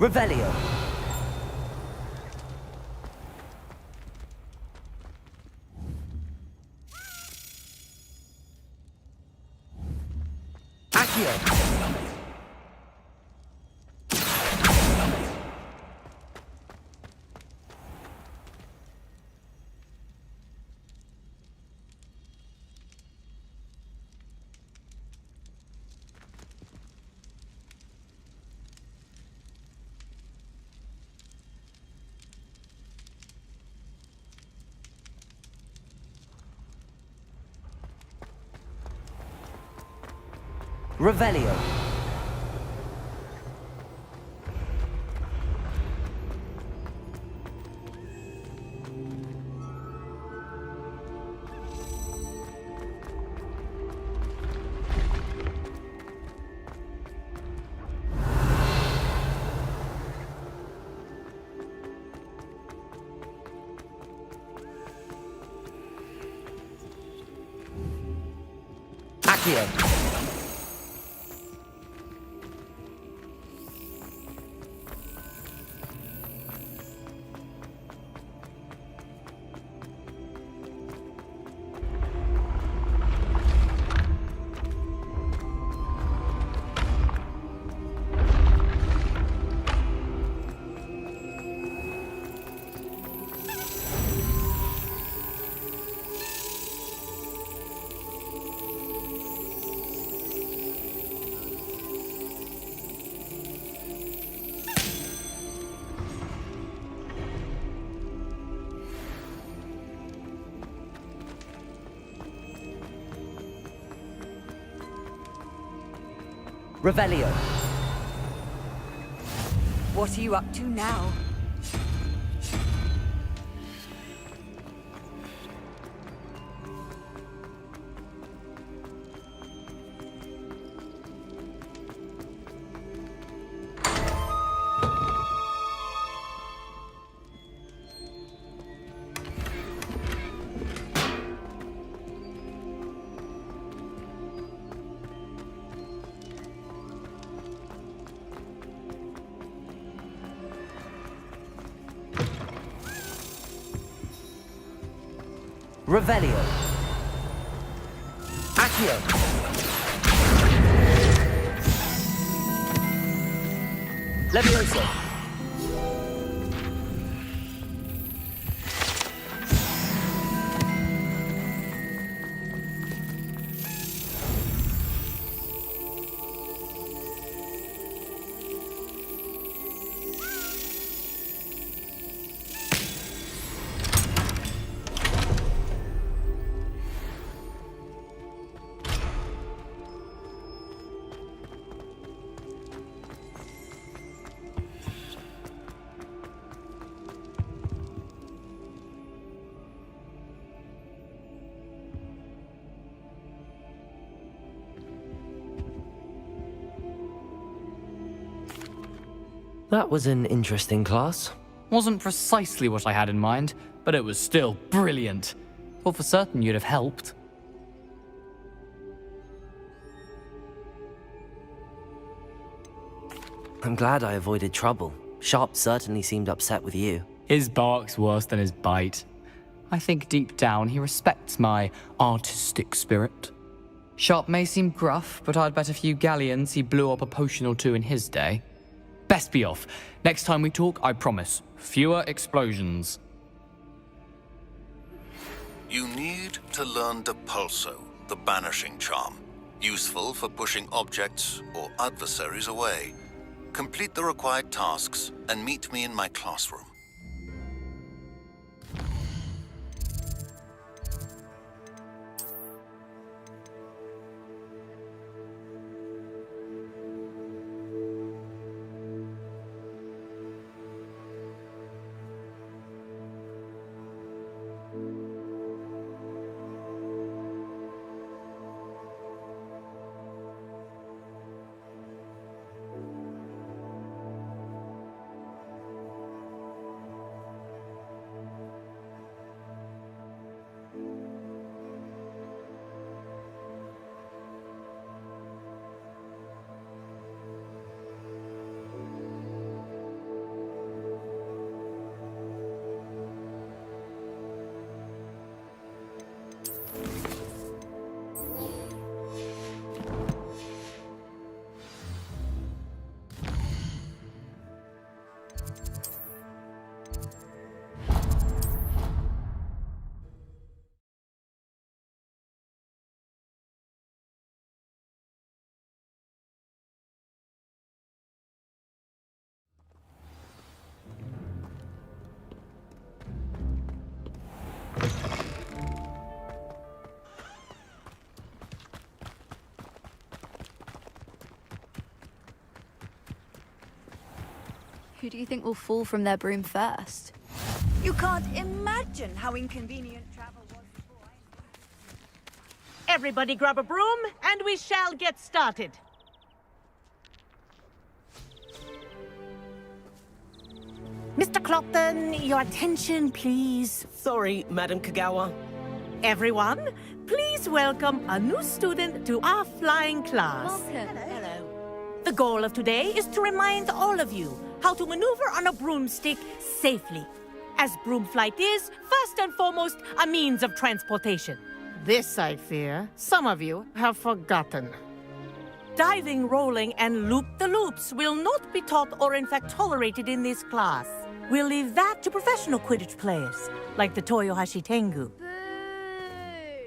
Revelio. Accio. Revelio. Accio. Revelio. What are you up to now? Revelio. Accio. Levioso. That was an interesting class. Wasn't precisely what I had in mind, but it was still brilliant. Thought for certain you'd have helped. I'm glad I avoided trouble. Sharp certainly seemed upset with you. His bark's worse than his bite. I think deep down he respects my artistic spirit. Sharp may seem gruff, but I'd bet a few galleons he blew up a potion or two in his day. Best be off. Next time we talk, I promise, fewer explosions. You need to learn Depulso, the banishing charm. Useful for pushing objects or adversaries away. Complete the required tasks and meet me in my classroom. Who do you think will fall from their broom first? You can't imagine how inconvenient travel was before. Everybody grab a broom, and we shall get started. Mr. Clockton, your attention, please. Sorry, Madam Kagawa. Everyone, please welcome a new student to our flying class. Welcome. Hello. The goal of today is to remind all of you how to maneuver on a broomstick safely, as broom flight is, first and foremost, a means of transportation. This, I fear, some of you have forgotten. Diving, rolling, and loop-the-loops will not be taught or in fact tolerated in this class. We'll leave that to professional Quidditch players, like the Toyohashi Tengu.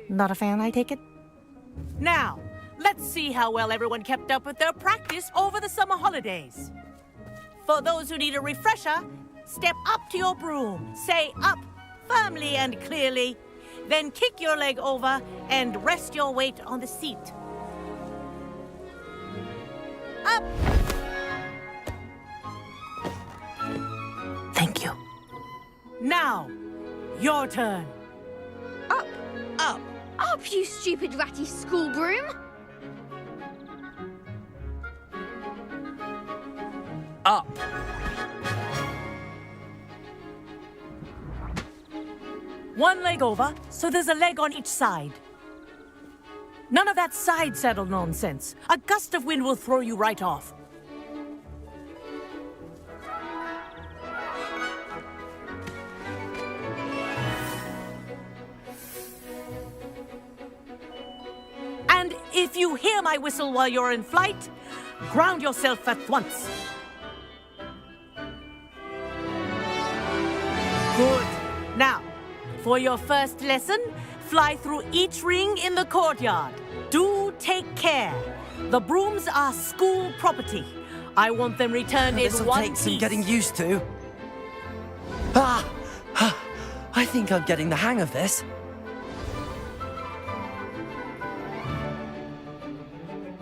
Not a fan, I take it? Now, let's see how well everyone kept up with their practice over the summer holidays. For those who need a refresher, step up to your broom, say up firmly and clearly, then kick your leg over and rest your weight on the seat. Up! Thank you. Now, your turn. Up! Up! Up, you stupid ratty school broom! Up! One leg over, so there's a leg on each side. None of that side saddle nonsense. A gust of wind will throw you right off. If you hear my whistle while you're in flight, ground yourself at once. Good. Now, for your first lesson, fly through each ring in the courtyard. Do take care. The brooms are school property. I want them returned in This'll one take some piece. getting used to. I think I'm getting the hang of this.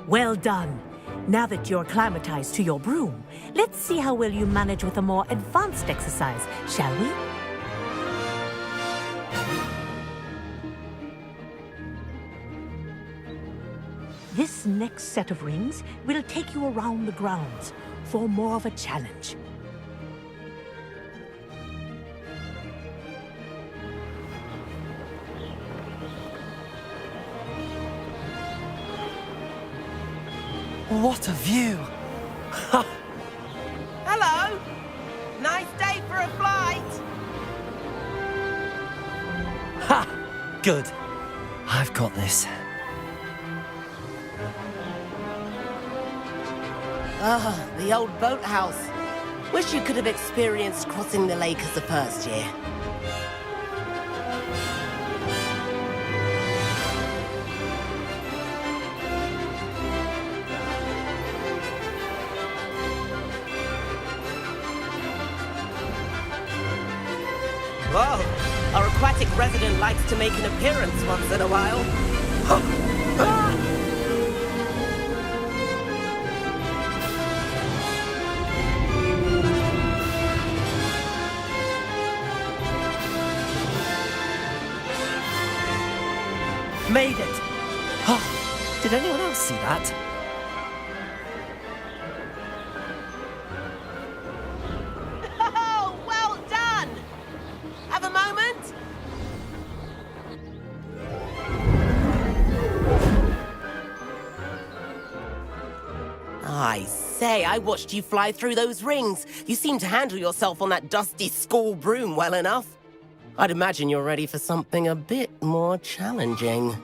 Well done. Now that you're acclimatized to your broom, let's see how well you manage with a more advanced exercise, shall we? This next set of rings will take you around the grounds for more of a challenge. What a view! Hello! Nice day for a flight! Ha! Good. I've got this. Ah, the old boathouse. Wish you could have experienced crossing the lake as the first year. Whoa, our aquatic resident likes to make an appearance once in a while. Made it! Oh, did anyone else see that? Oh, well done! Have a moment? I say, I watched you fly through those rings. You seem to handle yourself on that dusty school broom well enough. I'd imagine you're ready for something a bit more challenging.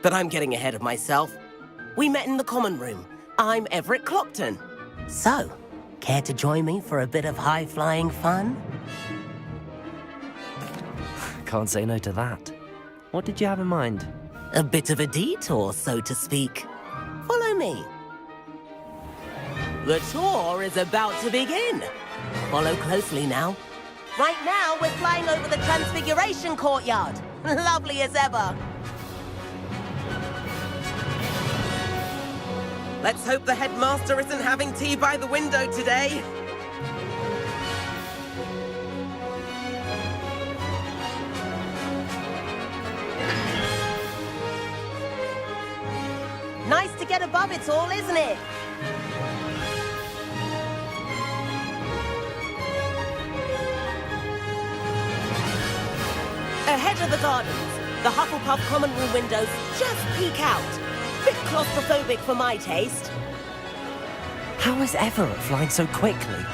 But I'm getting ahead of myself. We met in the common room. I'm Everett Clopton. So, care to join me for a bit of high-flying fun? Can't say no to that. What did you have in mind? A bit of a detour, so to speak. Follow me. The tour is about to begin. Follow closely now. Right now, we're flying over the Transfiguration Courtyard. Lovely as ever. Let's hope the headmaster isn't having tea by the window today. Nice to get above it all, isn't it? Ahead of the gardens, the Hufflepuff common room windows just peek out. Bit claustrophobic for my taste. How is Everett flying so quickly?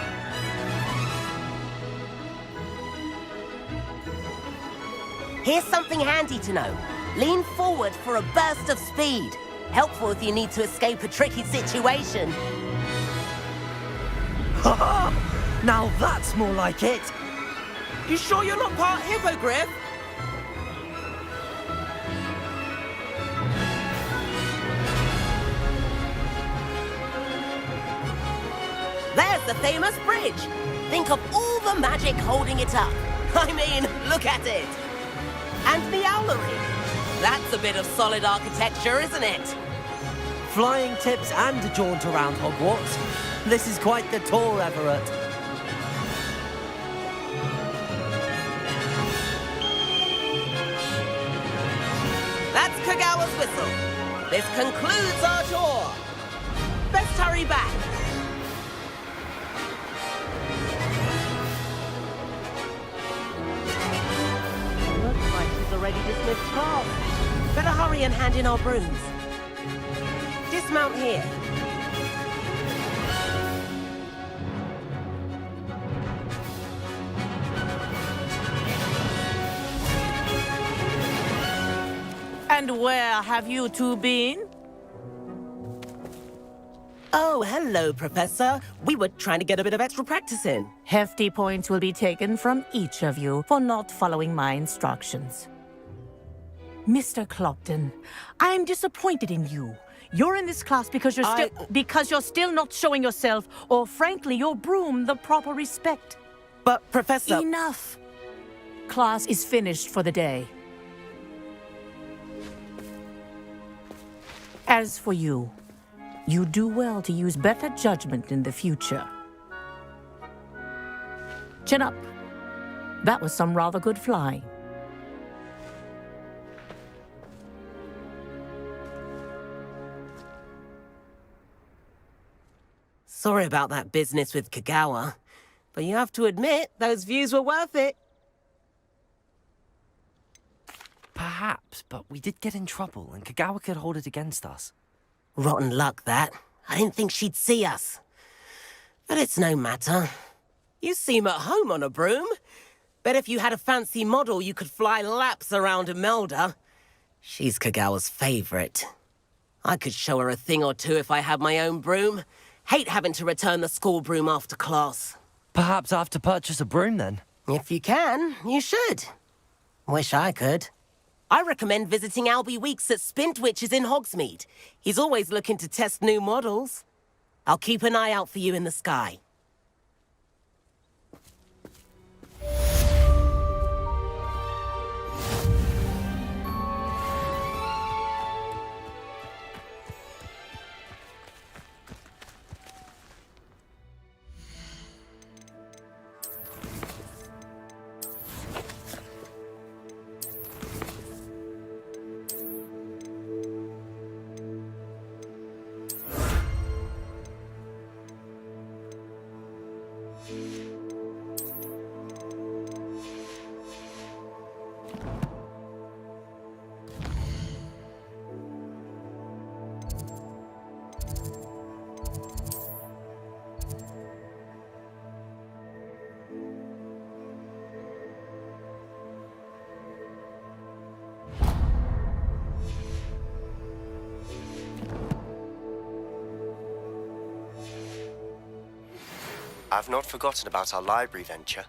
Here's something handy to know. Lean forward for a burst of speed. Helpful if you need to escape a tricky situation. Ha! Now that's more like it! You sure you're not part hippogriff? There's the famous bridge. Think of all the magic holding it up. I mean, look at it. And the owlery. That's a bit of solid architecture, isn't it? Flying tips and a jaunt around Hogwarts. This is quite the tour, Everett. That's Kagawa's whistle. This concludes our tour. Best hurry back. Looks like we've already dismissed class. Better hurry and hand in our brooms. Dismount here. And where have you two been? Oh, hello, Professor. We were trying to get a bit of extra practice in. Hefty points will be taken from each of you for not following my instructions. Mr. Clopton, I'm disappointed in you. You're in this class because you're still not showing yourself, or frankly, your broom the proper respect. But, Professor... Enough. Class is finished for the day. As for you, you do well to use better judgment in the future. Chin up. That was some rather good flying. Sorry about that business with Kagawa, but you have to admit, those views were worth it. Perhaps, but we did get in trouble, and Kagawa could hold it against us. Rotten luck, that. I didn't think she'd see us. But it's no matter. You seem at home on a broom. Bet if you had a fancy model, you could fly laps around Imelda. She's Kagawa's favorite. I could show her a thing or two if I had my own broom. Hate having to return the school broom after class. Perhaps I have to purchase a broom, then? If you can, you should. Wish I could. I recommend visiting Albie Weeks at Spintwitches in Hogsmeade. He's always looking to test new models. I'll keep an eye out for you in the sky. I've not forgotten about our library venture.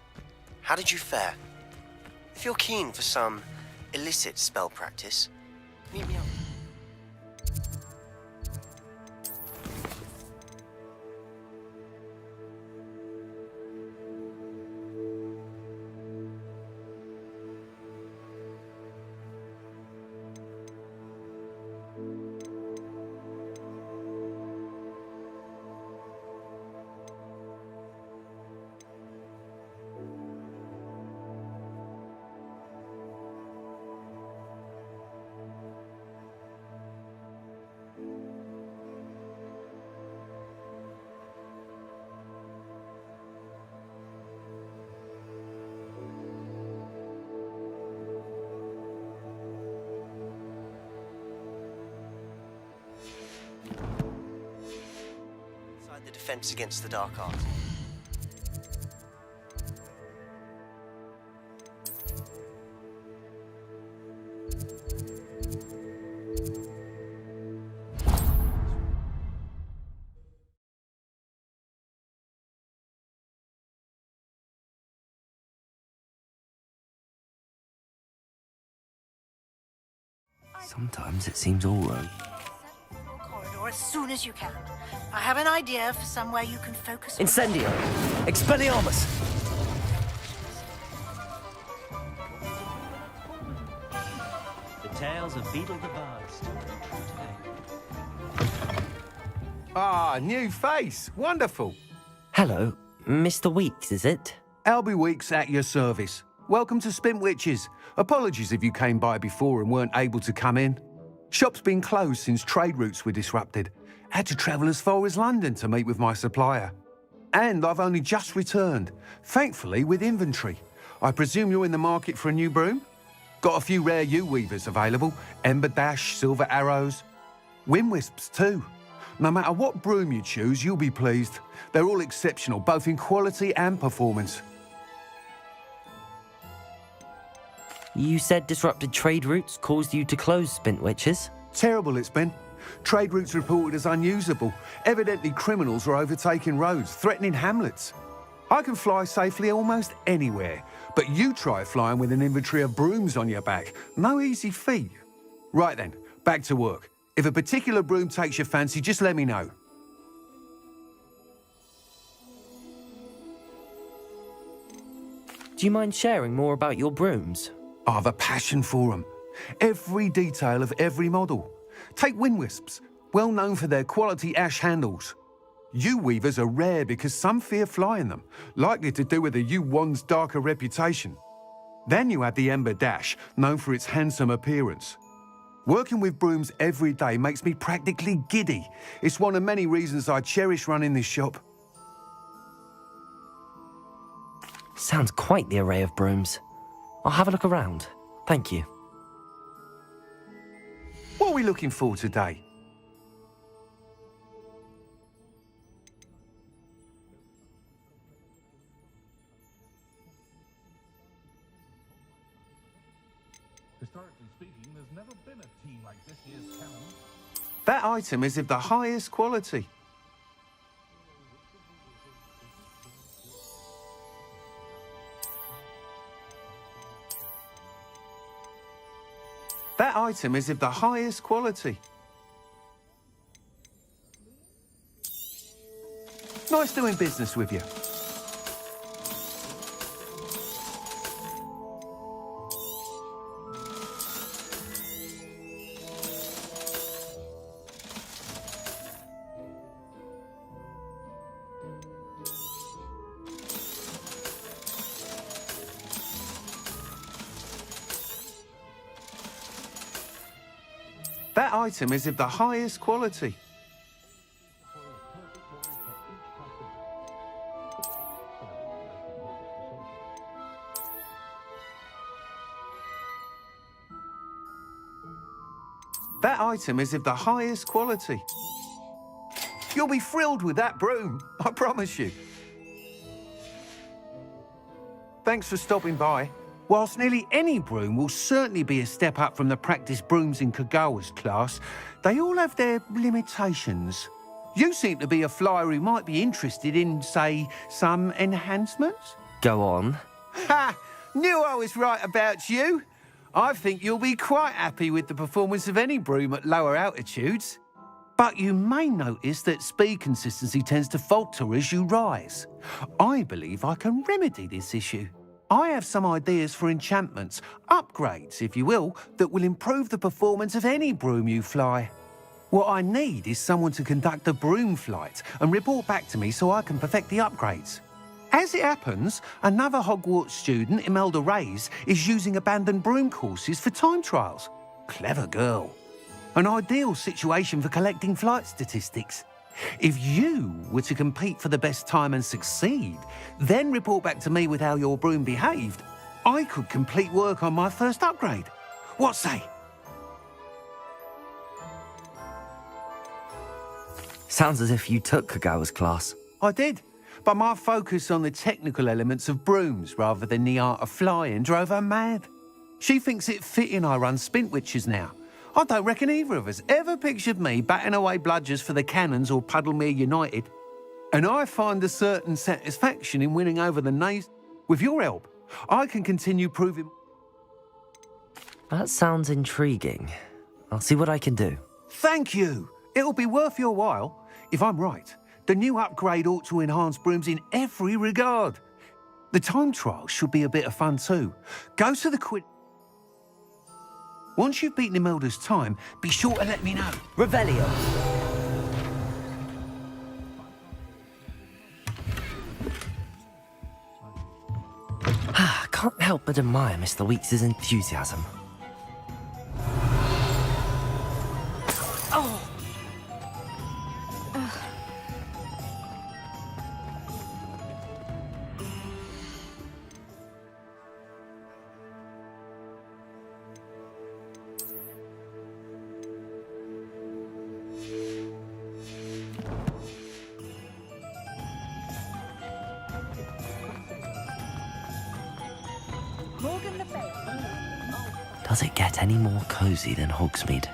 How did you fare? If you're keen for some illicit spell practice, meet me up. The defense against the dark art. Sometimes it seems all right. Corridor as soon as you can. I have an idea for somewhere you can focus. Incendio! Expelliarmus! The tales of Beetle the Bard still ring true today. Ah, new face. Wonderful. Hello, Mr. Weeks, is it? Albie Weeks at your service. Welcome to Spintwitches. Apologies if you came by before and weren't able to come in. Shop's been closed since trade routes were disrupted. Had to travel as far as London to meet with my supplier. And I've only just returned, thankfully with inventory. I presume you're in the market for a new broom? Got a few rare U-weavers available, Ember Dash, Silver Arrows. Wind Wisps too. No matter what broom you choose, you'll be pleased. They're all exceptional, both in quality and performance. You said disrupted trade routes caused you to close Spintwitches? Terrible it's been. Trade routes reported as unusable. Evidently criminals are overtaking roads, threatening hamlets. I can fly safely almost anywhere, but you try flying with an inventory of brooms on your back. No easy feat. Right then, back to work. If a particular broom takes your fancy, just let me know. Do you mind sharing more about your brooms? I have a passion for them. Every detail of every model. Take wind wisps, well known for their quality ash handles. Yew weavers are rare because some fear flying them, likely to do with the yew wand's darker reputation. Then you have the ember dash, known for its handsome appearance. Working with brooms every day makes me practically giddy. It's one of many reasons I cherish running this shop. Sounds quite the array of brooms. I'll have a look around. Thank you. What are we looking for today? Historically speaking, there's never been a team like this year's challenge. That item is of the highest quality. That item is of the highest quality. Nice doing business with you. That item is of the highest quality. That item is of the highest quality. You'll be thrilled with that broom, I promise you. Thanks for stopping by. Whilst nearly any broom will certainly be a step up from the practice brooms in Kagawa's class, they all have their limitations. You seem to be a flyer who might be interested in, say, some enhancements? Go on. Ha! Knew I was right about you. I think you'll be quite happy with the performance of any broom at lower altitudes. But you may notice that speed consistency tends to falter as you rise. I believe I can remedy this issue. I have some ideas for enchantments, upgrades, if you will, that will improve the performance of any broom you fly. What I need is someone to conduct a broom flight and report back to me so I can perfect the upgrades. As it happens, another Hogwarts student, Imelda Reyes, is using abandoned broom courses for time trials. Clever girl. An ideal situation for collecting flight statistics. If you were to compete for the best time and succeed, then report back to me with how your broom behaved, I could complete work on my first upgrade. What say? Sounds as if you took Kagawa's class. I did, but my focus on the technical elements of brooms rather than the art of flying drove her mad. She thinks it fitting I run Spintwitches now. I don't reckon either of us ever pictured me batting away bludgers for the Cannons or Puddlemere United. And I find a certain satisfaction in winning over the Nays. With your help, I can continue proving... That sounds intriguing. I'll see what I can do. Thank you. It'll be worth your while. If I'm right, the new upgrade ought to enhance brooms in every regard. The time trial should be a bit of fun too. Go to the quid... Once you've beaten Imelda's time, be sure to let me know. Revelio. Can't help but admire Mr. Weeks' enthusiasm. Oh! Does it get any more cozy than Hogsmeade?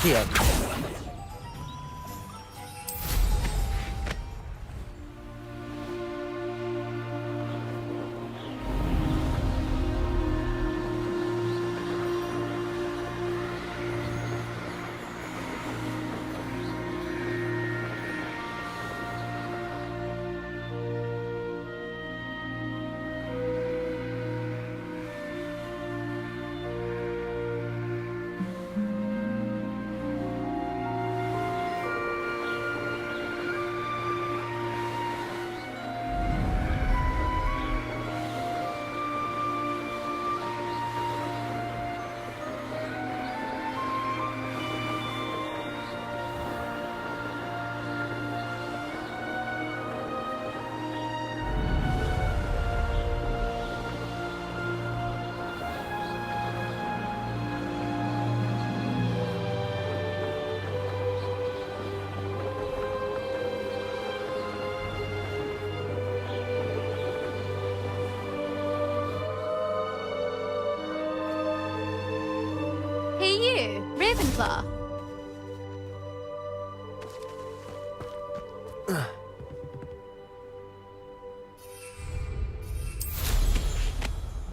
here. Hey you, Ravenclaw.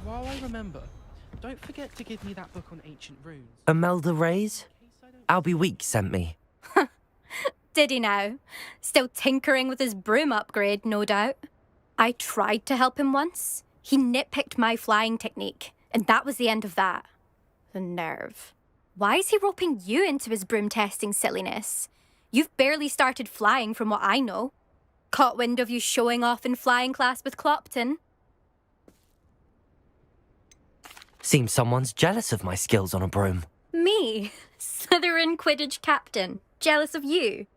While I remember, don't forget to give me that book on ancient runes. Imelda Reyes? Albie Weeks sent me. Did he now? Still tinkering with his broom upgrade, no doubt. I tried to help him once. He nitpicked my flying technique, and that was the end of that. The nerve. Why is he roping you into his broom testing silliness? You've barely started flying from what I know. Caught wind of you showing off in flying class with Clopton. Seems someone's jealous of my skills on a broom. Me? Slytherin Quidditch captain. Jealous of you?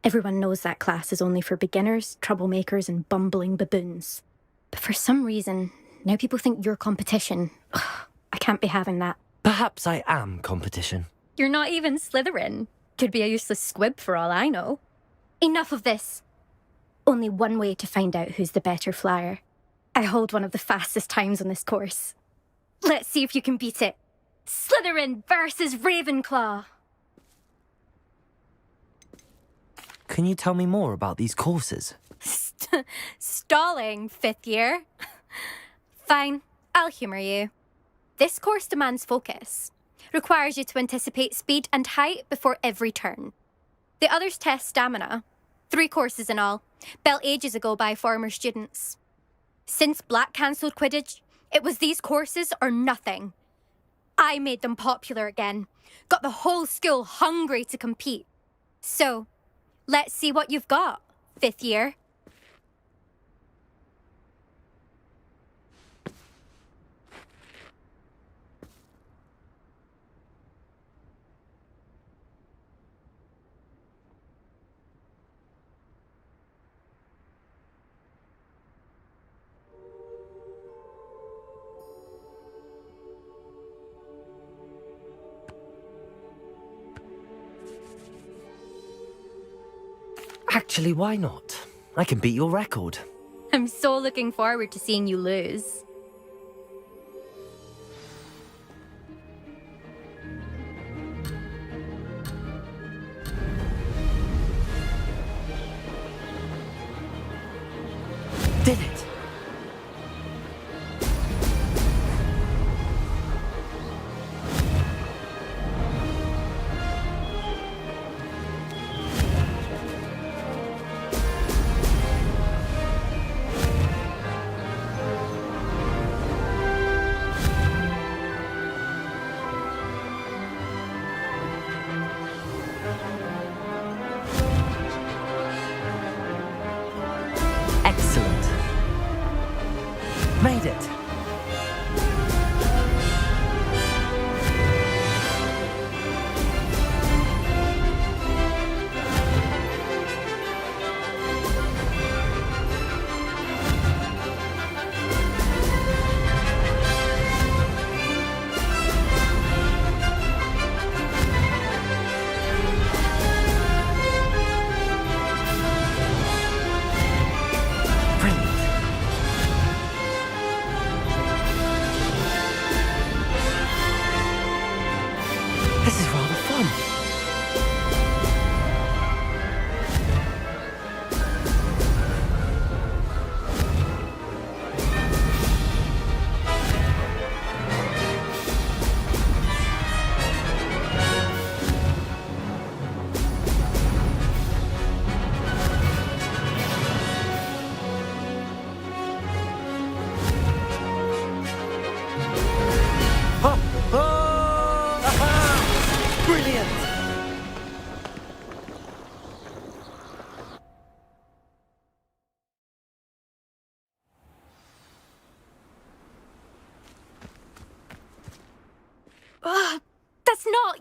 Everyone knows that class is only for beginners, troublemakers, and bumbling baboons. But for some reason, now people think you're competition. Ugh, I can't be having that. Perhaps I am competition. You're not even Slytherin. Could be a useless squib for all I know. Enough of this. Only one way to find out who's the better flyer. I hold one of the fastest times on this course. Let's see if you can beat it. Slytherin versus Ravenclaw. Can you tell me more about these courses? Stalling, fifth year. Fine, I'll humour you. This course demands focus. Requires you to anticipate speed and height before every turn. The others test stamina. 3 courses in all, built ages ago by former students. Since Black cancelled Quidditch, it was these courses or nothing. I made them popular again. Got the whole school hungry to compete. So, let's see what you've got, fifth year. Actually, why not? I can beat your record. I'm so looking forward to seeing you lose. Did it! That's not...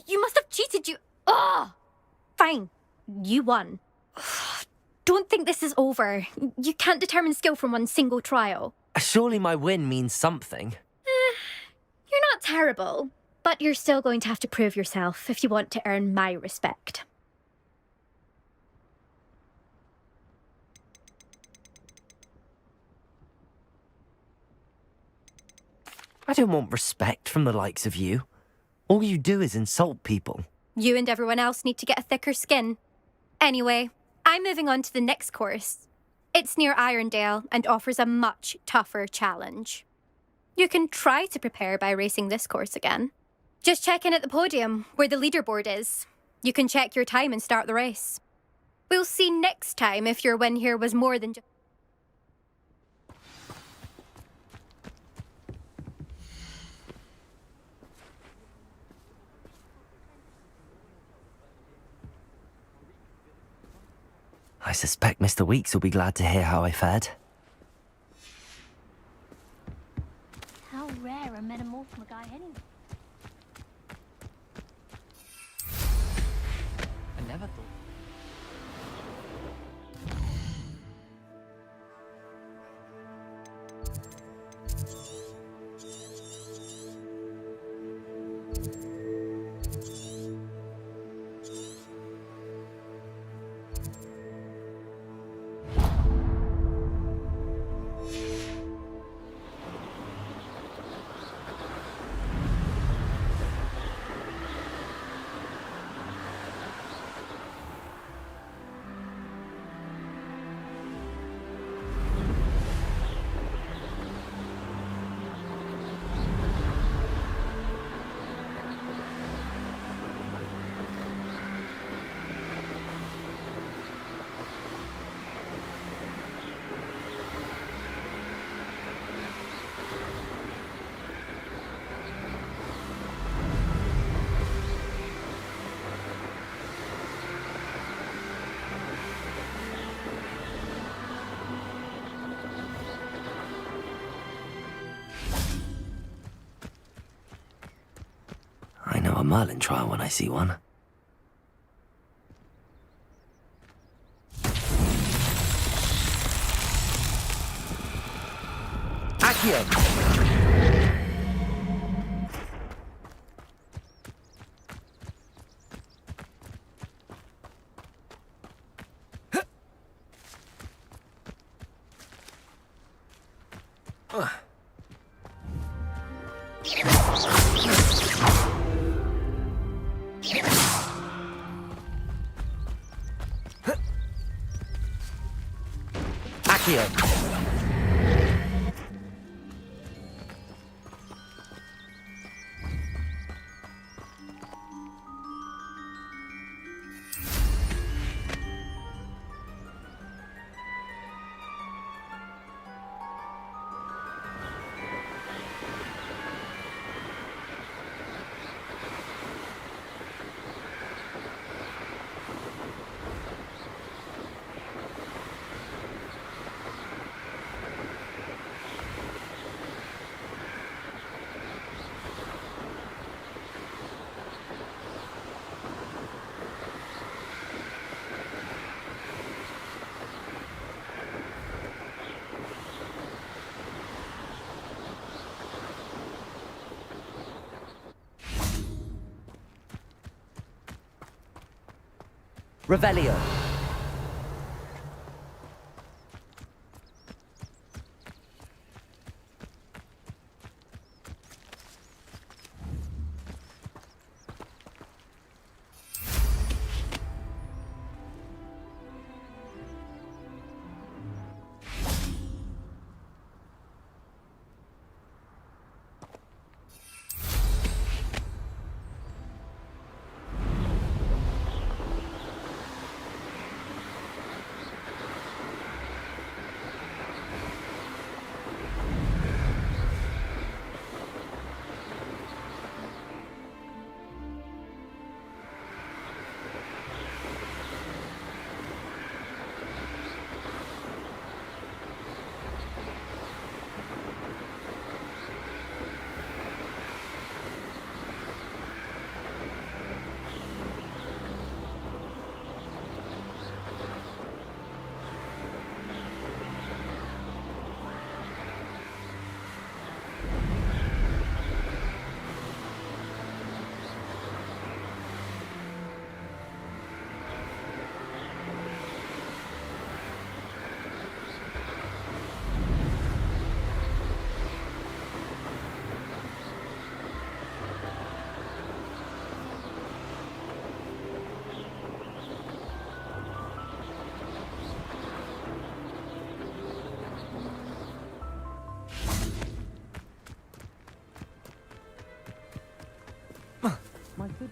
You must have cheated, you... Ugh! Fine. You won. Don't think this is over. You can't determine skill from one single trial. Surely my win means something. You're not terrible, but you're still going to have to prove yourself if you want to earn my respect. I don't want respect from the likes of you. All you do is insult people. You and everyone else need to get a thicker skin. Anyway, I'm moving on to the next course. It's near Irondale and offers a much tougher challenge. You can try to prepare by racing this course again. Just check in at the podium, where the leaderboard is. You can check your time and start the race. We'll see next time if your win here was more than just... I suspect Mr. Weeks will be glad to hear how I fared. How rare a metamorph guy anyway? I never thought. I know a Merlin trial when I see one. Accio! Accio! Revelio.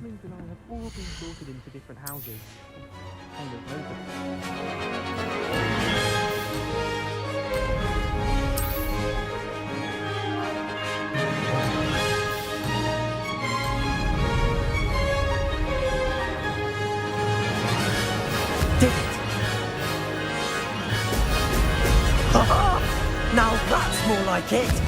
Goblins and I have all been sorted into different houses. And there's loads of them. Now that's more like it!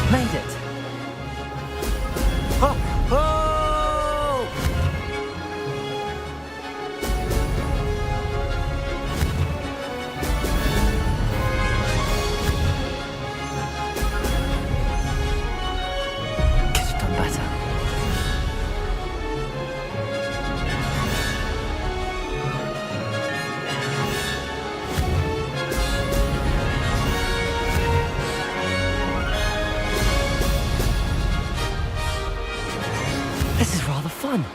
Made it! Ho! Ho! Could have done better. This is rather fun.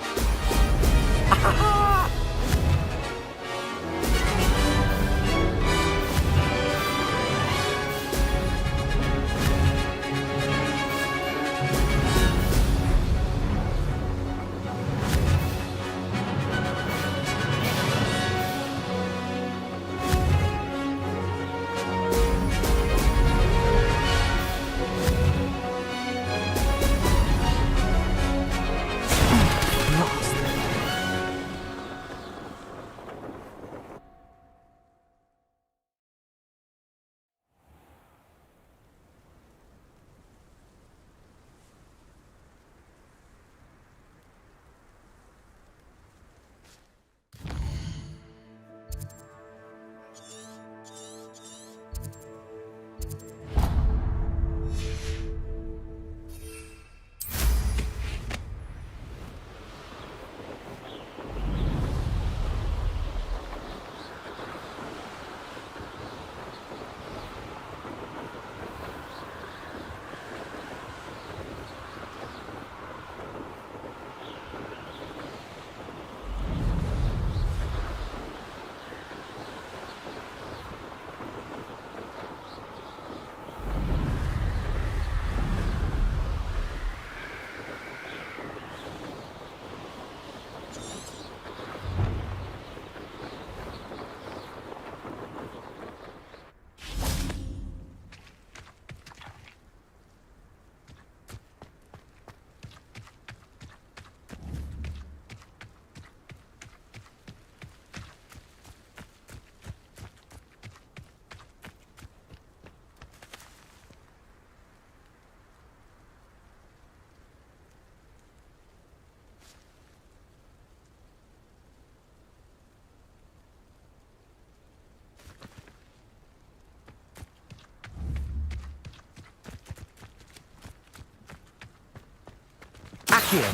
Accio.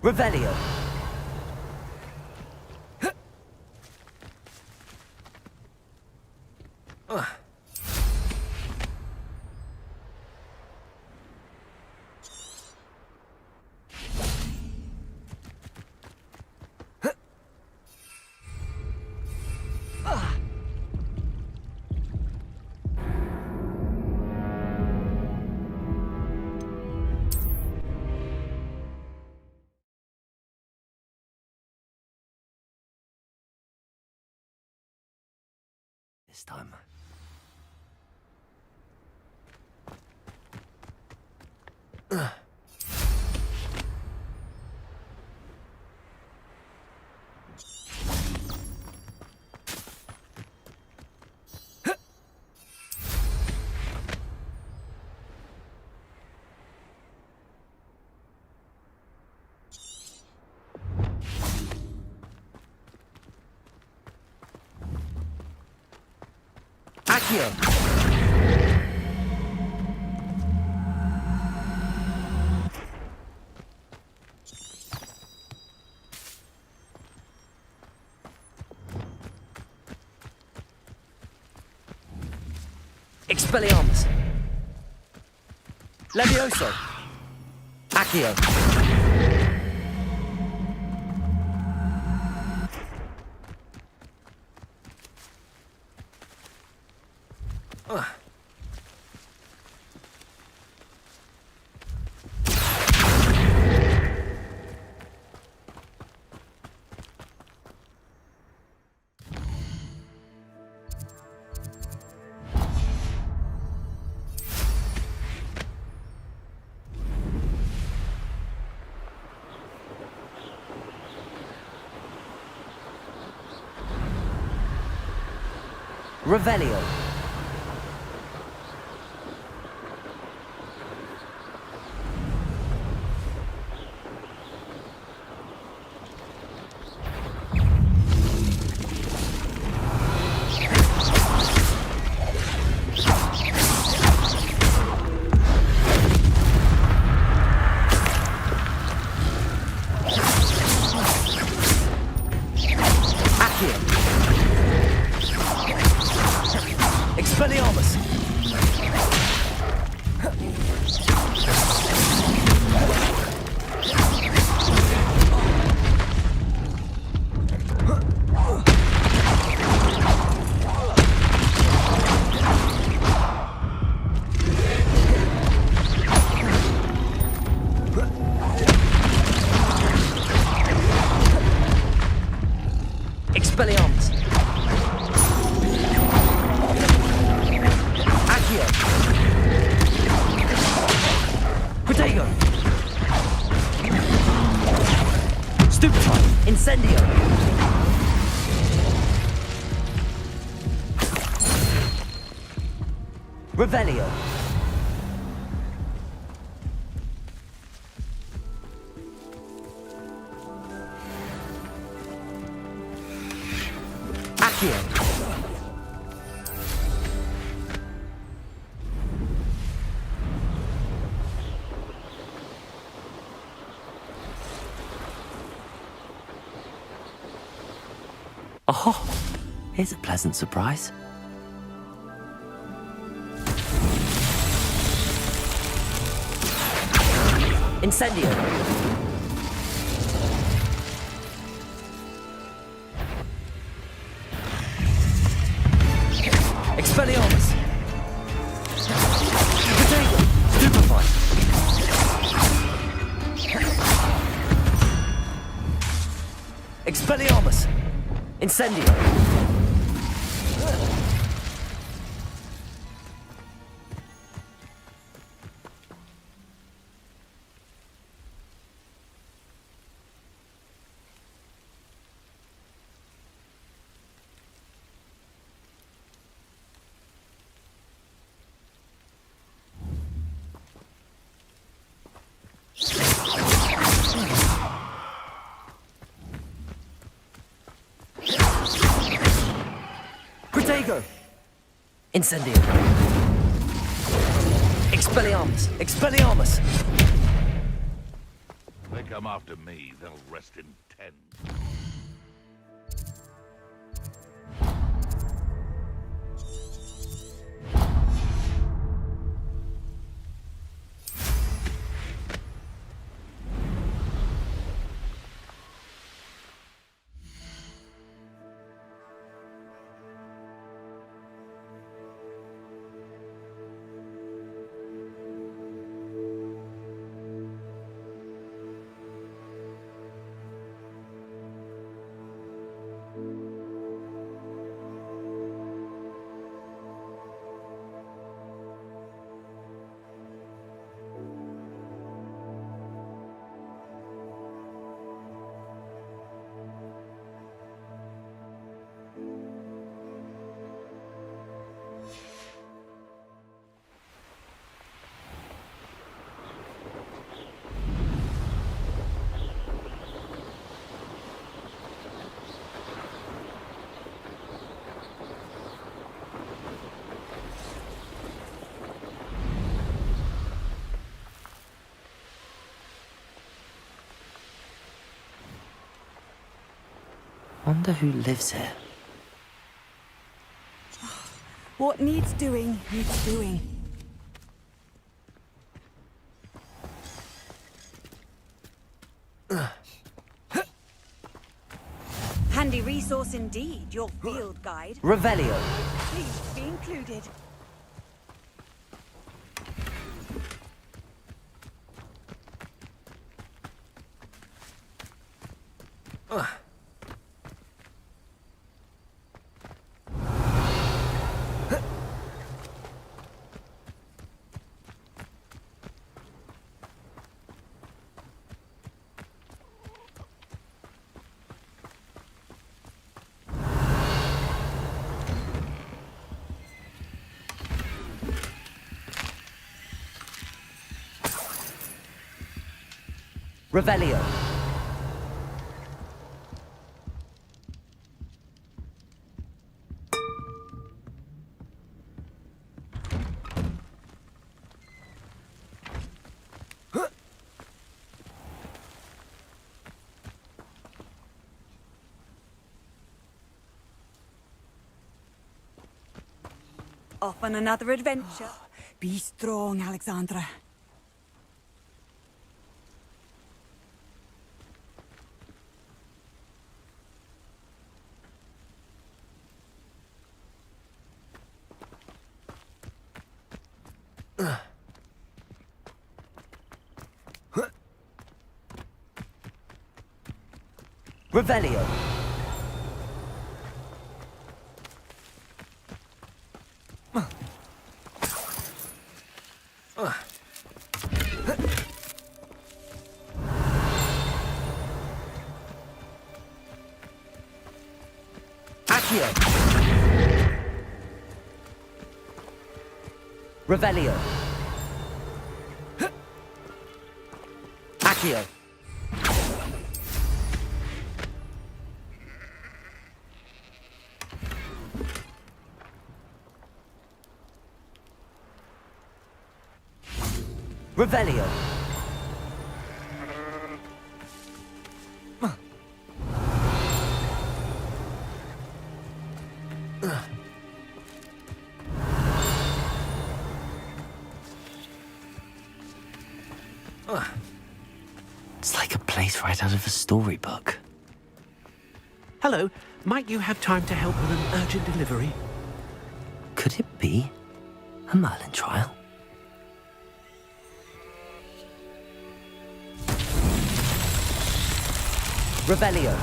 Revelio. This time. Accio! Expelliarmus! Levioso! Accio! Revelio. Expelliarmus! Expelliarmus! Accio! Protego! Stupefy! Incendio! Revelio! Accio! Oh, here's a pleasant surprise. Incendio! Expelliarmus! Potato! Stupefy! Expelliarmus! Incendio! Protego! Incendio! Expelliarmus! Expelliarmus! If they come after me, they'll rest in 10. Wonder who lives here. What needs doing, needs doing. Handy resource indeed, your field guide. Revelio. Pleased to be included. Revelio. Off on another adventure. Be strong, Alexandra. Revelio. Accio. Revelio. Accio. Revelio. It's like a place right out of a storybook. Hello, might you have time to help with an urgent delivery? Could it be a Merlin trial? Revelio.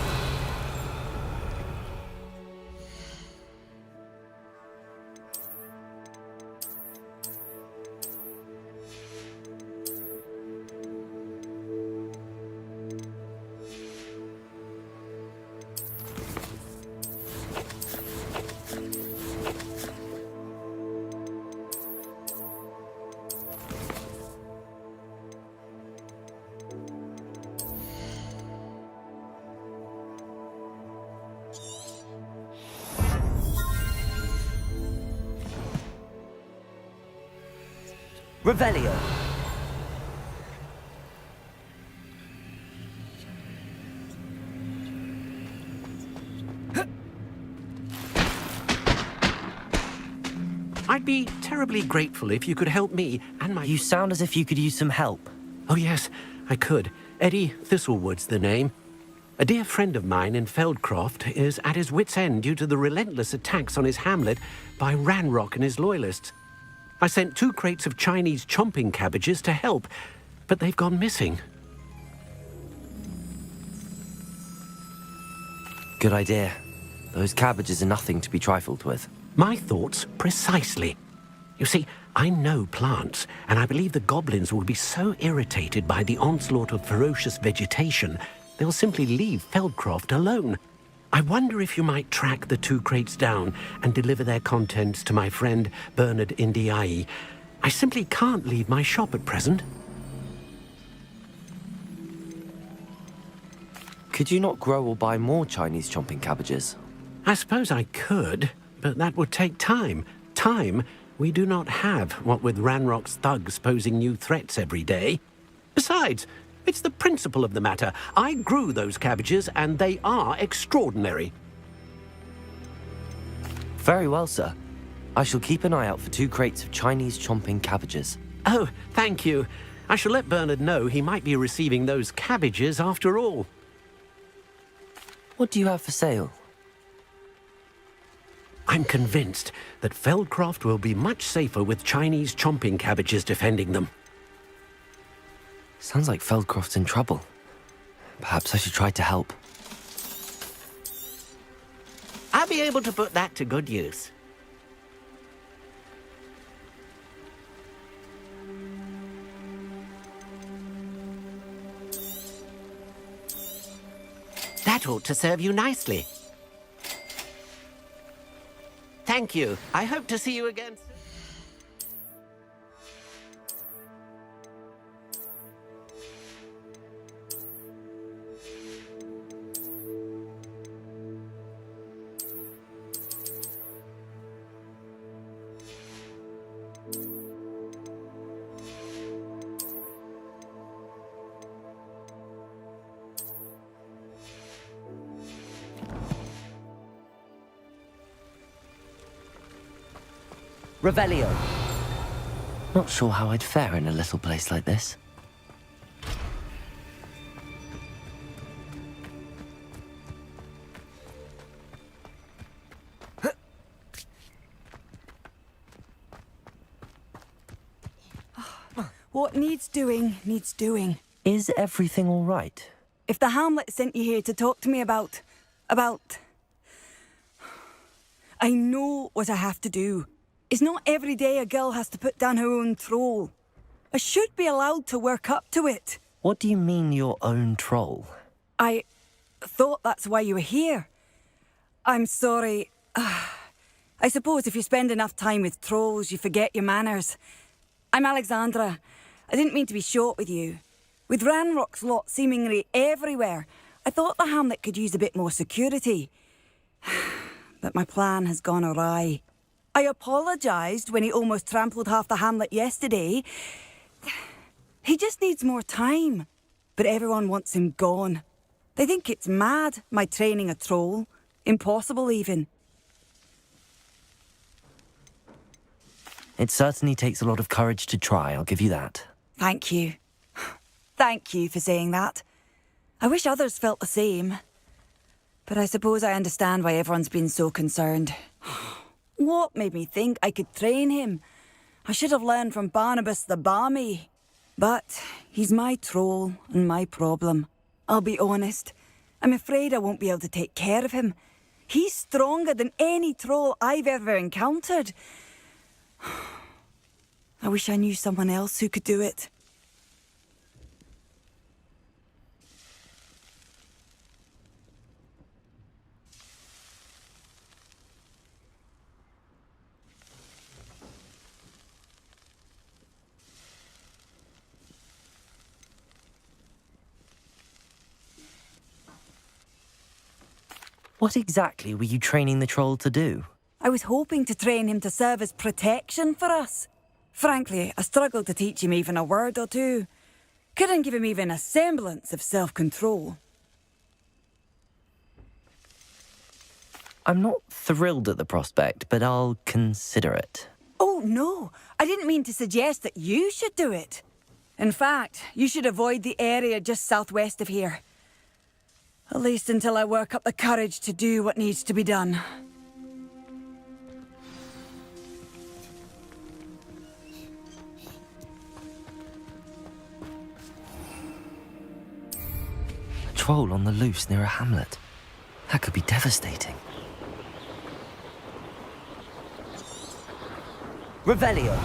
Revelio. I'd be terribly grateful if you could help me and my... You sound as if you could use some help. Oh, yes, I could. Eddie Thistlewood's the name. A dear friend of mine in Feldcroft is at his wit's end due to the relentless attacks on his hamlet by Ranrock and his loyalists. I sent 2 crates of Chinese chomping cabbages to help, but they've gone missing. Good idea. Those cabbages are nothing to be trifled with. My thoughts precisely. You see, I know plants, and I believe the goblins will be so irritated by the onslaught of ferocious vegetation, they'll simply leave Feldcroft alone. I wonder if you might track the 2 crates down and deliver their contents to my friend Bernard Indiai. I simply can't leave my shop at present. Could you not grow or buy more Chinese chomping cabbages? I suppose I could, but that would take time. Time we do not have, what with Ranrock's thugs posing new threats every day. Besides, It's the principle of the matter. I grew those cabbages, and they are extraordinary. Very well, sir. I shall keep an eye out for 2 crates of Chinese chomping cabbages. Oh, thank you. I shall let Bernard know he might be receiving those cabbages after all. What do you have for sale? I'm convinced that Feldcroft will be much safer with Chinese chomping cabbages defending them. Sounds like Feldcroft's in trouble. Perhaps I should try to help. I'll be able to put that to good use. That ought to serve you nicely. Thank you. I hope to see you again soon. Revelio. Not sure how I'd fare in a little place like this. What needs doing, needs doing. Is everything all right? If the Hamlet sent you here to talk to me about... I know what I have to do. It's not every day a girl has to put down her own troll. I should be allowed to work up to it. What do you mean, your own troll? I thought that's why you were here. I'm sorry. I suppose if you spend enough time with trolls, you forget your manners. I'm Alexandra. I didn't mean to be short with you. With Ranrock's lot seemingly everywhere, I thought the Hamlet could use a bit more security. But my plan has gone awry. I apologised when he almost trampled half the Hamlet yesterday. He just needs more time. But everyone wants him gone. They think it's mad, my training a troll. Impossible, even. It certainly takes a lot of courage to try, I'll give you that. Thank you. Thank you for saying that. I wish others felt the same. But I suppose I understand why everyone's been so concerned. What made me think I could train him? I should have learned from Barnabas the Barmy. But he's my troll and my problem. I'll be honest. I'm afraid I won't be able to take care of him. He's stronger than any troll I've ever encountered. I wish I knew someone else who could do it. What exactly were you training the troll to do? I was hoping to train him to serve as protection for us. Frankly, I struggled to teach him even a word or two. Couldn't give him even a semblance of self-control. I'm not thrilled at the prospect, but I'll consider it. Oh, no. I didn't mean to suggest that you should do it. In fact, you should avoid the area just southwest of here. At least until I work up the courage to do what needs to be done. A troll on the loose near a hamlet. That could be devastating. Revelio!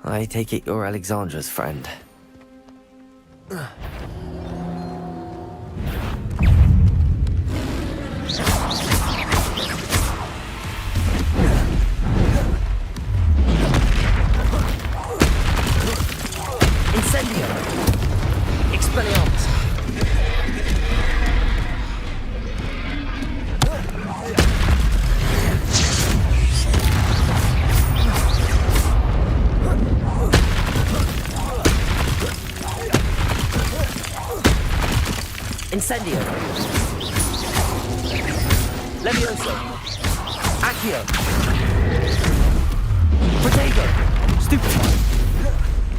I take it you're Alexandra's friend. Incendio! Expelliarmus! Incendio. Levioso. Accio. Protego. Stupefy.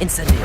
Incendio.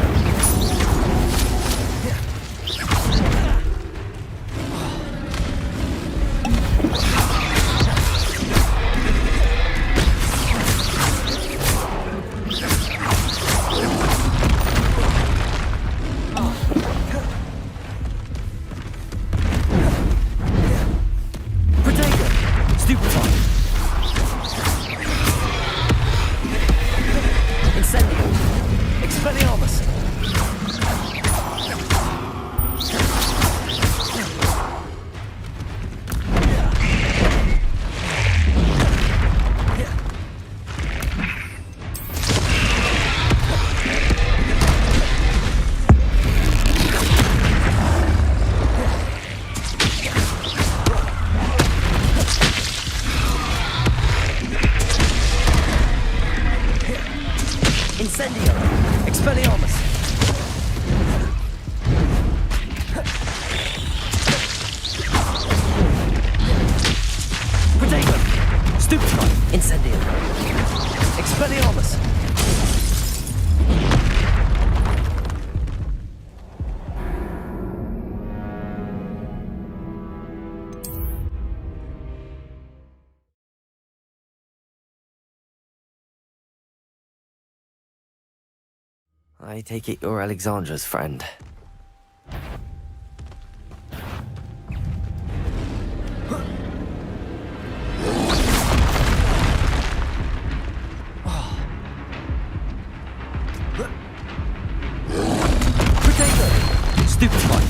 Incendio! Expelliarmus! Protego! Stupefy! Incendio! Expelliarmus! I take it you're Alexandra's friend. Protego! Stupefy!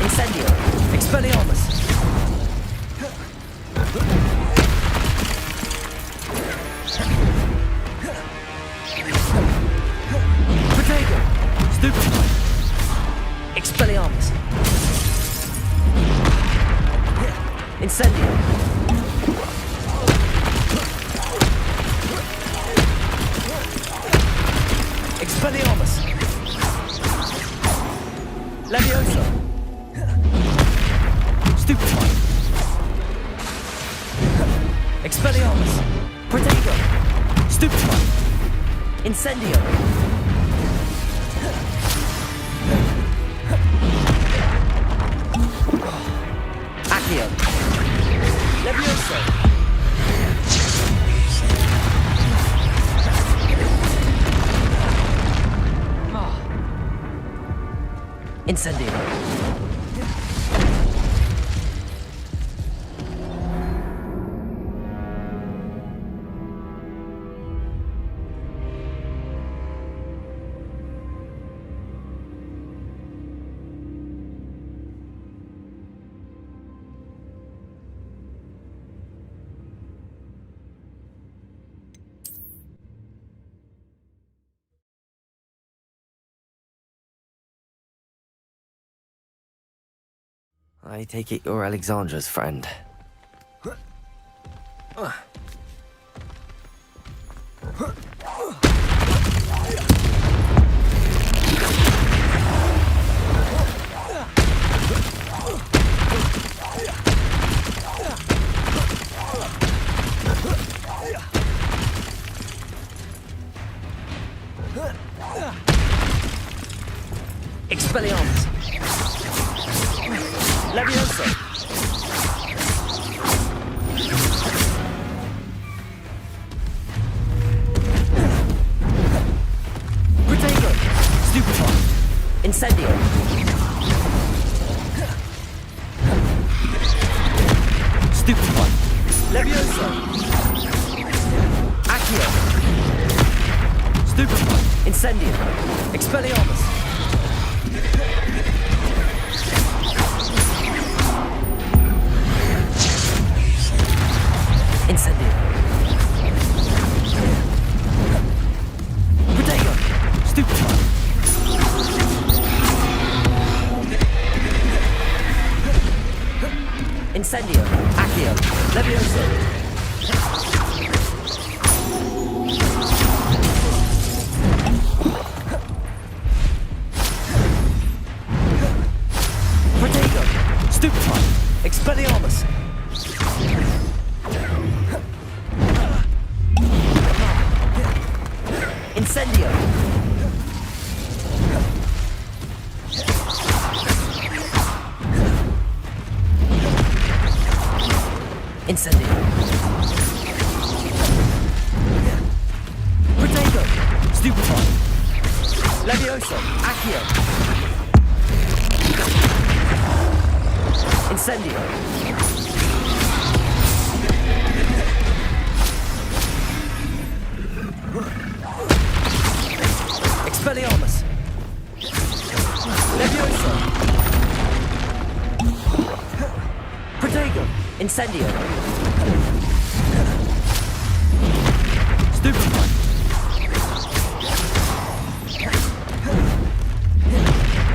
Incendio! Expelliarmus! Protego! Stupefy! Expelliarmus! Incendio! Expelliarmus! Levioso! Stupefy! Expelliarmus! Protego! Stupefy! Incendio! Accio! Levioso! Incendio! I take it you're Alexandra's friend. Expelliarmus! Levioso! Protego! Stupefy! Incendio! Stupefy! Levioso! Accio! Stupefy! Incendio! Expelliarmus! Incendio! Protego! Stupefy! Incendio! Accio! Levioso! Incendio! Incendio! Protego! Stupefy! Levioso! Accio! Incendio! Expelliarmus! Levioso! Protego! Incendio! Stupefy!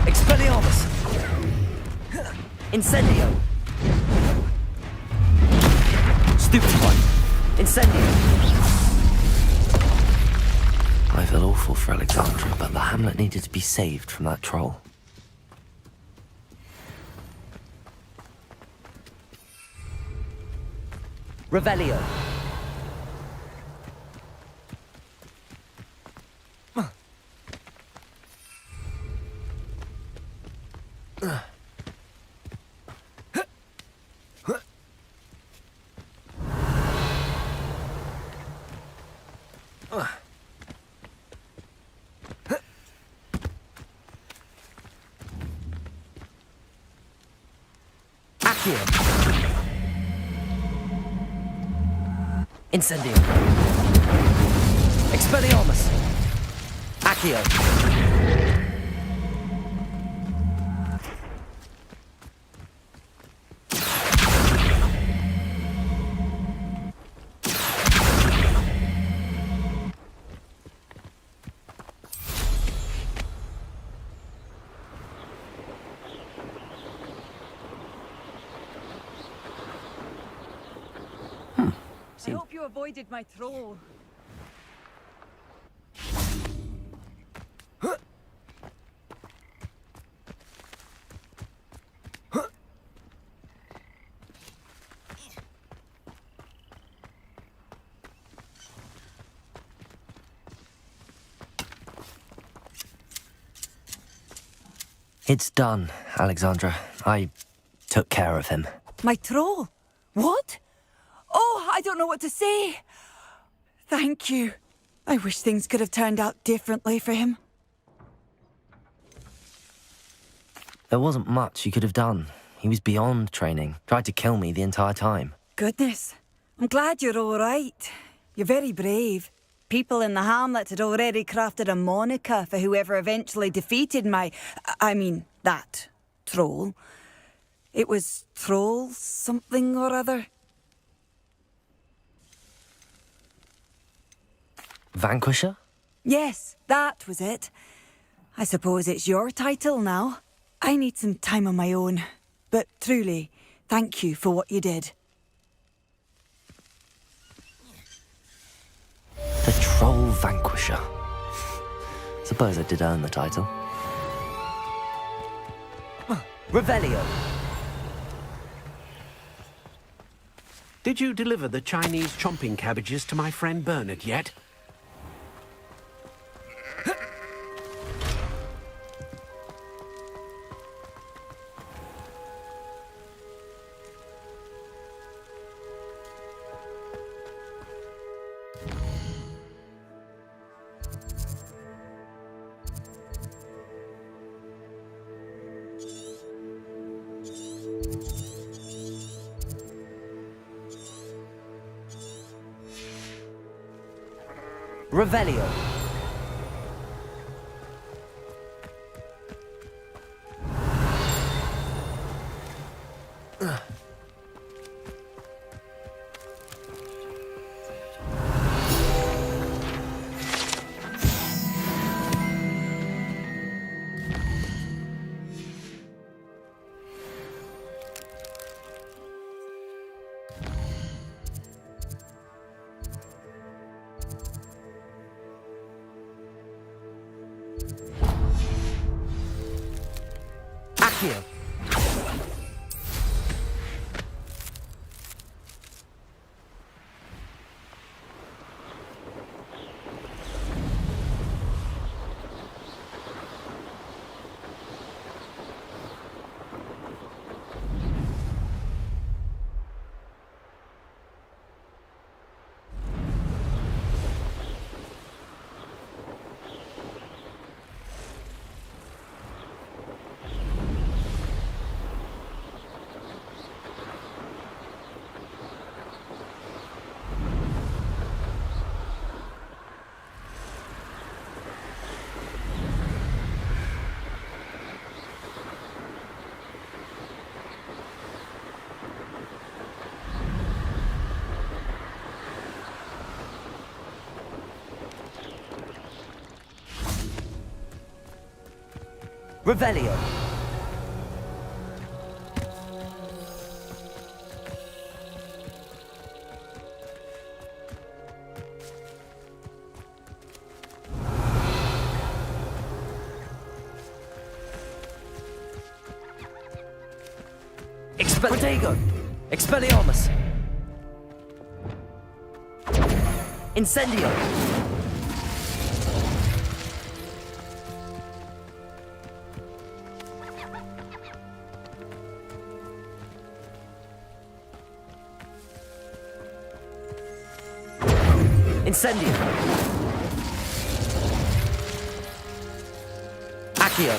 Expelliarmus! Incendio! Stupefy! Incendio! I feel awful for Alexandra, but the hamlet needed to be saved from that troll. Revelio! Accio! Incendio! Expelliarmus! Accio! I hope you avoided my troll. It's done, Alexandra. I took care of him. My troll? What? Oh, I don't know what to say. Thank you. I wish things could have turned out differently for him. There wasn't much you could have done. He was beyond training. Tried to kill me the entire time. Goodness. I'm glad you're all right. You're very brave. People in the hamlet had already crafted a moniker for whoever eventually defeated that troll. It was Troll something or other. Vanquisher? Yes, that was it. I suppose it's your title now. I need some time on my own. But truly, thank you for what you did. The Troll Vanquisher. Suppose I did earn the title. Revelio. Did you deliver the Chinese chomping cabbages to my friend Bernard yet? Revelio. Accio. Revelio. Protego! Expelliarmus! Incendio! Incendio! Accio!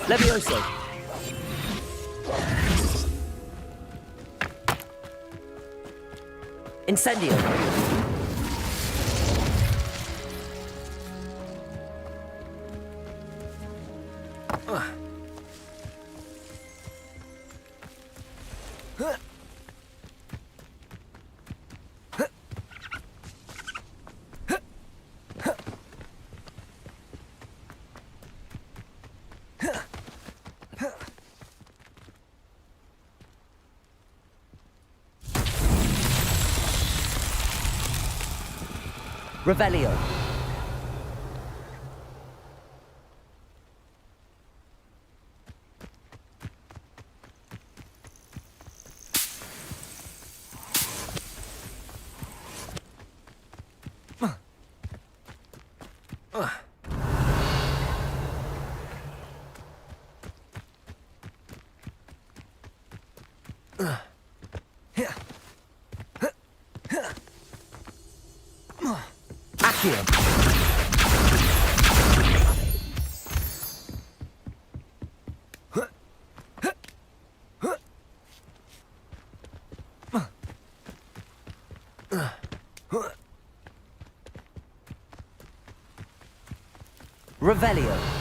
Levioso! Incendio! Revelio. Accio. Revelio.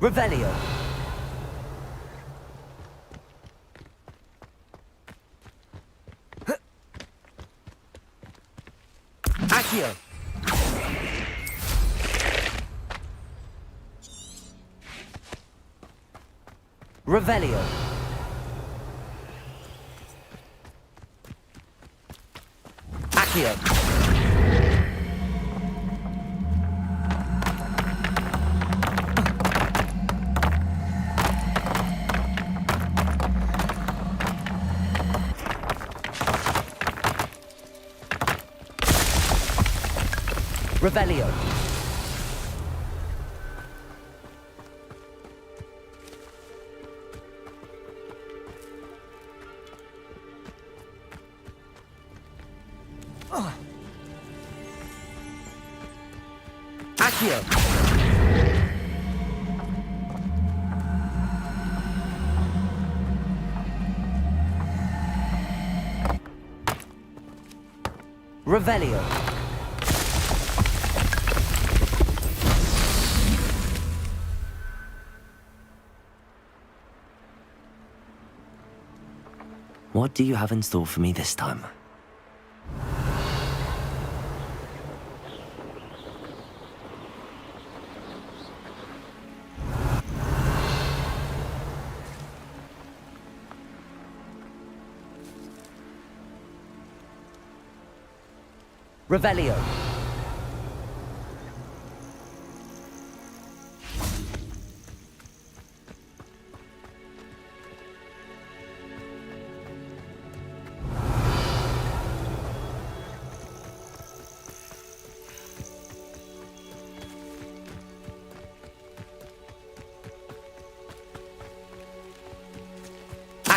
Revelio. Accio. Revelio. Accio. Revelio. Accio. Revelio. What do you have in store for me this time? Revelio.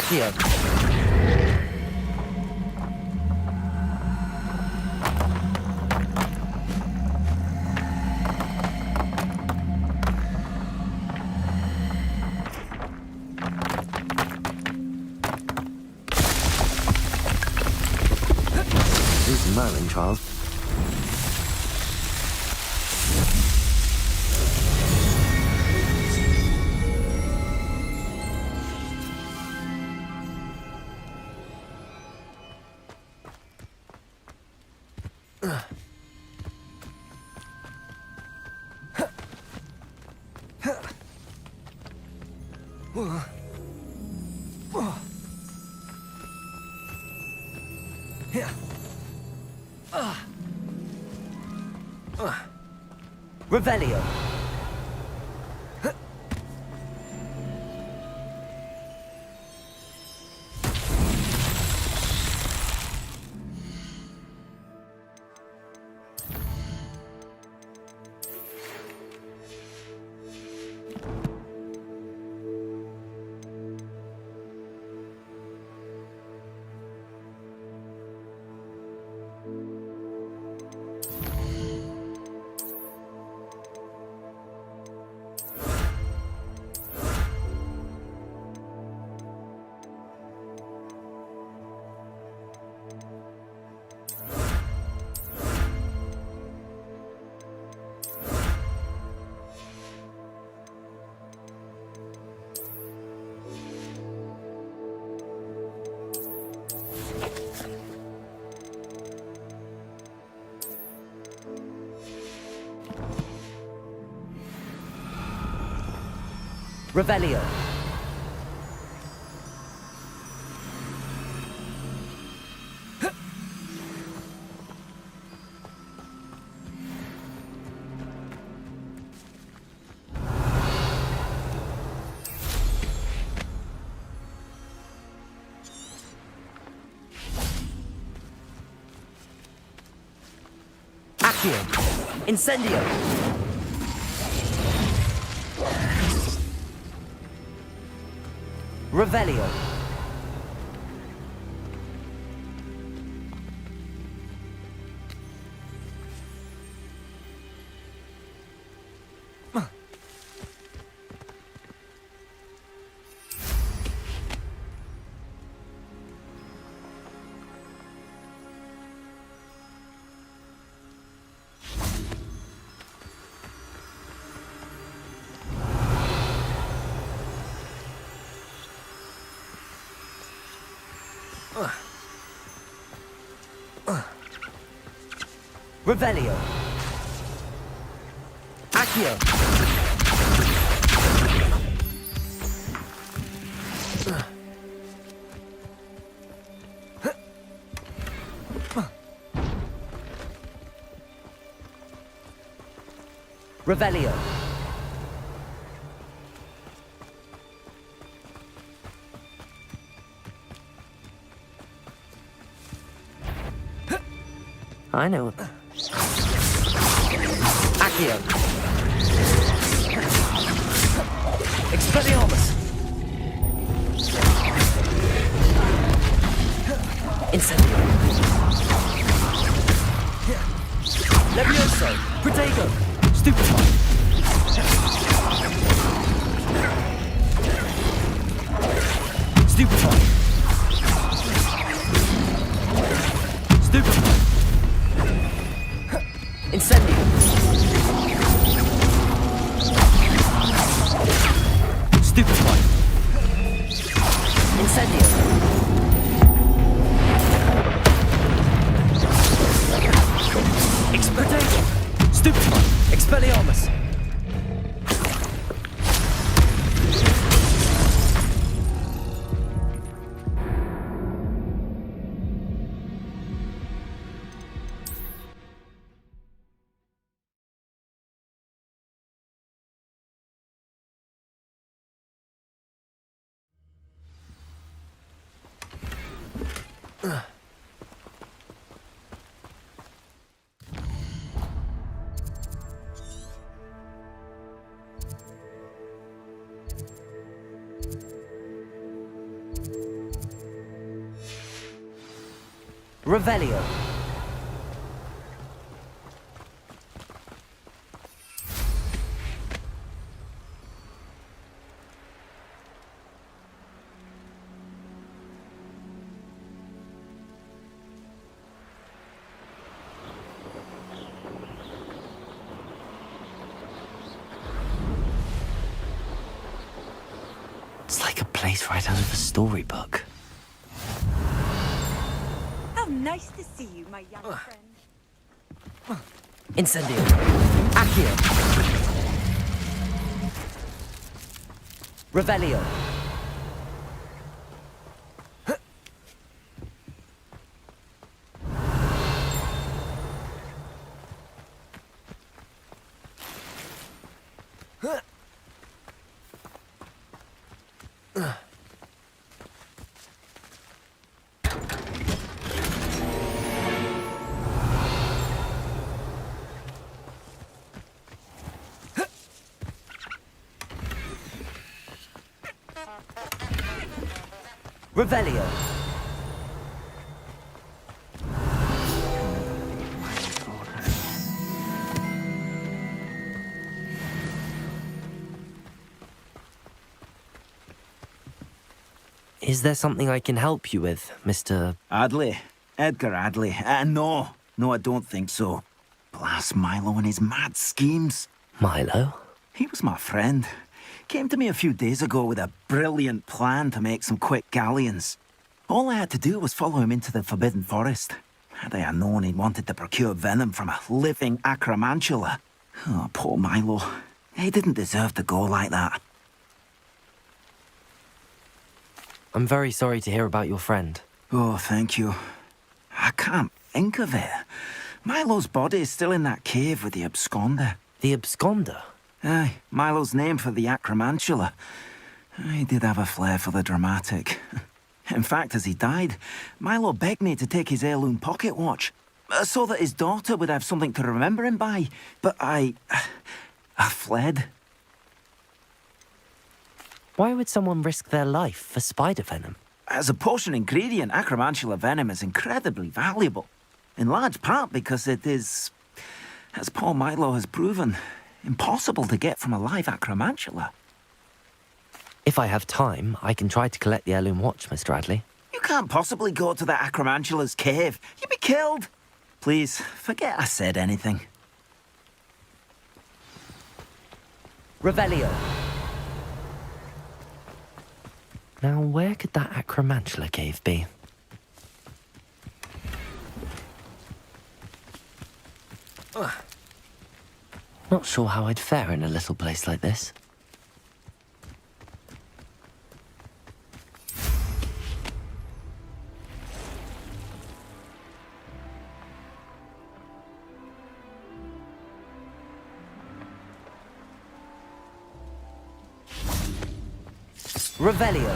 Accio. These Merlin trials. Revelio. Revelio. Accio. Incendio. Revelio. Revelio. Accio. Revelio. I know. Accio. Expelliarmus. Incendio. Levioso. Protego. Stupefy. Stupefy. Stupefy. Incendio. Stupefy. Incendio. Expelliarmus. Stupefy. Expelliarmus. Revelio. It's like a place right out of a storybook. How nice to see you, my young friend. Incendio. Accio. Revelio. Revelio. Is there something I can help you with, Mr. Adley? Edgar Adley? No, I don't think so. Blast Milo and his mad schemes. Milo? He was my friend. Came to me a few days ago with a brilliant plan to make some quick galleons. All I had to do was follow him into the Forbidden Forest. Had I known he wanted to procure venom from a living acromantula. Oh, poor Milo. He didn't deserve to go like that. I'm very sorry to hear about your friend. Oh, thank you. I can't think of it. Milo's body is still in that cave with the absconder. The absconder? Aye, Milo's name for the acromantula. He did have a flair for the dramatic. In fact, as he died, Milo begged me to take his heirloom pocket watch, so that his daughter would have something to remember him by. But I fled. Why would someone risk their life for spider venom? As a potion ingredient, acromantula venom is incredibly valuable. In large part because it is, as poor Milo has proven, impossible to get from a live acromantula. If I have time, I can try to collect the heirloom watch, Mr. Adley. You can't possibly go to the acromantula's cave. You'd be killed. Please, forget I said anything. Revelio. Now, where could that acromantula cave be? Not sure how I'd fare in a little place like this. Revelio.